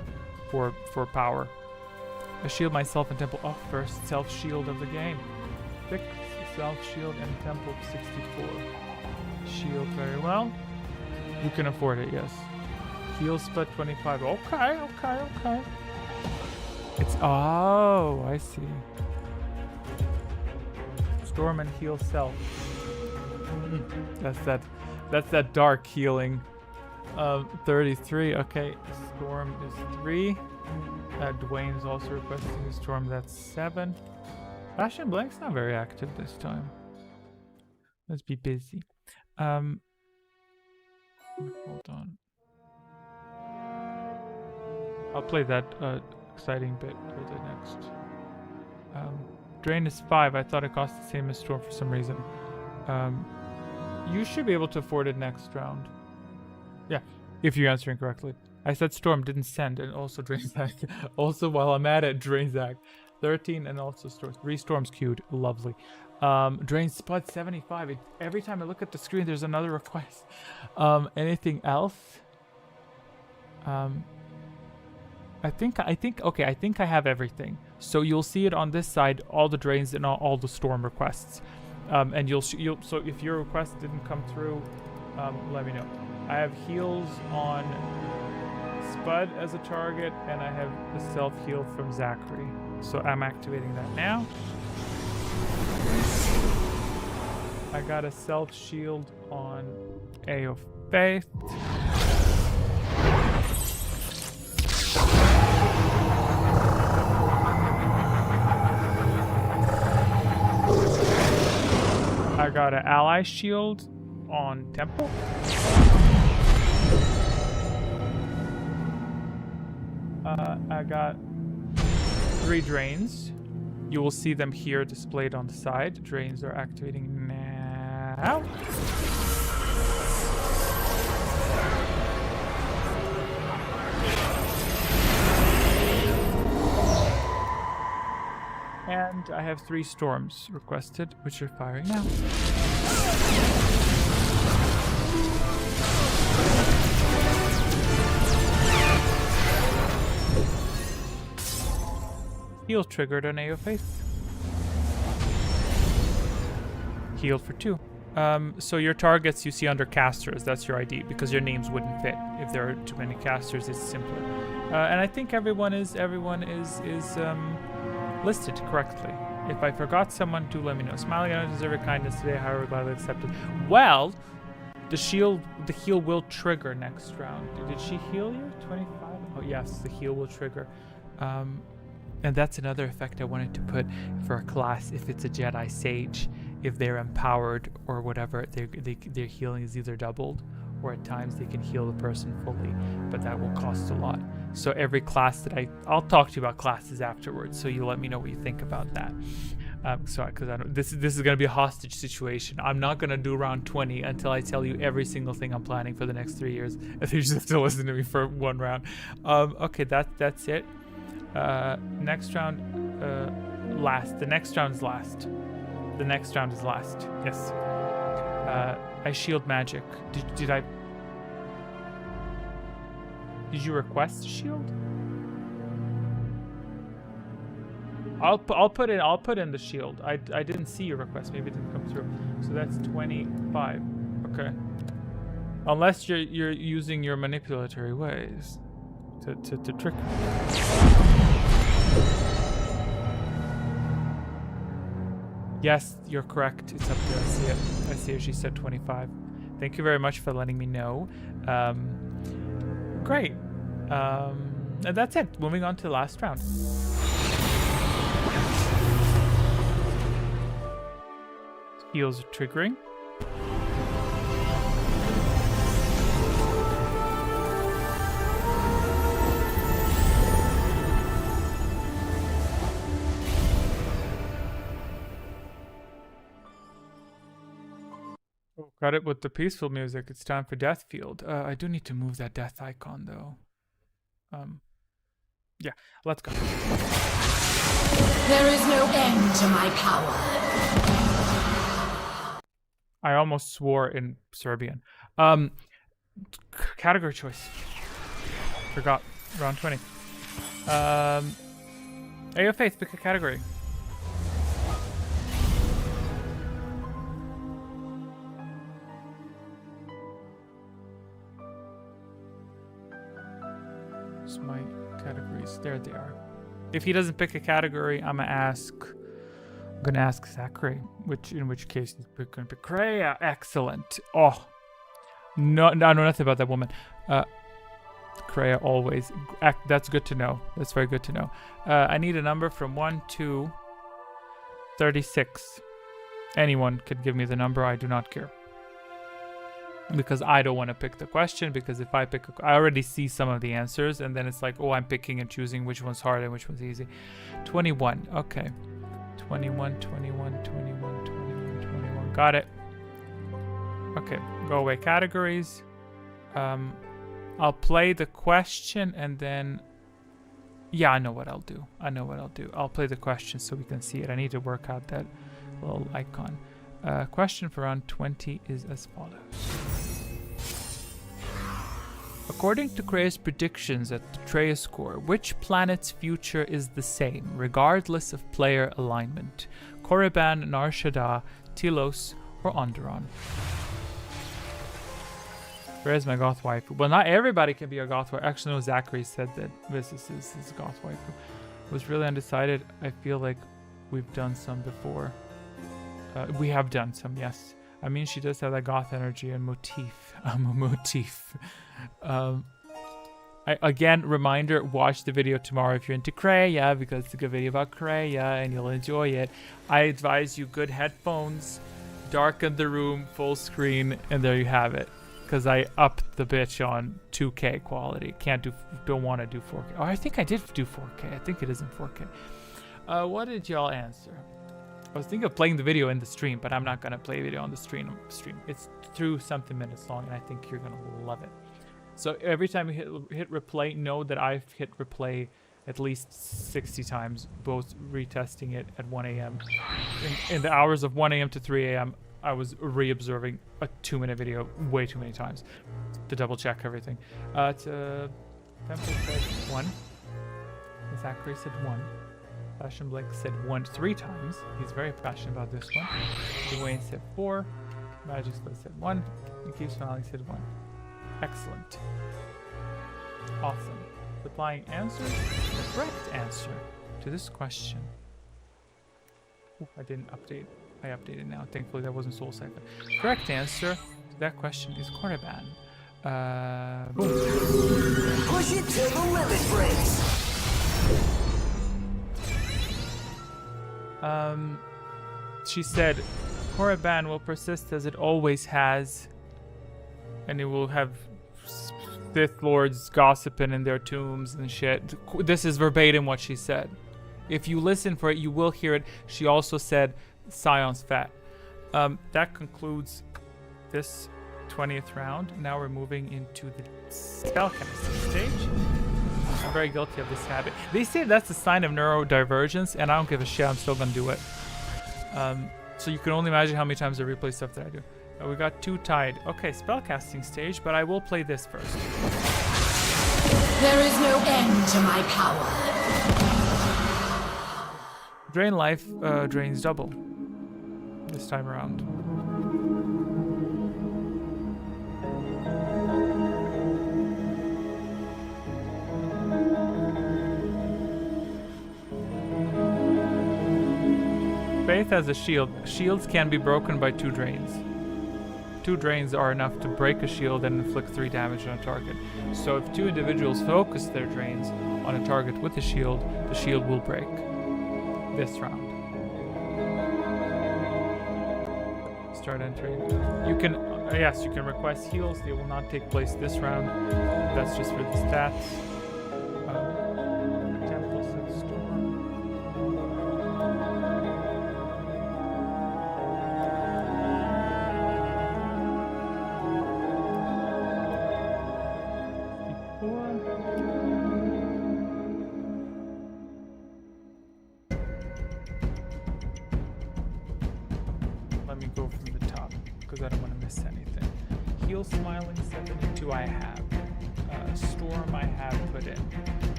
for power? I shield myself in temple. Oh, first self shield of the game. Fix self shield and temple 64. Shield very well. You can afford it, yes. Heal Spud 25. Okay. It's I see. Storm and heal self. That's that dark healing. 33. Okay, Storm is 3. Dwayne is also requesting a Storm. That's 7. Fashion Blank's not very active this time. Let's be busy. Hold on. I'll play that exciting bit for the next. Drain is 5. I thought it cost the same as Storm for some reason. You should be able to afford it next round. Yeah, if you're answering correctly. I said Storm didn't send, and also Drain Zach. Also, while I'm at it, Drain Zach. 13 and also Storm. 3 Storms queued. Lovely. Drain Spud 75. Every time I look at the screen, there's another request. Anything else? I think I have everything. So you'll see it on this side, all the drains and all the Storm requests. And so if your request didn't come through, let me know. I have heals on Spud as a target, and I have the self heal from Zachary. So I'm activating that now. I got a self shield on A of Faith. I got an ally shield on Temple. I got 3 drains. You will see them here displayed on the side. Drains are activating now. And I have 3 storms requested, which are firing now. Heal triggered on AO Faith. Healed for 2. So your targets you see under casters, that's your ID, because your names wouldn't fit. If there are too many casters, it's simpler. And I think everyone is listed correctly. If I forgot someone, do let me know. Smiling, I don't deserve your kindness today, however gladly accepted. Well, the heal will trigger next round. Did she heal you? 25? Oh yes, the heal will trigger. And that's another effect I wanted to put for a class. If it's a Jedi Sage, if they're empowered or whatever, their healing is either doubled, or at times they can heal the person fully, but that will cost a lot. So every class that I'll talk to you about classes afterwards, so you let me know what you think about that. Because this is going to be a hostage situation. I'm not going to do round 20 until I tell you every single thing I'm planning for the next 3 years. You just have to listen to me for one round. Okay, that's it. Next round, last. The next round is last. Yes. I shield magic. Did you request a shield? I'll put in the shield. I didn't see your request. Maybe it didn't come through. So that's 25. Okay. Unless you're using your manipulatory ways to trick me. Yes, you're correct. It's up there. I see it. I see it. She said 25. Thank you very much for letting me know. Great. And that's it. Moving on to the last round. Heals triggering. Oh, got it with the peaceful music. It's time for Death Field. I do need to move that death icon though. Yeah, let's go. There is no end to my power. I almost swore in Serbian. Category choice. Forgot. Round 20. AO Faith, pick a category. Where's my categories? There they are. If he doesn't pick a category, I'm gonna ask Zachary, in which case he's gonna pick Kreia. Excellent. Oh, no, I know nothing about that woman. Kreia always. That's good to know. That's very good to know. I need a number from 1 to 36. Anyone can give me the number. I do not care. Because I don't want to pick the question, because if I pick, I already see some of the answers, and then it's like, oh, I'm picking and choosing which one's hard and which one's easy. 21. Okay. 21. Got it. Okay, go away categories. I'll play the question and then... Yeah, I know what I'll do. I'll play the question so we can see it. I need to work out that little icon. Question for round 20 is as follows. According to Kreia's predictions at the Trance score, which planet's future is the same, regardless of player alignment? Korriban, Nar Shaddaa, Telos, or Onderon? Where's my goth waifu? Well, not everybody can be a goth waifu. Actually, no, Zachary said that this is goth waifu. Was really undecided. I feel like we've done some before. We have done some, yes. I mean, she does have that goth energy and motif. Motif. Again, reminder, watch the video tomorrow if you're into Kreia, because it's a good video about Kreia and you'll enjoy it. I advise you good headphones, darken the room, full screen, and there you have it. Because I upped the bitch on 2K quality. Don't want to do 4K. Oh, I think I did do 4K. I think it is in 4K. What did y'all answer? I was thinking of playing the video in the stream, but I'm not going to play video on the stream. It's through something minutes long, and I think you're going to love it. So every time you hit replay, know that I've hit replay at least 60 times, both retesting it at 1 a.m. In the hours of 1 a.m. to 3 a.m., I was re-observing a 2-minute video way too many times to double check everything. Temple said 1. Zachary said 1. Fashion Blake said 1 3 times. He's very passionate about this one. Dwayne said 4. Magic Split said 1. And Keep Smiling said 1. Excellent. Awesome. Supplying answers. The correct answer to this question. Ooh, I didn't update. I updated now. Thankfully, that wasn't Soul Siphon. Correct answer to that question is Korriban. Boom. Push it till the limit breaks. She said, Korriban will persist as it always has, and it will have Sith Lords gossiping in their tombs and shit. This is verbatim what she said. If you listen for it, you will hear it. She also said, Scion's fat. That concludes this 20th round. Now we're moving into the spellcasting stage. I'm very guilty of this habit. They say that's a sign of neurodivergence, and I don't give a shit. I'm still gonna do it. So you can only imagine how many times I replay stuff that I do. We got 2 tied. Okay, spellcasting stage, but I will play this first. There is no end to my power. Drain life drains double this time around. Faith has a shield. Shields can be broken by 2 drains. 2 drains are enough to break a shield and inflict 3 damage on a target. So if 2 individuals focus their drains on a target with a shield, the shield will break this round. Start entering. You can, yes, you can request heals. They will not take place this round. That's just for the stats. Temple set storm. Let me go from the top because I don't want to miss anything. Heal Smiling 72 I have. Storm I have put in.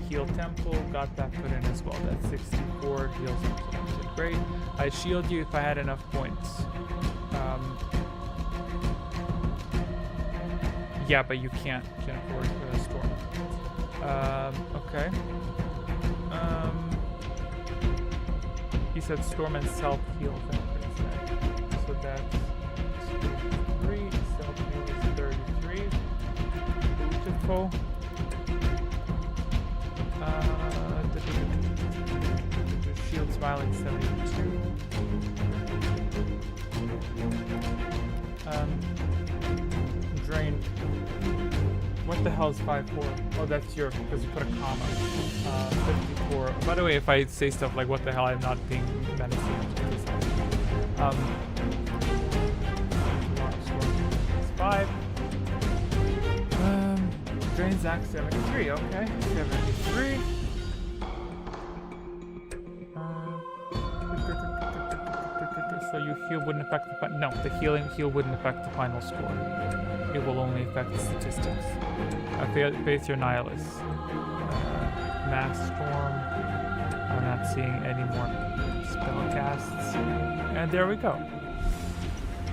Heal Temple, got that put in as well. That's 64. Heals implemented. Great. I'd shield you if I had enough points. Yeah, but you can't afford Storm. Okay. He said Storm and Self Heal. So that's 3. Self Heal is 33. Beautiful. Shield Smiling 72. Drain. What the hell is 5-4? Oh, that's your, because you put a comma. 54. By the way, if I say stuff like what the hell, I'm not being menacing. 5. Drain Zack 73, okay. 73. So you heal wouldn't affect the no, the healing heal wouldn't affect the final score. It will only affect the statistics. Face your Nihilus. Mass Storm. I'm not seeing any more spell casts. And there we go.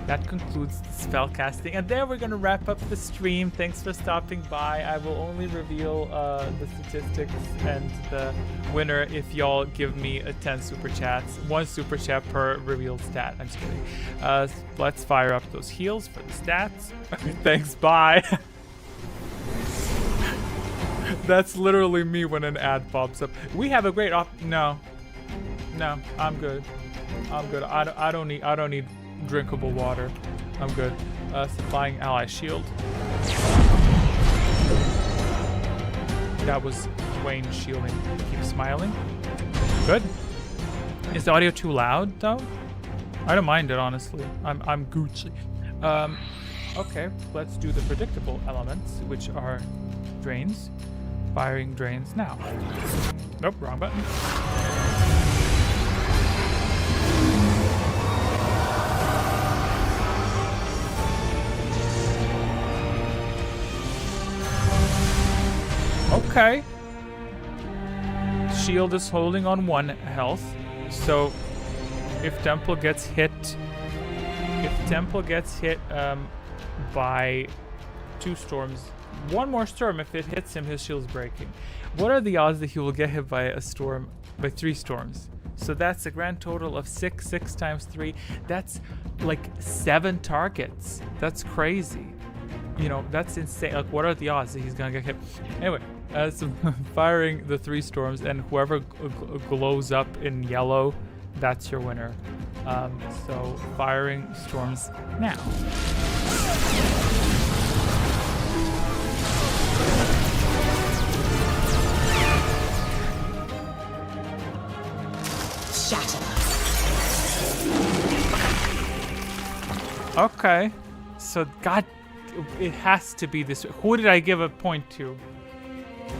That concludes the spell casting, and there we're gonna wrap up the stream. Thanks for stopping by. I will only reveal the statistics and the winner if y'all give me 10 super chats. 1 super chat per revealed stat. I'm just kidding. Let's fire up those heals for the stats. Thanks, bye. That's literally me when an ad pops up. We have a great no, I'm good. I don't need drinkable water. I'm good. Supplying ally shield. That was Dwayne shielding. Keep smiling. Good. Is the audio too loud though? I don't mind it honestly. I'm Gucci. Okay, let's do the predictable elements, which are drains. Firing drains now. Nope, wrong button. Okay. Shield is holding on 1 health, so if Temple gets hit, by 2 storms, 1 more storm, if it hits him, his shield's breaking. What are the odds that he will get hit by a storm, by 3 storms? So that's a grand total of 6. 6 times 3. That's like 7 targets. That's crazy. You know, that's insane. Like, what are the odds that he's gonna get hit? Anyway, so firing the 3 storms, and whoever glows up in yellow, that's your winner. So firing storms now. Shatter. Okay, so God, it has to be this. Who did I give a point to?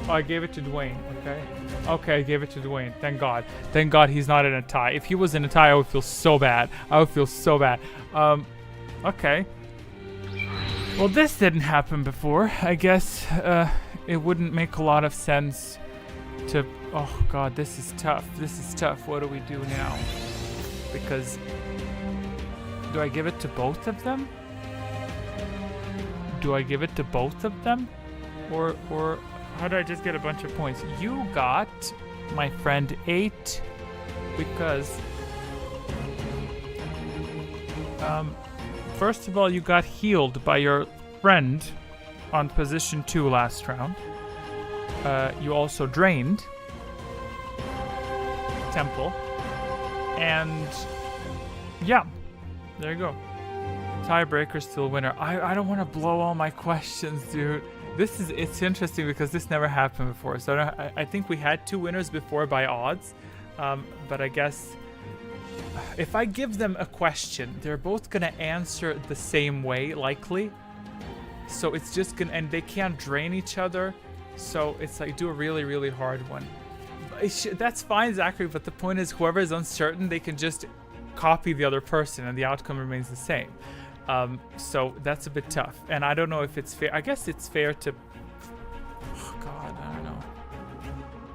Oh, I gave it to Dwayne. Okay, I gave it to Dwayne. Thank God. Thank God he's not in a tie. If he was in a tie, I would feel so bad. Okay. Well, this didn't happen before. I guess it wouldn't make a lot of sense to... Oh god, this is tough. This is tough. What do we do now? Because... Do I give it to both of them? Do I give it to both of them? Or how do I just get a bunch of points? You got, my friend, 8 because... First of all, you got healed by your friend on position 2 last round. You also drained Temple. And yeah, there you go. Tiebreaker, still winner. I don't want to blow all my questions, dude. It's interesting because this never happened before. So I think we had 2 winners before by odds. But I guess if I give them a question, they're both gonna answer the same way, likely. So it's just gonna, and they can't drain each other. So it's like, do a really, really hard one. That's fine, Zachary, but the point is whoever is uncertain, they can just copy the other person and the outcome remains the same. So that's a bit tough. And I don't know if it's fair. I guess it's fair to... Oh god, I don't know.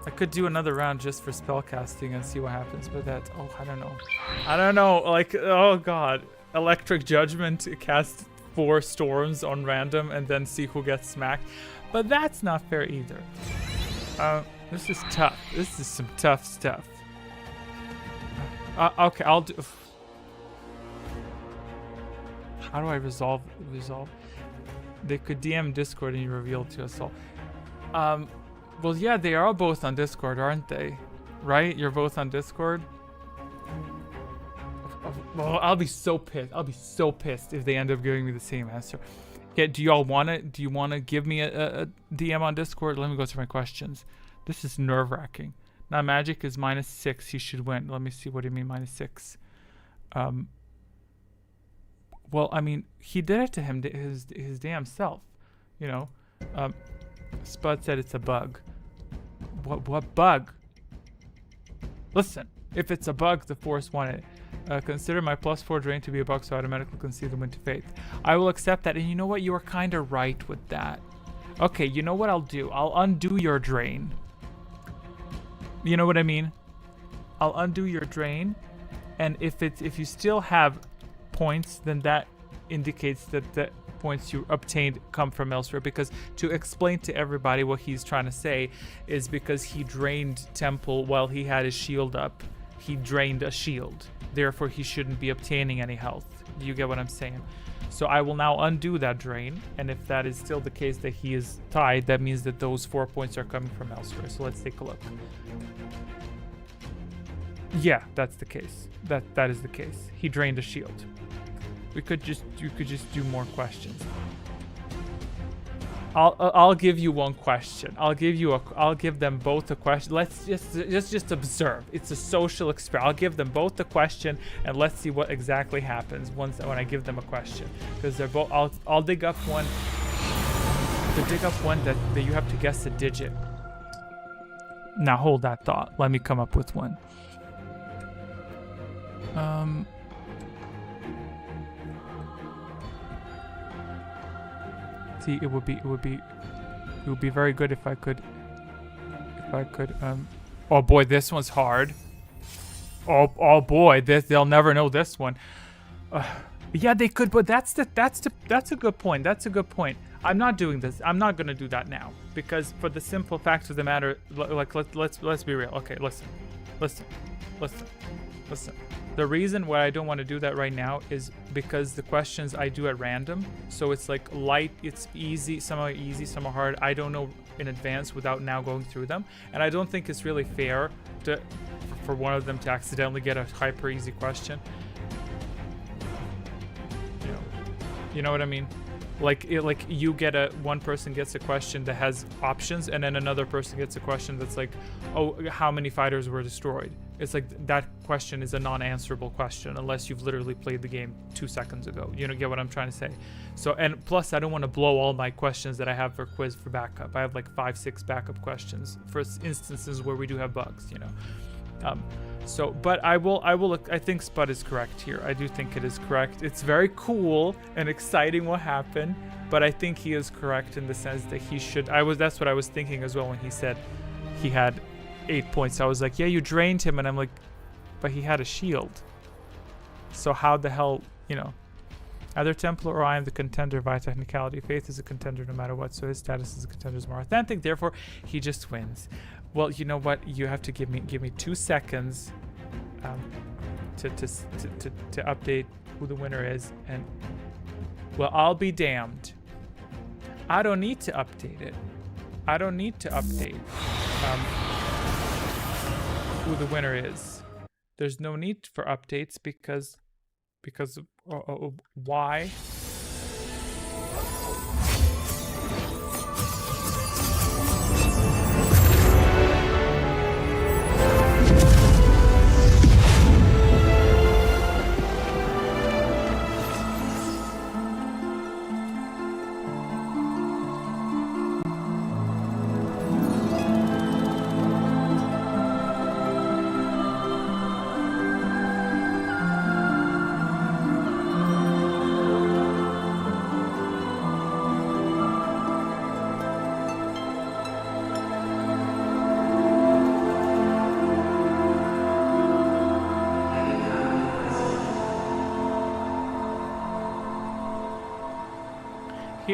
I could do another round just for spellcasting and see what happens, but that... Oh, I don't know. I don't know, like, oh god. Electric Judgment, cast 4 storms on random and then see who gets smacked. But that's not fair either. This is tough. This is some tough stuff. Okay, I'll do... How do I resolve? They could DM Discord and you reveal to us all. Well, yeah, they are both on Discord, aren't they? Right? You're both on Discord? Well, I'll be so pissed. I'll be so pissed if they end up giving me the same answer. Yeah, do y'all want it? Do you want to give me a DM on Discord? Let me go through my questions. This is nerve-wracking. Now, Magic is -6. He should win. Let me see. What do you mean -6? Well, I mean, he did it to him, his damn self, you know. Spud said it's a bug. What bug? Listen, if it's a bug, the Force wanted it. Consider my +4 drain to be a bug, so I automatically concede the win to Faith. I will accept that, and you know what? You are kind of right with that. Okay, you know what I'll do? I'll undo your drain. You know what I mean? I'll undo your drain, and if you still have points, then that indicates that the points you obtained come from elsewhere. Because to explain to everybody what he's trying to say is because he drained Temple while he had his shield up. He drained a shield. Therefore, he shouldn't be obtaining any health. Do you get what I'm saying? So I will now undo that drain, and if that is still the case that he is tied, that means that those 4 points are coming from elsewhere. So let's take a look. Yeah, that's the case. That is the case. He drained a shield. You could just do more questions. I'll give you one question. I'll give them both a question. Let's just observe. It's a social experiment. I'll give them both a question and let's see what exactly happens when I give them a question. Because they're both. I'll dig up one. To dig up one that you have to guess a digit. Now hold that thought. Let me come up with one. See, it would be very good if I could oh boy, this one's hard. Oh boy, they'll never know this one. Yeah, they could, but that's a good point. That's a good point. I'm not doing this. I'm not gonna do that now because for the simple fact of the matter, like let's be real. Okay, listen. The reason why I don't want to do that right now is because the questions I do at random. So it's like light, it's easy, some are easy, some are hard. I don't know in advance without now going through them. And I don't think it's really fair for one of them to accidentally get a hyper easy question. You know what I mean? Like you get one person gets a question that has options, and then another person gets a question that's like, oh, how many fighters were destroyed? It's like that question is a non-answerable question unless you've literally played the game 2 seconds ago. You know, get what I'm trying to say? So, and plus I don't want to blow all my questions that I have for quiz for backup. I have like 5-6 backup questions for instances where we do have bugs, you know. But I think Spud is correct here. I do think it is correct. It's very cool and exciting what happened, but I think he is correct in the sense that he should. That's what I was thinking as well when he said he had 8 points. I was like, yeah, you drained him, and I'm like, but he had a shield. So how the hell, either Templar or I am the contender via technicality. Faith is a contender no matter what, so his status as a contender is more authentic. Therefore, he just wins. Well, you know what? You have to give me 2 seconds to update who the winner is, and well, I'll be damned. I don't need to update it. I don't need to update who the winner is. There's no need for updates because why?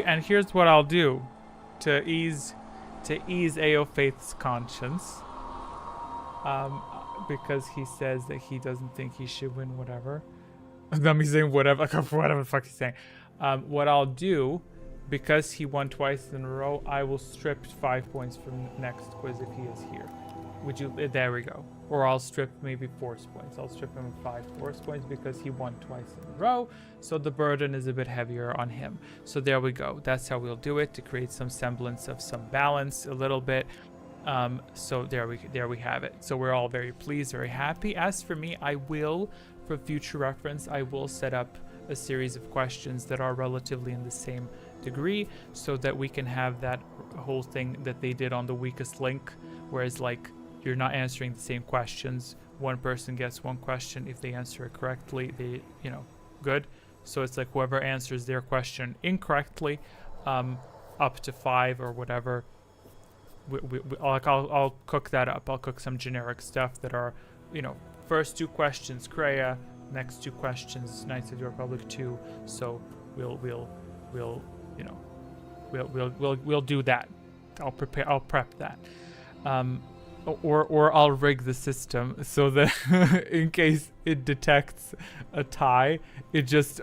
And here's what I'll do to ease AO Faith's conscience, because he says that he doesn't think he should win whatever. Let me saying whatever, whatever the fuck he's saying. What I'll do, because he won twice in a row, I will strip 5 points from next quiz if he is here. Would you? There we go. Or I'll strip maybe force points. I'll strip him 5 force points because he won twice in a row. So the burden is a bit heavier on him. So there we go. That's how we'll do it, to create some semblance of some balance a little bit. So there we have it. So we're all very pleased, very happy. As for me, I will, for future reference, I will set up a series of questions that are relatively in the same degree, so that we can have that whole thing that they did on the weakest link, whereas like you're not answering the same questions. One person gets one question. If they answer it correctly, they, good. So it's like whoever answers their question incorrectly, up to 5 or whatever. I'll cook that up. I'll cook some generic stuff that are, first 2 questions Kreia, next 2 questions Knights of the Republic 2. So we'll do that. I'll prep that. Or I'll rig the system so that in case it detects a tie, it just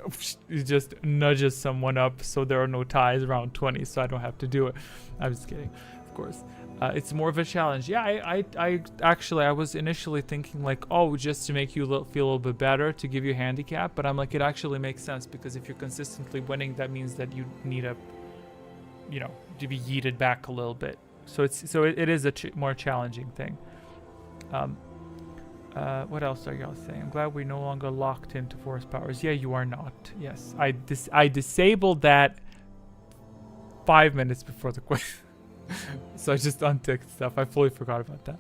nudges someone up so there are no ties around 20, so I don't have to do it. I'm just kidding, of course. It's more of a challenge. Yeah, I actually was initially thinking like, oh, just to make you feel a little bit better, to give you a handicap, but I'm like, it actually makes sense, because if you're consistently winning, that means that you need to be yeeted back a little bit. So it is a more challenging thing. What else are y'all saying? I'm glad we're no longer locked into force powers. Yeah, you are not. Yes, I disabled that 5 minutes before the quiz. So I just unticked stuff. I fully forgot about that.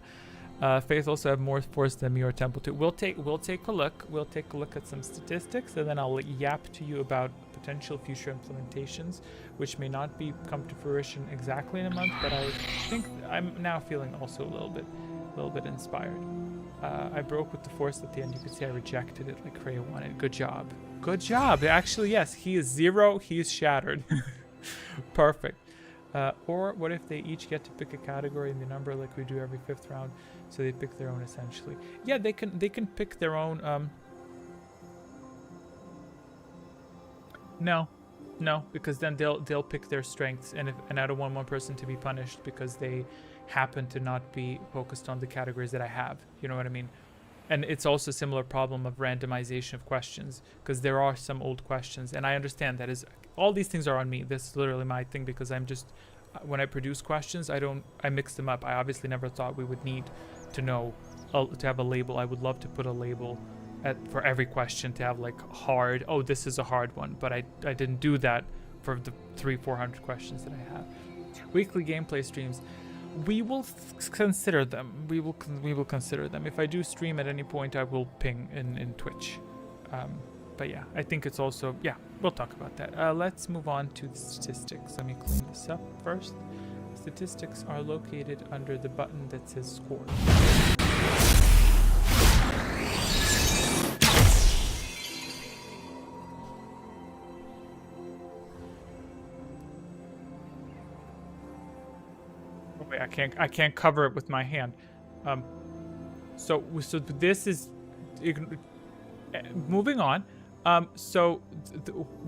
Faith also have more force than me or Temple 2. We'll take a look. We'll take a look at some statistics, and then I'll yap to you about potential future implementations, which may not come to fruition exactly in a month, but I think I'm now feeling also a little bit inspired. I broke with the force at the end. You could say I rejected it like Kreia wanted. Good job. Good job. Actually, yes, he is 0. He is shattered. Perfect. Or what if they each get to pick a category in the number like we do every 5th round, so they pick their own essentially? Yeah, they can pick their own. No, because then they'll pick their strengths, and I don't want one person to be punished because they happen to not be focused on the categories that I have. You know what I mean? And it's also a similar problem of randomization of questions, because there are some old questions, and I understand that is all these things are on me. This is literally my thing, because I'm just, when I produce questions, I mix them up. I obviously never thought we would need to know to have a label. I would love to put a label for every question, to have like hard, oh, this is a hard one, but I didn't do that for the 300-400 questions that I have. Weekly gameplay streams. We will consider them. We will consider them. If I do stream at any point, I will ping in Twitch. But yeah, I think it's also, yeah, we'll talk about that. Let's move on to the statistics. Let me clean this up first. Statistics are located under the button that says score. Oh, wait, I can't cover it with my hand. So this is moving on.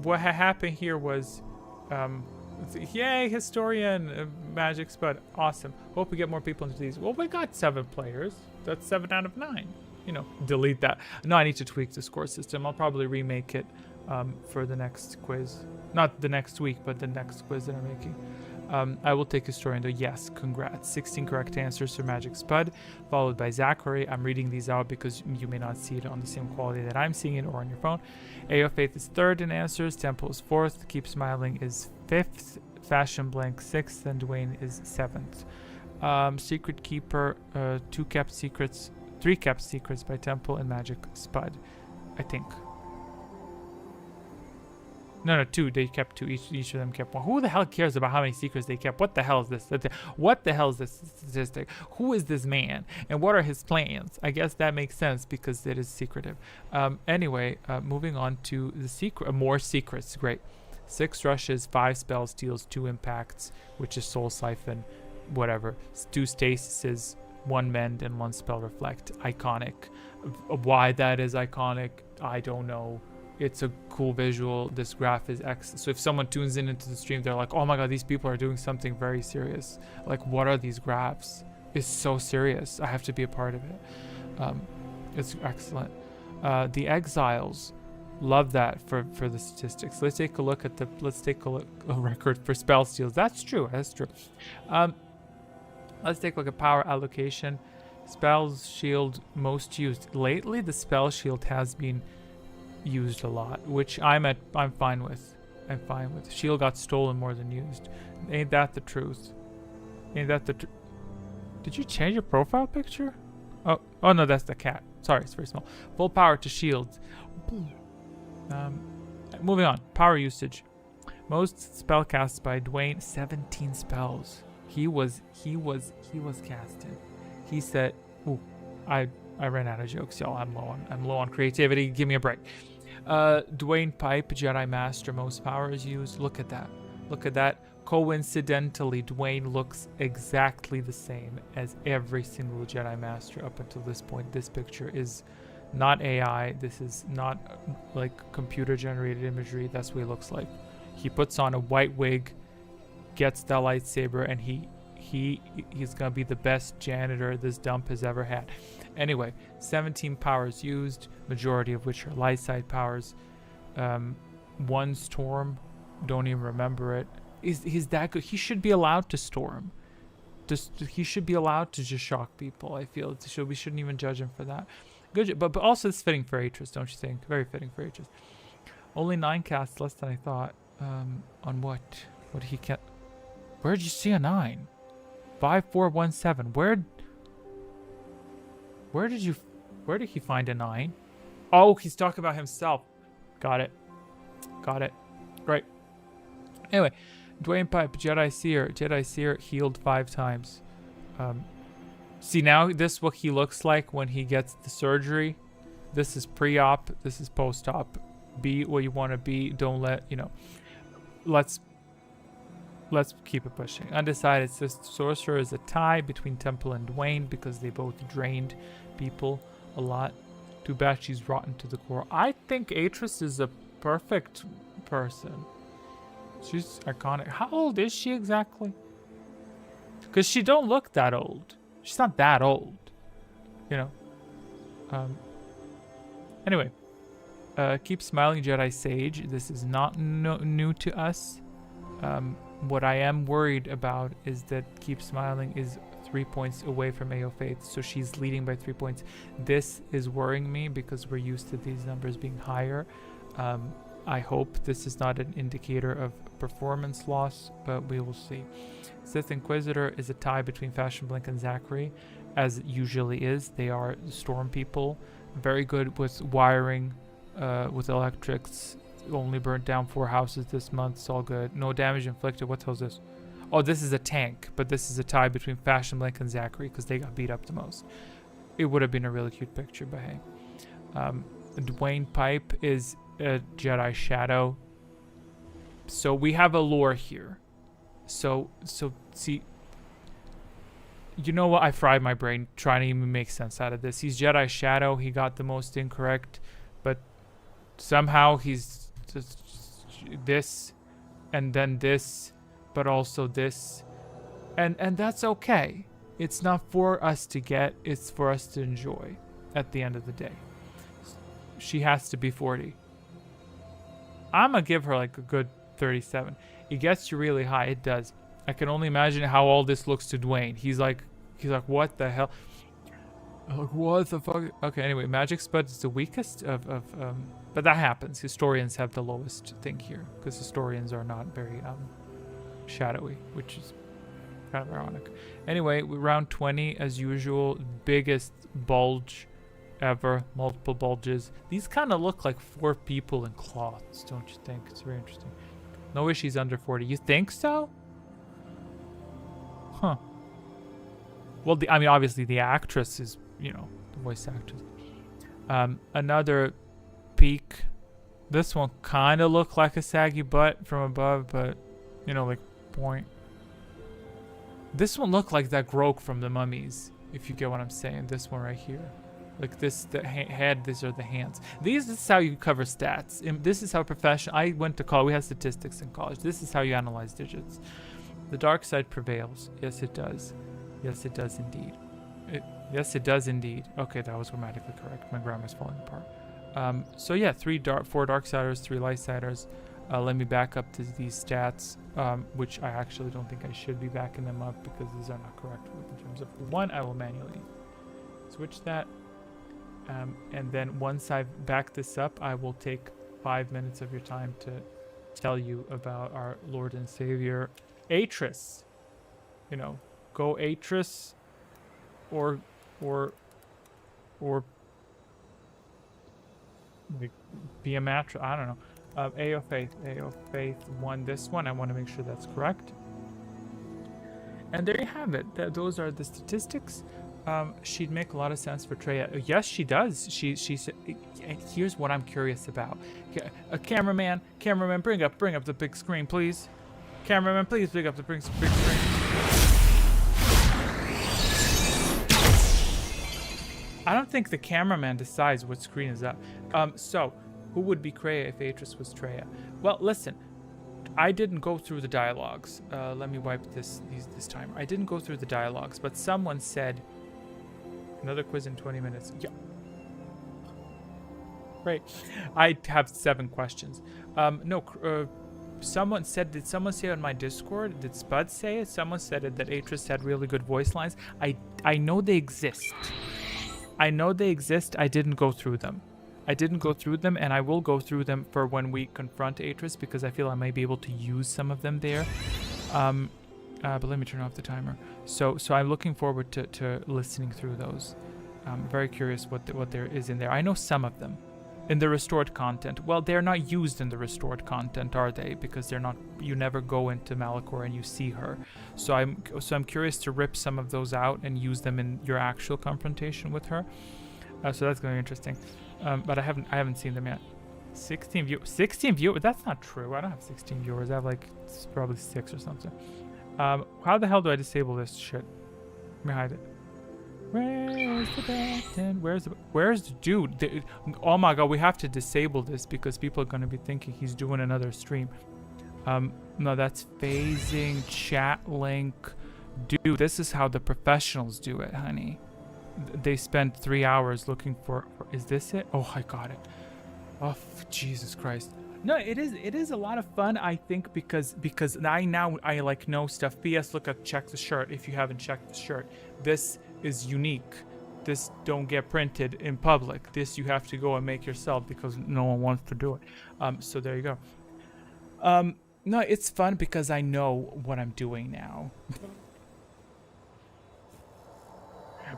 What happened here was, yay, historian, magic spud, awesome. Hope we get more people into these. Well, we got 7 players. That's 7 out of 9. You know, delete that. No, I need to tweak the score system. I'll probably remake it for the next quiz. Not the next week, but the next quiz that I'm making. I will take historian though. Yes, congrats. 16 correct answers for Magic Spud, followed by Zachary. I'm reading these out because you may not see it on the same quality that I'm seeing it or on your phone. AO Faith is 3rd in answers. Temple is 4th. Keep Smiling is 5th. Fashion Blank 6th. And Dwayne is 7th. Secret Keeper, 3 kept secrets by Temple and Magic Spud, I think. No, 2. They kept 2. Each of them kept 1. Who the hell cares about how many secrets they kept? What the hell is this? What the hell is this statistic? Who is this man? And what are his plans? I guess that makes sense because it is secretive. Anyway, moving on to the more secrets. Great. 6 rushes, 5 spell steals, 2 impacts, which is Soul Siphon, whatever. 2 stasises, 1 mend, and 1 spell reflect. Iconic. Why that is iconic, I don't know. It's a cool visual. This graph is excellent. So if someone tunes in into the stream, they're like, oh my god, these people are doing something very serious. Like, what are these graphs? It's so serious. I have to be a part of it. It's excellent. The exiles, love that for the statistics. Let's take a look at a record for spell steals. That's true. Let's take a look at power allocation. Spells shield most used. Lately, the spell shield has been used a lot, which I'm fine with. Shield got stolen more than used. Ain't that the truth? Did you change your profile picture? Oh no, that's the cat. Sorry, it's very small. Full power to shields. Moving on. Power usage. Most spell casts by Dwayne. 17 spells. He was casted. He said, "Ooh, I ran out of jokes, y'all. I'm low on creativity. Give me a break." Dwayne Pipe, Jedi Master, most power is used. Look at that. Coincidentally, Dwayne looks exactly the same as every single Jedi Master up until this point. This picture is not AI. This is not like computer generated imagery. That's what he looks like. He puts on a white wig, gets that lightsaber, and he's gonna be the best janitor this dump has ever had. Anyway, 17 powers used, majority of which are light side powers. 1 storm, don't even remember it. He's that good. He should be allowed to storm. He should be allowed to just shock people. I feel we shouldn't even judge him for that. Good, but also it's fitting for Atris, don't you think? Very fitting for Atris. Only 9 casts, less than I thought. On what? What did he get? Where did you see a 9? 5, 4, 1, 7. Where did he find a 9? Oh, he's talking about himself. Got it. Great. Anyway, Dwayne Pipe, Jedi Seer healed 5 times. See, now this is what he looks like when he gets the surgery. This is pre-op. This is post-op. Be what you want to be. Don't let, let's keep it pushing. Undecided. Sorcerer is a tie between Temple and Dwayne because they both drained people a lot. Too bad she's rotten to the core. I think Atris is a perfect person. She's iconic. How old is she exactly? Because she don't look that old. She's not that old. Anyway. Keep Smiling, Jedi Sage. This is not new to us. What I am worried about is that Keep Smiling is 3 points away from AO Faith, so she's leading by 3 points. This is worrying me because we're used to these numbers being higher. I hope this is not an indicator of performance loss, but we will see. Sith Inquisitor is a tie between Fashion Blink and Zachary, as it usually is. They are storm people, very good with wiring, with electrics. Only burnt down 4 houses this month. It's all good. No damage inflicted. What the hell is this? Oh, this is a tank, but this is a tie between Fashion Blink and Zachary because they got beat up the most. It would have been a really cute picture, but hey. Dwayne Pipe is a Jedi Shadow. So we have a lore here. So see, you know what? I fried my brain trying to even make sense out of this. He's Jedi Shadow. He got the most incorrect, but somehow he's just this, and then this, but also this, and that's okay. It's not for us to get. It's for us to enjoy. At the end of the day, she has to be 40. I'm gonna give her like a good 37. It gets you really high. It does. I can only imagine how all this looks to Dwayne. He's like, what the hell? Like, what the fuck? Okay, anyway, Magic Spud is the weakest of but that happens. Historians have the lowest thing here because historians are not very shadowy, which is kind of ironic. Anyway, round 20 as usual, biggest bulge ever, multiple bulges. These kind of look like 4 people in cloths, don't you think? It's very interesting. No way she's under 40. You think so? Huh. Well, I mean, obviously the actress is, you know, the voice actress. Another peek. This one kind of looked like a saggy butt from above, but, you know, like, point. This one looked like that Grok from the Mummies, if you get what I'm saying. This one right here. Like this, the head, these are the hands. This is how you cover stats. This is how professional. I went to college. We had statistics in college. This is how you analyze digits. The dark side prevails. Yes, it does. Yes, it does indeed. Yes, it does indeed. Okay, that was grammatically correct. My grammar's falling apart. So yeah, 4 dark siders, 3 light siders. Let me back up to these stats, which I actually don't think I should be backing them up because these are not correct in terms of 1. I will manually switch that. And then once I've backed this up, I will take 5 minutes of your time to tell you about our Lord and Savior, Atris. You know, go Atris, or like be a match. I don't know. AO Faith won this one. I want to make sure that's correct. And there you have it. Those are the statistics. She'd make a lot of sense for Traya. Yes, she does. She said. Here's what I'm curious about. A cameraman, bring up the big screen, please. Cameraman, please bring up the big screen. I don't think the cameraman decides what screen is up. So, who would be Kreia if Atris was Traya? Well, listen. I didn't go through the dialogues. Let me wipe this timer. I didn't go through the dialogues, but someone said another quiz in 20 minutes. Yeah. Great. I have 7 questions. Someone said, did someone say it on my Discord? Did Spud say it? Someone said it, that Atris had really good voice lines. I know they exist. I know they exist. I didn't go through them. And I will go through them for when we confront Atris because I feel I may be able to use some of them there. But let me turn off the timer. So I'm looking forward to listening through those. I'm very curious what there is in there. I know some of them. In the restored content. Well, they're not used in the restored content, are they? Because they're not. You never go into Malachor and you see her. So I'm curious to rip some of those out and use them in your actual confrontation with her. So that's going to be interesting. But I haven't seen them yet. 16 viewers. That's not true. I don't have 16 viewers. I have like probably 6 or something. How the hell do I disable this shit? Let me hide it. Where's the button? Where's the dude? Oh my god, we have to disable this because people are going to be thinking he's doing another stream. No, that's phasing, chat link. Dude, this is how the professionals do it, honey. They spend 3 hours looking for is this it? Oh, I got it. Oh, Jesus Christ. No, it is a lot of fun, I think, because I like know stuff. PS, check the shirt if you haven't checked the shirt. This is unique. this don't get printed in public. This you have to go and make yourself because no one wants to do it. So there you go. No, it's fun because I know what I'm doing now.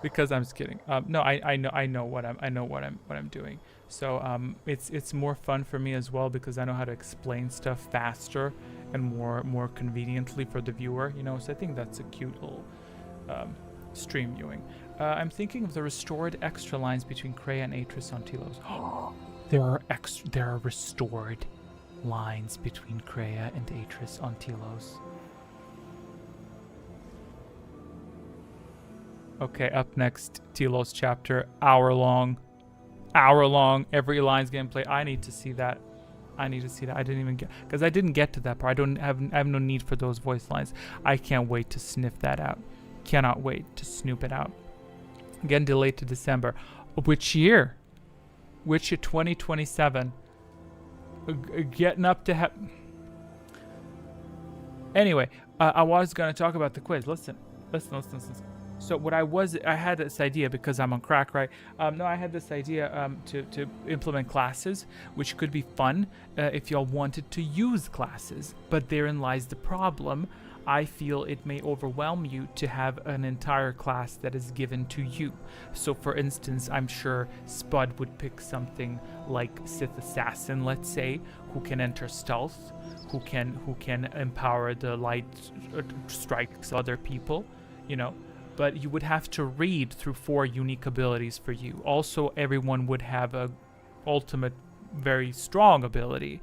Because I'm just kidding. No, I know what I'm doing. So it's more fun for me as well because I know how to explain stuff faster and more conveniently for the viewer. You know, so I think that's a cute little stream viewing. I'm thinking of the restored extra lines between Kreia and Atris on Telos. There are restored lines between Kreia and Atris on Telos. Okay, up next, Telos chapter, hour long, every line's gameplay. I need to see that. I didn't even get, because I didn't get to that part. I have no need for those voice lines. I can't wait to sniff that out. Cannot wait to snoop it out. Again, delayed to December. Which year? Which year? 2027. Getting up to Anyway, I was going to talk about the quiz. Listen. So I had this idea because I'm on crack, right? I had this idea to implement classes, which could be fun if y'all wanted to use classes. But therein lies the problem. I feel it may overwhelm you to have an entire class that is given to you. So for instance, I'm sure Spud would pick something like Sith Assassin, let's say, who can enter stealth, who can empower the light strikes other people, you know. But you would have to read through 4 unique abilities for you. Also, everyone would have a ultimate very strong ability.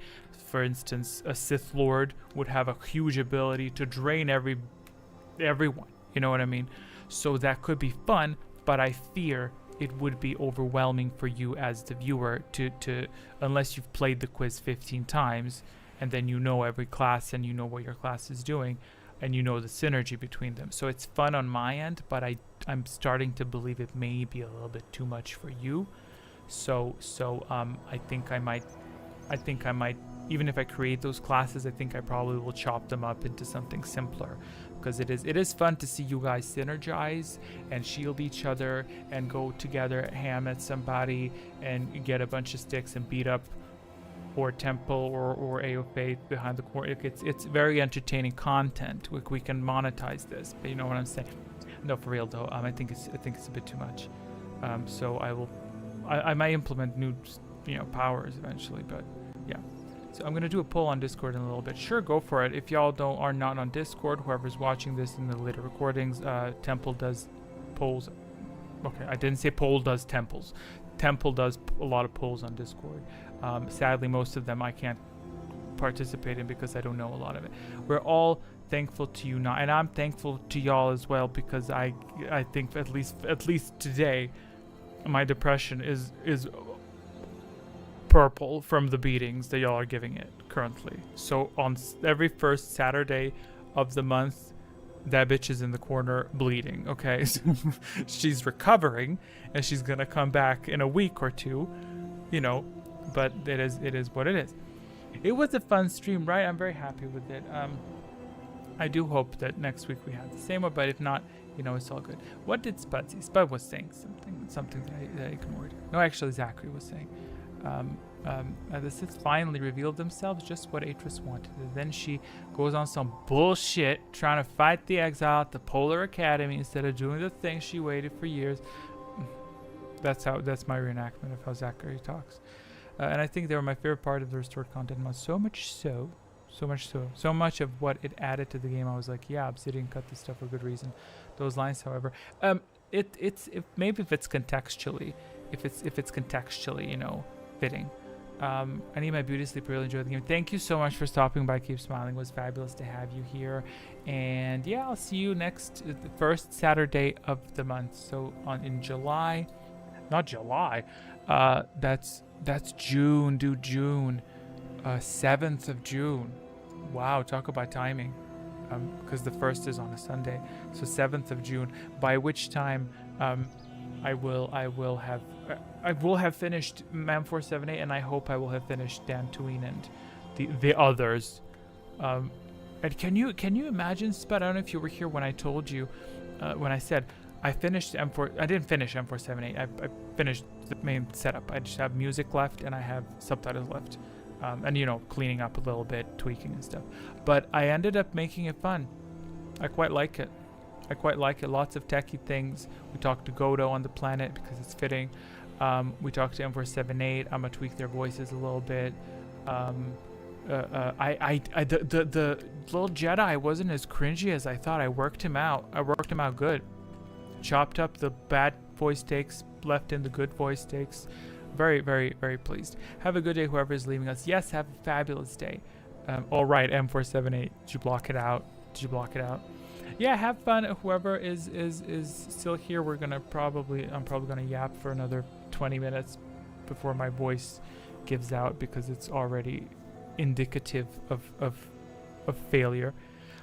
For instance, a Sith Lord would have a huge ability to drain everyone. You know what I mean? So that could be fun, but I fear it would be overwhelming for you as the viewer to unless you've played the quiz 15 times and then you know every class and you know what your class is doing and you know the synergy between them. So it's fun on my end, but I'm starting to believe it may be a little bit too much for you. So I think I might, even if I create those classes, I think I probably will chop them up into something simpler, because it is fun to see you guys synergize and shield each other and go together, ham at somebody and get a bunch of sticks and beat up or Temple or AO Faith behind the corner. It's very entertaining content. We can monetize this, but you know what I'm saying. No, for real though. I think it's a bit too much. So I might implement new, powers eventually, but yeah. So I'm gonna do a poll on Discord in a little bit. Sure, go for it. If y'all are not on Discord, whoever's watching this in the later recordings, Temple does polls. Okay, I didn't say poll does temples. Temple does a lot of polls on Discord. Sadly, most of them I can't participate in because I don't know a lot of it. We're all thankful to you now, and I'm thankful to y'all as well, because I think at least today, my depression is purple from the beatings that y'all are giving it currently. So on every first Saturday of the month, that bitch is in the corner bleeding. Okay, so she's recovering, and she's gonna come back in a week or two, But it is what it is. It was a fun stream, right? I'm very happy with it. I do hope that next week we have the same one, but if not, it's all good. What did Spud say? Spud was saying something that I ignored. No, actually, Zachary was saying. The Sith finally revealed themselves, just what Atris wanted. And then she goes on some bullshit, trying to fight the exile at the Polar Academy instead of doing the thing she waited for years. That's my reenactment of how Zachary talks. And I think they were my favorite part of the restored content mod. So much of what it added to the game, I was like, yeah, Obsidian cut this stuff for good reason. Those lines, however, maybe if it's contextually, fitting. I need my beauty sleep. Really enjoyed the game. Thank you so much for stopping by. Keep smiling. It was fabulous to have you here. And yeah, I'll see you the first Saturday of the month. So in July, not July. That's June, dude. June, 7th of June. Wow, talk about timing. Because the 1st is on a Sunday, so 7th of June. By which time, I will have finished MAM 478, and I hope I will have finished Dantooine and the others. And can you imagine, Spud? I don't know if you were here when I told you, when I said I finished M4. I didn't finish M478. I finished the main setup. I just have music left and I have subtitles left, and you know, cleaning up a little bit, tweaking and stuff. But I ended up making it fun. I quite like it. I quite like it. Lots of techie things. We talked to Godo on the planet because it's fitting. We talked to M478. I'm gonna tweak their voices a little bit. The little Jedi wasn't as cringy as I thought. I worked him out. I worked him out good. Chopped up the bad voice takes, left in the good voice takes. Very, very, very pleased. Have a good day, whoever is leaving us. Yes, have a fabulous day. All right, M478. Did you block it out? Did you block it out? Yeah, have fun. Whoever is still here, I'm probably gonna yap for another 20 minutes before my voice gives out because it's already indicative of failure.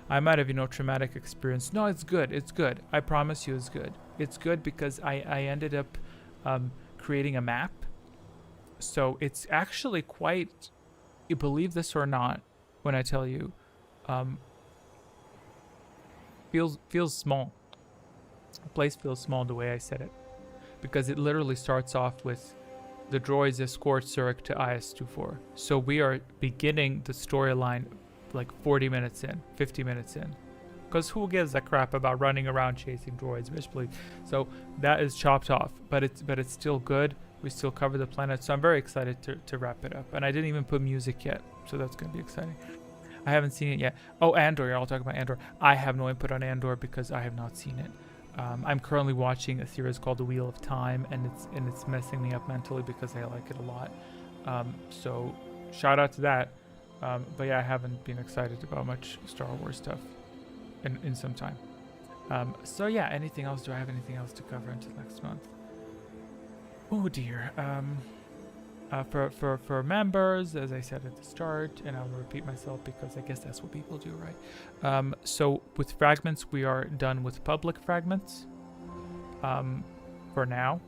I might have, traumatic experience. No, it's good. It's good. I promise you it's good. It's good because I ended up creating a map. So it's actually quite, you believe this or not, when I tell you, feels small. The place feels small the way I said it. Because it literally starts off with the droids escort Zurich to IS-24. So we are beginning the storyline like 40 minutes in, 50 minutes in. Because who gives a crap about running around chasing droids, bitch, please. So that is chopped off, but it's still good. We still cover the planet, so I'm very excited to wrap it up. And I didn't even put music yet, so that's going to be exciting. I haven't seen it yet. Oh, Andor, I'll talk about Andor. I have no input on Andor because I have not seen it. I'm currently watching a series called The Wheel of Time, and it's messing me up mentally because I like it a lot. So shout out to that. But yeah, I haven't been excited about much Star Wars stuff in some time. So yeah, anything else? Do I have anything else to cover until next month? Oh dear. For members, as I said at the start, and I'll repeat myself because I guess that's what people do, right? So with fragments, we are done with public fragments. For now,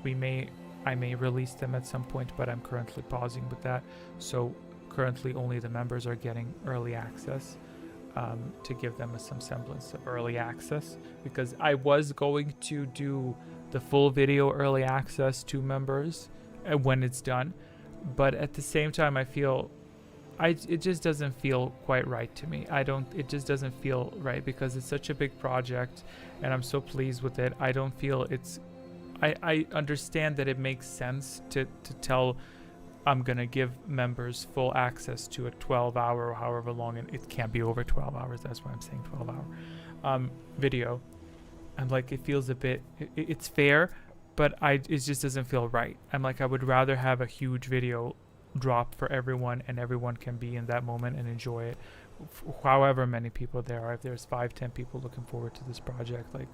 I may release them at some point, but I'm currently pausing with that. So currently only the members are getting early access, to give them some semblance of early access, because I was going to do the full video early access to members when it's done, but at the same time I feel it just doesn't feel quite right to me. It just doesn't feel right because it's such a big project and I'm so pleased with it. I don't feel I understand that it makes sense to tell I'm gonna give members full access to a 12-hour or however long, and it can't be over 12 hours, that's why I'm saying 12-hour video. And like it feels a bit it's fair, but it just doesn't feel right. I'm like, I would rather have a huge video drop for everyone and everyone can be in that moment and enjoy it. However many people there are, if there's 5-10 people looking forward to this project, like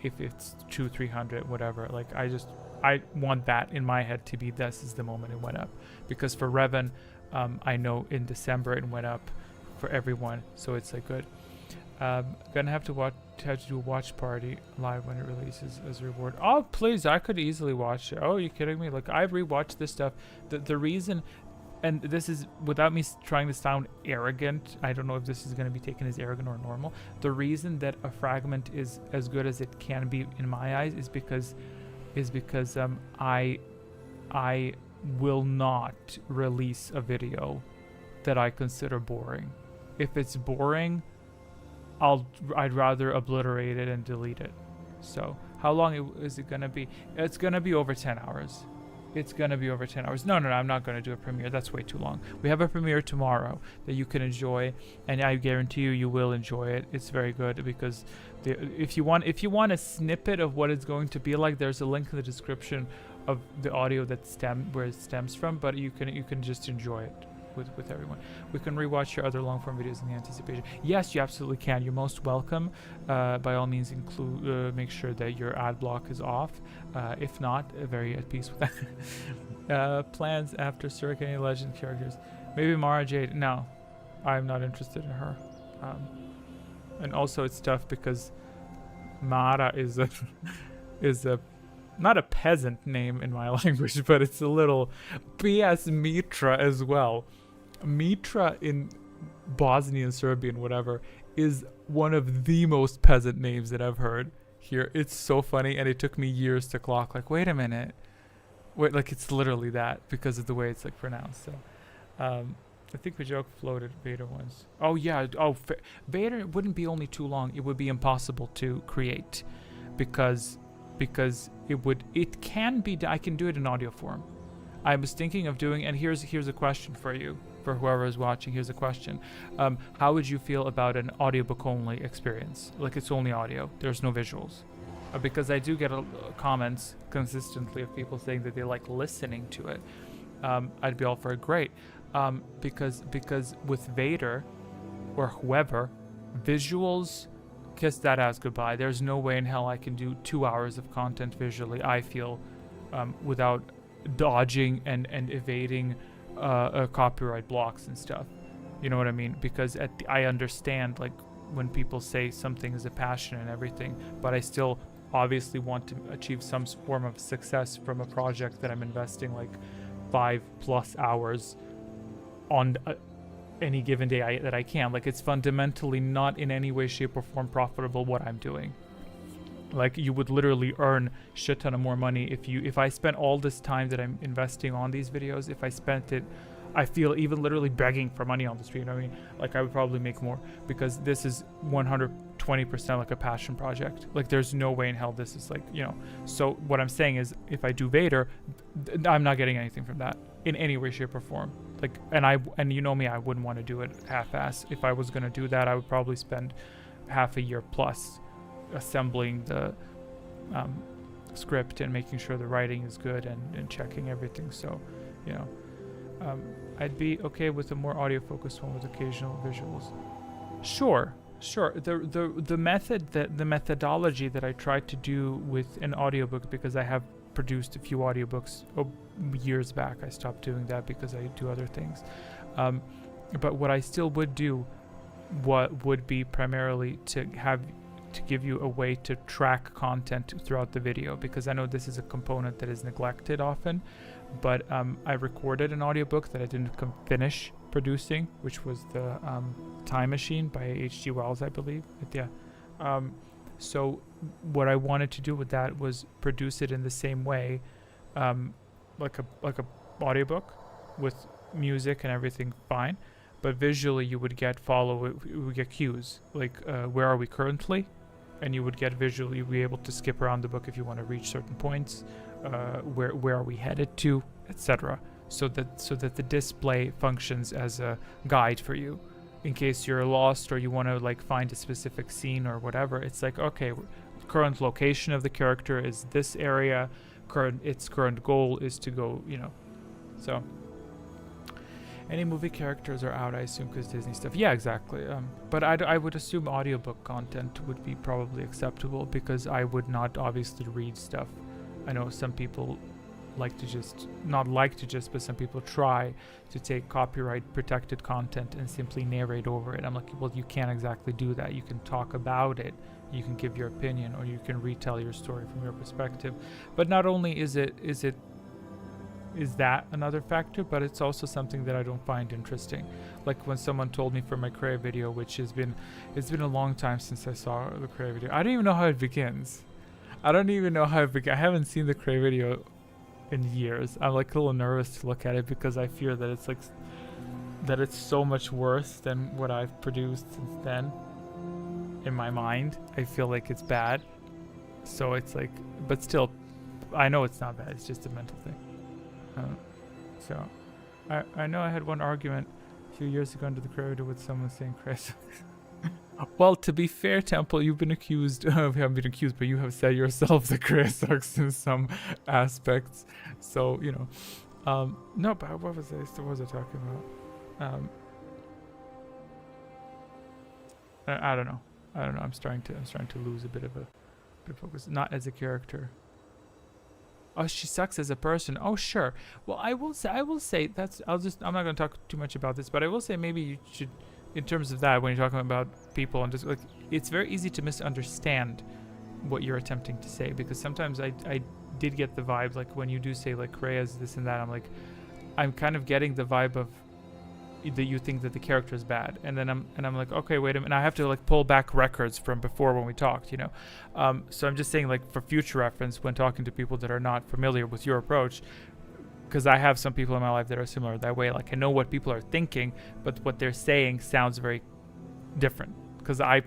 if it's 200-300, whatever, like I want that in my head to be, this is the moment it went up. Because for Revan, I know in December it went up for everyone, so it's like good. Gonna have to do a watch party live when it releases as a reward. Oh please, I could easily watch it. Oh, are you kidding me? Like I've rewatched this stuff. The reason, and this is without me trying to sound arrogant, I don't know if this is going to be taken as arrogant or normal. The reason that a fragment is as good as it can be in my eyes is because I will not release a video that I consider boring. If it's boring, I'd rather obliterate it and delete it. So how long is it gonna be? It's gonna be over 10 hours. It's gonna be over 10 hours. No, I'm not gonna do a premiere. That's way too long. We have a premiere tomorrow that you can enjoy, and I guarantee you will enjoy it. It's very good because if you want a snippet of what it's going to be like, there's a link in the description of the audio where it stems from. But you can just enjoy it with everyone. We can rewatch your other long form videos in the anticipation. Yes, you absolutely can. You're most welcome. By all means, make sure that your ad block is off. If not, very at peace with that. Plans after Zurich, any legend characters? Maybe Mara Jade. No, I'm not interested in her. And also it's tough because Mara is a not a peasant name in my language, but it's a little BS Mitra as well. Mitra in Bosnian, Serbian, whatever, is one of the most peasant names that I've heard. here. It's so funny, and it took me years to clock. Like, wait a minute, wait, like it's literally that because of the way it's like pronounced. So, I think the joke floated Vader once. Oh yeah, Vader wouldn't be only too long. It would be impossible to create, because it can be. I can do it in audio form. I was thinking of doing, and here's a question for you, for whoever is watching. Here's a question: how would you feel about an audiobook only experience? Like it's only audio, there's no visuals, because I do get comments consistently of people saying that they like listening to it. I'd be all for it. Great, because with Vader or whoever, visuals, kiss that ass goodbye. There's no way in hell I can do 2 hours of content visually, I feel, without dodging and evading copyright blocks and stuff. You know what I mean? Because I understand like when people say something is a passion and everything, but I still obviously want to achieve some form of success from a project that I'm investing like 5+ hours on any given day that I can. Like it's fundamentally not in any way, shape, or form profitable what I'm doing. Like you would literally earn shit ton of more money if I spent all this time that I'm investing on these videos. If I spent it, I feel even literally begging for money on the street. I mean, like I would probably make more, because this is 120% like a passion project. Like there's no way in hell this is like, you know. So what I'm saying is, if I do Vader, I'm not getting anything from that in any way, shape, or form. Like, and you know me, I wouldn't want to do it half-ass. If I was gonna do that, I would probably spend half a year plus assembling the script and making sure the writing is good and checking everything. So, you know, I'd be okay with a more audio focused one with occasional visuals. Sure. The methodology that I tried to do with an audiobook, because I have produced a few audiobooks years back. I stopped doing that because I do other things. But what I still would do, what would be primarily to give you a way to track content throughout the video, because I know this is a component that is neglected often. But I recorded an audiobook that I didn't finish producing, which was the Time Machine by H.G. Wells, I believe. Yeah. So what I wanted to do with that was produce it in the same way, like a audiobook with music and everything fine, but visually you would get cues like where are we currently, and you would get visually, you'd be able to skip around the book if you want to reach certain points, where are we headed to, etc. So that the display functions as a guide for you in case you're lost or you want to like find a specific scene or whatever. It's like, okay, current location of the character is this area, its current goal is to go, you know. So any movie characters are out, I assume, because Disney stuff. Yeah, exactly. But I would assume audiobook content would be probably acceptable, because I would not obviously read stuff. I know some people but some people try to take copyright protected content and simply narrate over it. I'm like, well, you can't exactly do that. You can talk about it, you can give your opinion, or you can retell your story from your perspective. But not only is that another factor, but it's also something that I don't find interesting. Like when someone told me for my Cray video, which it's been a long time since I saw the Cray video. I don't even know how it begins. I haven't seen the Cray video in years. I'm like a little nervous to look at it, because I fear that it's like that it's so much worse than what I've produced since then. In my mind, I feel like it's bad. So it's like, but still, I know it's not bad. It's just a mental thing. So I know I had one argument a few years ago under the creator with someone saying Chris. Well, to be fair, Temple, you've been accused. You haven't been accused, but you have said yourself that Chris sucks in some aspects. So, you know. No, but what was I talking about? I don't know. I'm starting to lose a bit of focus. Not as a character. Oh, she sucks as a person. Oh, sure. Well, I will say that's. I'm not going to talk too much about this, but I will say maybe you should, in terms of that, when you're talking about people and just like, it's very easy to misunderstand what you're attempting to say, because sometimes I did get the vibe, like when you do say like Rhea's this and that, I'm kind of getting the vibe of that you think that the character is bad, and then I'm like, okay, wait a minute, and I have to like pull back records from before when we talked, so I'm just saying, like, for future reference when talking to people that are not familiar with your approach, because I have some people in my life that are similar that way. Like, I know what people are thinking, but what they're saying sounds very different, because I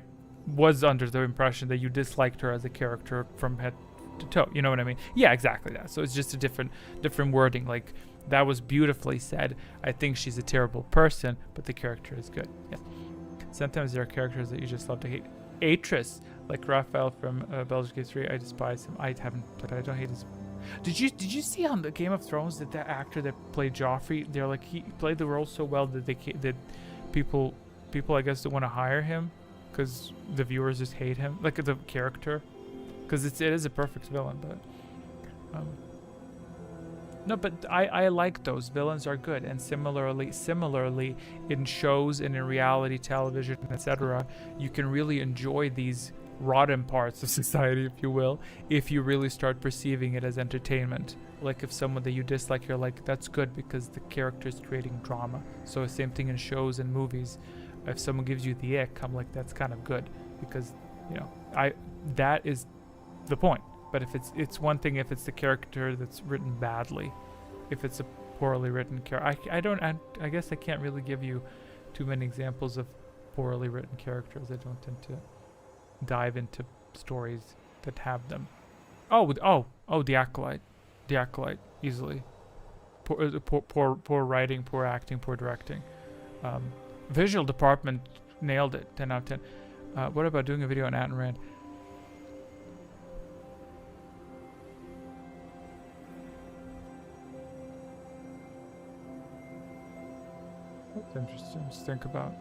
was under the impression that you disliked her as a character from head to toe. You know what I mean? Yeah, exactly that. So it's just a different wording. Like, that was beautifully said. I think she's a terrible person, but the character is good. Yeah. Sometimes there are characters that you just love to hate. Atris, like Raphael from Baldur's Gate 3, I despise him. I haven't, but I don't hate his. Did you see on the Game of Thrones that actor that played Joffrey? They're like, he played the role so well that that people I guess don't want to hire him because the viewers just hate him, like the character, because it is a perfect villain, but. No, but I like those. Villains are good, and similarly in shows and in reality television, etc., you can really enjoy these rotten parts of society, if you will, if you really start perceiving it as entertainment. Like, if someone that you dislike, you're like, that's good because the character is creating drama. So the same thing in shows and movies. If someone gives you the ick, I'm like, that's kind of good because, that is the point. But if it's one thing if it's the character that's written badly. If it's a poorly written character, I guess I can't really give you too many examples of poorly written characters. I don't tend to dive into stories that have them. The Acolyte, easily. Poor writing, poor acting, poor directing. Visual department nailed it. 10 out of 10. What about doing a video on Ayn Rand? That's interesting to think about.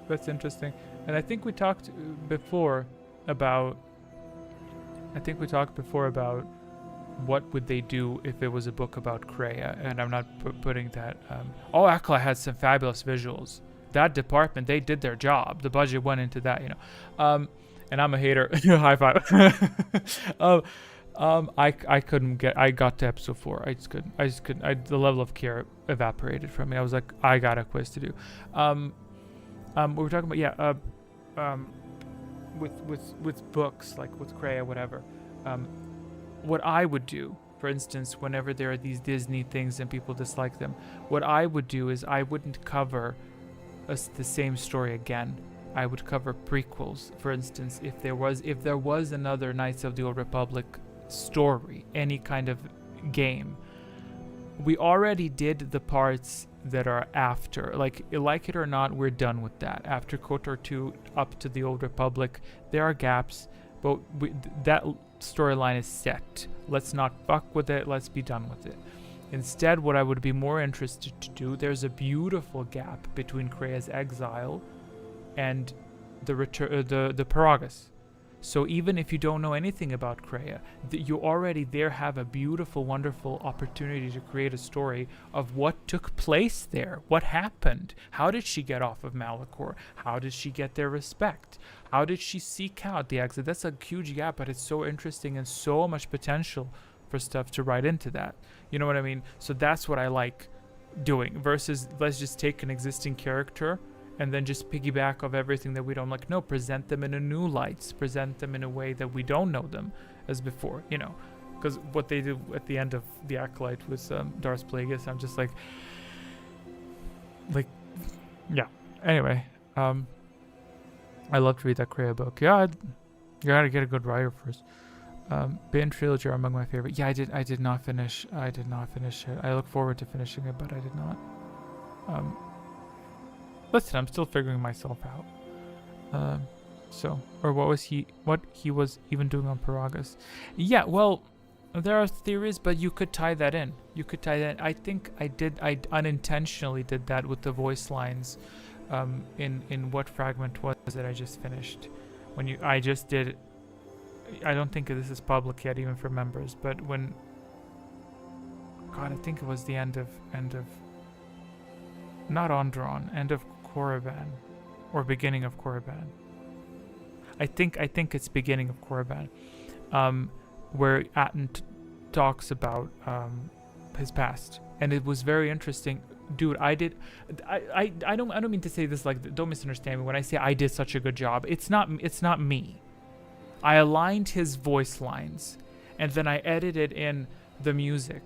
That's interesting. And I think we talked before about what would they do if it was a book about Kreia, and I'm not putting that. Acolyte had some fabulous visuals. That department, they did their job. The budget went into that, And I'm a hater. High five. I couldn't get. I got to episode 4. I just couldn't. The level of care evaporated from me. I was like, I got a quiz to do. We were talking about with books, like with Kreia, whatever. What I would do, for instance, whenever there are these Disney things and people dislike them, what I would do is I wouldn't cover the same story again. I would cover prequels. For instance, if there was another Knights of the Old Republic story, any kind of game, we already did the parts that are after. Like it or not, we're done with that. After KOTOR 2 up to the Old Republic, there are gaps, but that storyline is set. Let's not fuck with it. Let's be done with it. Instead, what I would be more interested to do, there's a beautiful gap between Kreia's exile and the Paragus. So even if you don't know anything about Kreia, you already there have a beautiful, wonderful opportunity to create a story of what took place there. What happened? How did she get off of Malachor? How did she get their respect? How did she seek out the exit? That's a huge gap, but it's so interesting and so much potential for stuff to write into that. You know what I mean? So that's what I like doing versus let's just take an existing character and then just piggyback of everything that we don't like. No, present them in a new light. Present them in a way that we don't know them as before, Because what they do at the end of The Acolyte with Darth Plagueis, I'm just like, yeah. Anyway, I love to read that Kreia book. Yeah, you gotta get a good writer first. Bane trilogy are among my favorite. Yeah, I did not finish it. I look forward to finishing it, but I did not. Listen, I'm still figuring myself out. What he was even doing on Paragus. Yeah, well, there are theories, but you could tie that in. I think I unintentionally did that with the voice lines in what Fragment was that I just finished. I don't think this is public yet, even for members, but I think it was the end of not Onderon, end of Korriban, or beginning of Korriban. I think it's beginning of Korriban, where Atten talks about his past, and it was very interesting. dude, I don't mean to say this like, don't misunderstand me when I say I did such a good job. It's not me. I aligned his voice lines, and then I edited in the music,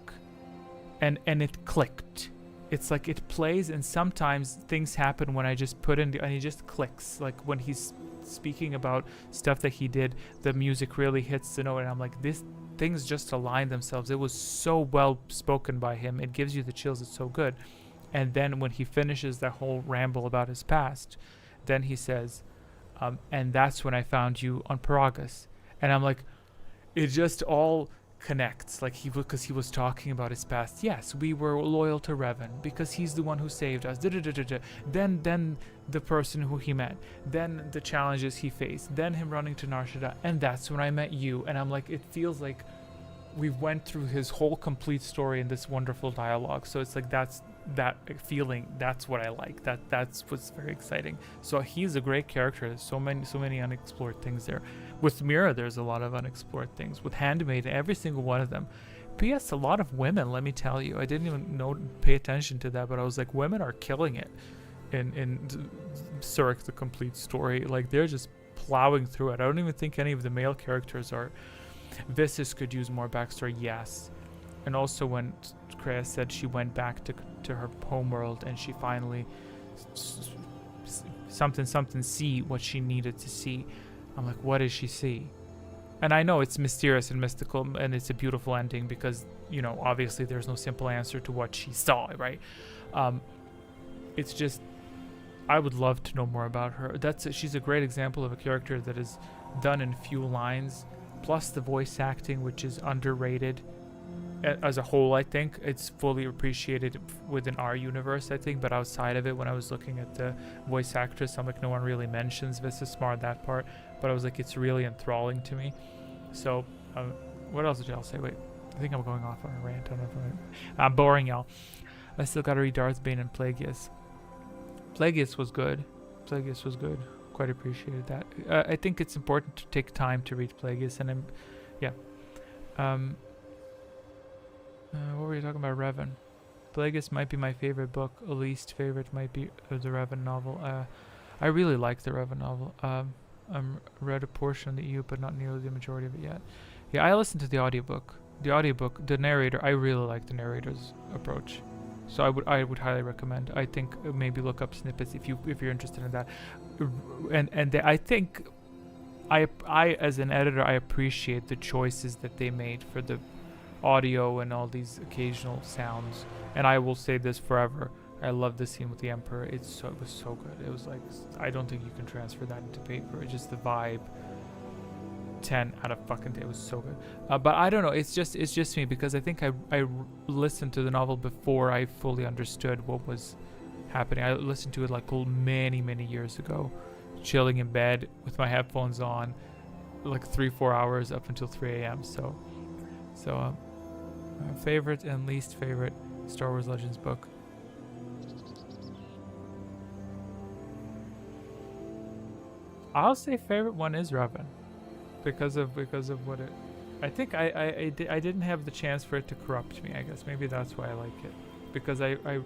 and it clicked. It's like it plays, and sometimes things happen when I just put in and it just clicks. Like when he's speaking about stuff that he did, the music really hits the note, and I'm like, things just align themselves. It was so well spoken by him. It gives you the chills. It's so good. And then when he finishes that whole ramble about his past, then he says, and that's when I found you on Paragus. And I'm like, it just all connects. Like because he was talking about his past. Yes, we were loyal to Revan because he's the one who saved us. Then the person who he met, then the challenges he faced, then him running to Nar Shaddaa, and that's when I met you. And I'm like, it feels like we went through his whole complete story in this wonderful dialogue. So it's like that feeling, that's what I like. That's what's very exciting. So he's a great character. There's so many unexplored things there. With Mira, there's a lot of unexplored things. With Handmaid, every single one of them. P.S. a lot of women, let me tell you. I didn't even pay attention to that, but I was like, women are killing it in Surik the Complete Story. Like they're just plowing through it. I don't even think any of the male characters are. Vissus could use more backstory, yes. And also when Kreia said she went back to her homeworld and she finally something see what she needed to see. I'm like, what does she see? And I know it's mysterious and mystical, and it's a beautiful ending because, you know, obviously there's no simple answer to what she saw, right? It's just, I would love to know more about her. She's a great example of a character that is done in few lines, plus the voice acting, which is underrated as a whole. I think it's fully appreciated within our universe, I think, but outside of it, when I was looking at the voice actress, I'm like, no one really mentions Vissus Smart, that part, but I was like, it's really enthralling to me. So what else did y'all say? Wait, I think I'm going off on a rant. I don't know if I'm boring y'all. I still gotta read Darthbane and Plagueis. Plagueis was good. Quite appreciated that. I think it's important to take time to read Plagueis, and what were you talking about? Revan. Plagueis might be my favorite book. Least favorite might be the Revan novel. I really like the Revan novel. I read a portion of the EU, but not nearly the majority of it yet. Yeah, I listened to the audiobook. The narrator, I really like the narrator's approach. So I would highly recommend. I think maybe look up snippets if you're interested in that. And I think I as an editor, I appreciate the choices that they made for the audio and all these occasional sounds. And I will say this forever. I love the scene with the Emperor. It was so good. It was like, I don't think you can transfer that into paper. It's just the vibe. 10 out of fucking 10. It was so good. But I don't know. It's just me, because I think I listened to the novel before I fully understood what was happening. I listened to it like many years ago, chilling in bed with my headphones on, like 3-4 hours up until 3 a.m. So favorite and least favorite Star Wars Legends book. I'll say favorite one is Revan, because of what it. I think I didn't have the chance for it to corrupt me. I guess maybe that's why I like it, because I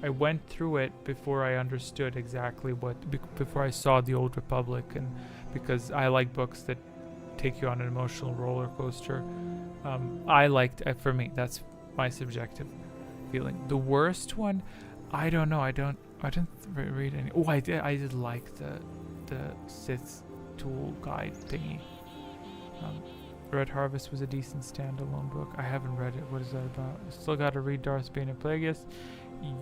went through it before I understood exactly before I saw the Old Republic, and because I like books that take you on an emotional roller coaster. I liked, for me, that's my subjective feeling. The worst one, I don't know. I didn't read any. Oh, I did like the Sith tool guide thingy. Red Harvest was a decent standalone book. I haven't read it. What is that about? Still got to read Darthbane and Plagueis.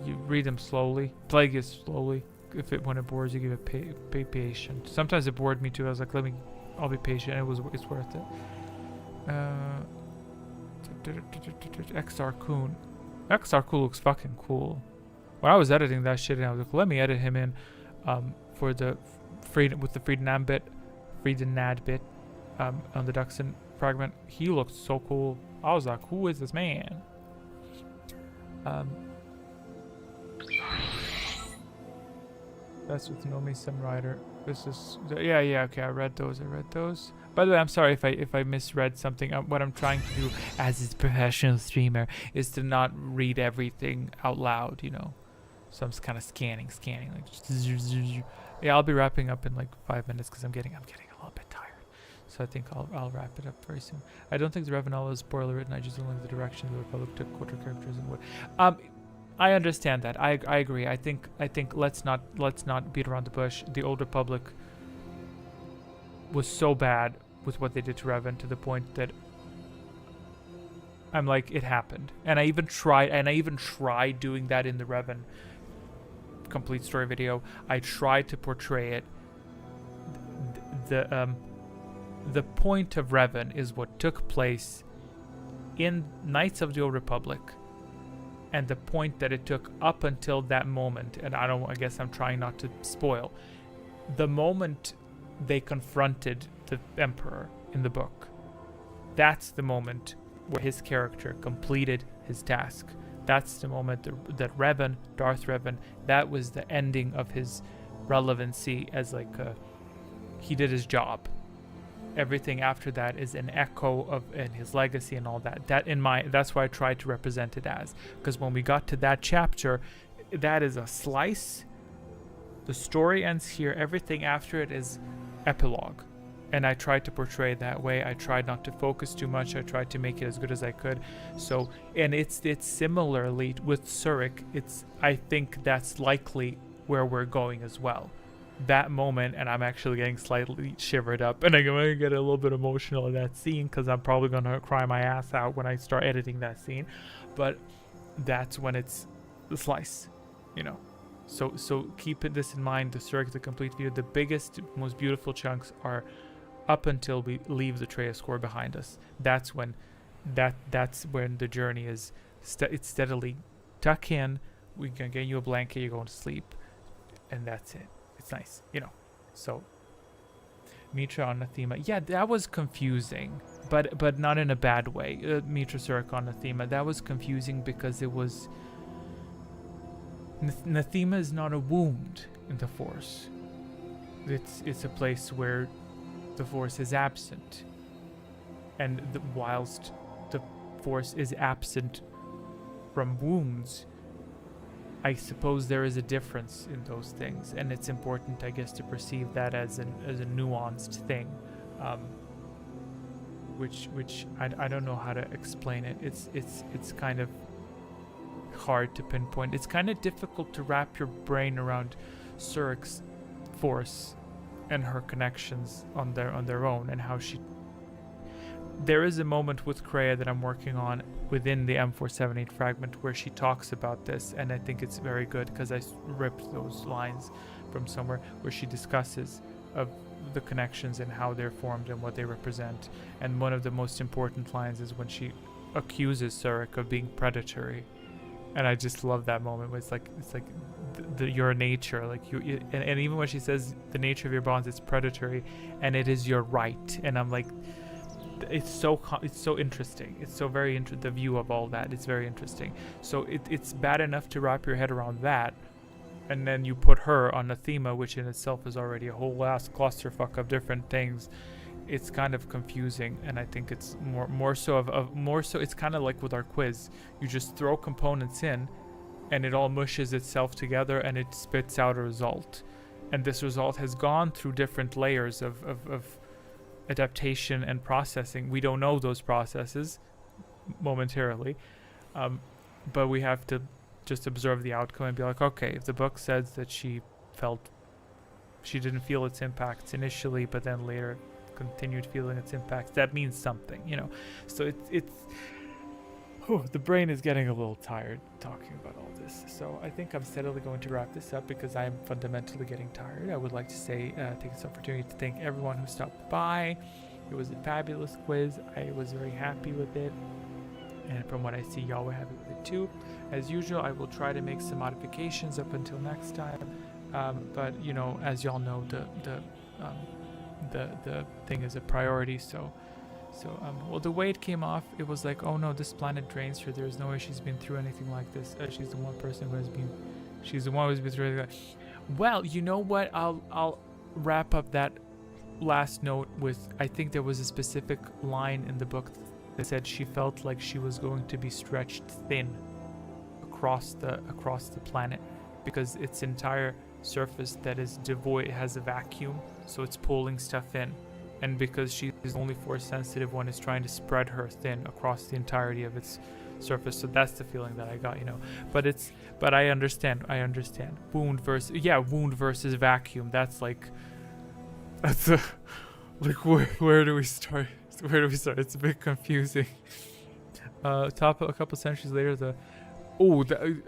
You read them slowly. Plagueis slowly. When it bores you, give it pay patient. Sometimes it bored me too. I was like, I'll be patient. It's worth it. Exar Kun. Exar Kun looks fucking cool. When I was editing that shit, I was like, let me edit him in for the Friedenad bit on the Duxon fragment. He looked so cool. I was like, who is this man? That's with Nomi Sun Rider. This is okay. I read those. By the way, I'm sorry if I misread something. What I'm trying to do as a professional streamer is to not read everything out loud. You know, So I'm just kind of scanning, like yeah. I'll be wrapping up in like 5 minutes because I'm getting a little bit tired. So I think I'll wrap it up very soon. I don't think the Revenal is spoiler written. I just don't like the direction the Republic took quarter characters and what. I understand that. I agree. I think let's not beat around the bush. The Old Republic was so bad with what they did to Revan to the point that I'm like, it happened. And I even tried doing that in the Revan complete story video. I tried to portray it. The point of Revan is what took place in Knights of the Old Republic, and the point that it took up until that moment. And I guess I'm trying not to spoil the moment they confronted the Emperor in the book. That's the moment where his character completed his task. That's the moment that Revan, Darth Revan, that was the ending of his relevancy as like he did his job. Everything after that is an echo of and his legacy and all that. That's why I tried to represent it as, because when we got to that chapter, that is a slice. The story ends here. Everything after it is epilogue. And I tried to portray it that way. I tried not to focus too much. I tried to make it as good as I could. So, and it's similarly with Surik. I think that's likely where we're going as well. That moment, and I'm actually getting slightly shivered up, and I'm going to get a little bit emotional in that scene because I'm probably going to cry my ass out when I start editing that scene. But that's when it's the slice, you know. So keep this in mind. The Surik, the complete view, the biggest, most beautiful chunks are up until we leave the Treya score behind us. That's when the journey is it's steadily tuck in. We can get you a blanket, you're going to sleep, and that's it. It's nice, you know. So Mitra on Nathema, yeah, that was confusing, but not in a bad way. Mitra Surik on Nathema, that was confusing because it was Nathema is not a wound in the Force. It's a place where the Force is absent, and whilst the Force is absent from wounds, I suppose there is a difference in those things, and it's important, I guess, to perceive that as a nuanced thing, which I don't know how to explain it. It's kind of hard to pinpoint. It's kind of difficult to wrap your brain around Surik's Force and her connections on their own, and how there is a moment with Kreia that I'm working on within the M478 fragment where she talks about this, and I think it's very good because I ripped those lines from somewhere where she discusses of the connections and how they're formed and what they represent. And one of the most important lines is when she accuses Surik of being predatory, and I just love that moment where it's like your nature, like and even when she says the nature of your bonds is predatory and it is your right, and I'm like, it's so interesting. It's so very the view of all that. It's very interesting. So it's bad enough to wrap your head around that, and then you put her on Nathema, which in itself is already a whole ass clusterfuck of different things. It's kind of confusing, and I think it's more so it's kind of like with our quiz. You just throw components in, and it all mushes itself together, and it spits out a result. And this result has gone through different layers of adaptation and processing. We don't know those processes momentarily, but we have to just observe the outcome and be like, okay, if the book says that she didn't feel its impacts initially, but then later continued feeling its impacts, that means something, you know. So the brain is getting a little tired talking about all this. So I think I'm steadily going to wrap this up because I'm fundamentally getting tired. I would like to say, take this opportunity to thank everyone who stopped by. It was a fabulous quiz. I was very happy with it. And from what I see, y'all were happy with it too. As usual, I will try to make some modifications up until next time. But you know, as y'all know, the thing is a priority. So well, the way it came off, it was like, oh no, this planet drains her. There's no way she's been through anything like this. She's the one person who has been. She's the one who's been through anything. Well, you know what? I'll wrap up that last note with, I think there was a specific line in the book that said she felt like she was going to be stretched thin across the planet, because its entire surface that is devoid has a vacuum, so it's pulling stuff in. And because she's only force sensitive one, is trying to spread her thin across the entirety of its surface. So that's the feeling that I got, you know. But I understand. Wound versus vacuum. That's like where do we start? It's a bit confusing. A couple centuries later,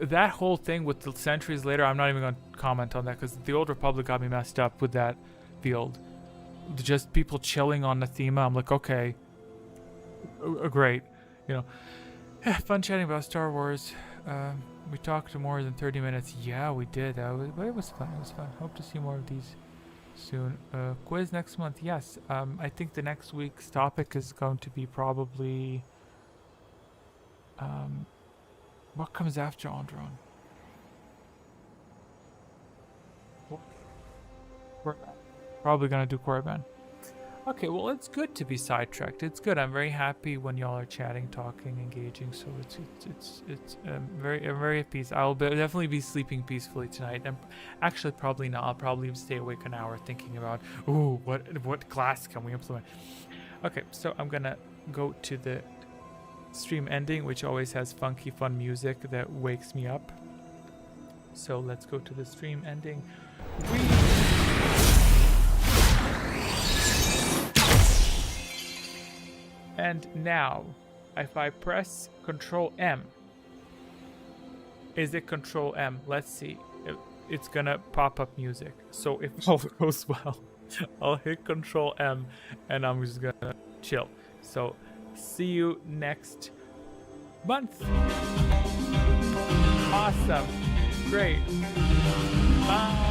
that whole thing with the centuries later, I'm not even gonna comment on that, because the Old Republic got me messed up with that field. Just people chilling on the theme. I'm like, okay, great, you know. Fun chatting about Star Wars. We talked for more than 30 minutes. Yeah, we did. But it was fun. Hope to see more of these soon. Quiz next month. Yes. I think the next week's topic is going to be probably what comes after Andron? Probably gonna do Korriban. Okay, well, it's good to be sidetracked. It's good. I'm very happy when y'all are chatting, talking, engaging. So it's very at peace. I'll definitely be sleeping peacefully tonight. And actually, probably not. I'll probably stay awake an hour thinking about, ooh, what class can we implement? Okay, so I'm gonna go to the stream ending, which always has funky, fun music that wakes me up. So let's go to the stream ending. And now, if I press Control M, is it Control M? Let's see. It's gonna pop up music. So if all goes well, I'll hit Control M and I'm just gonna chill. So see you next month. Awesome. Great. Bye.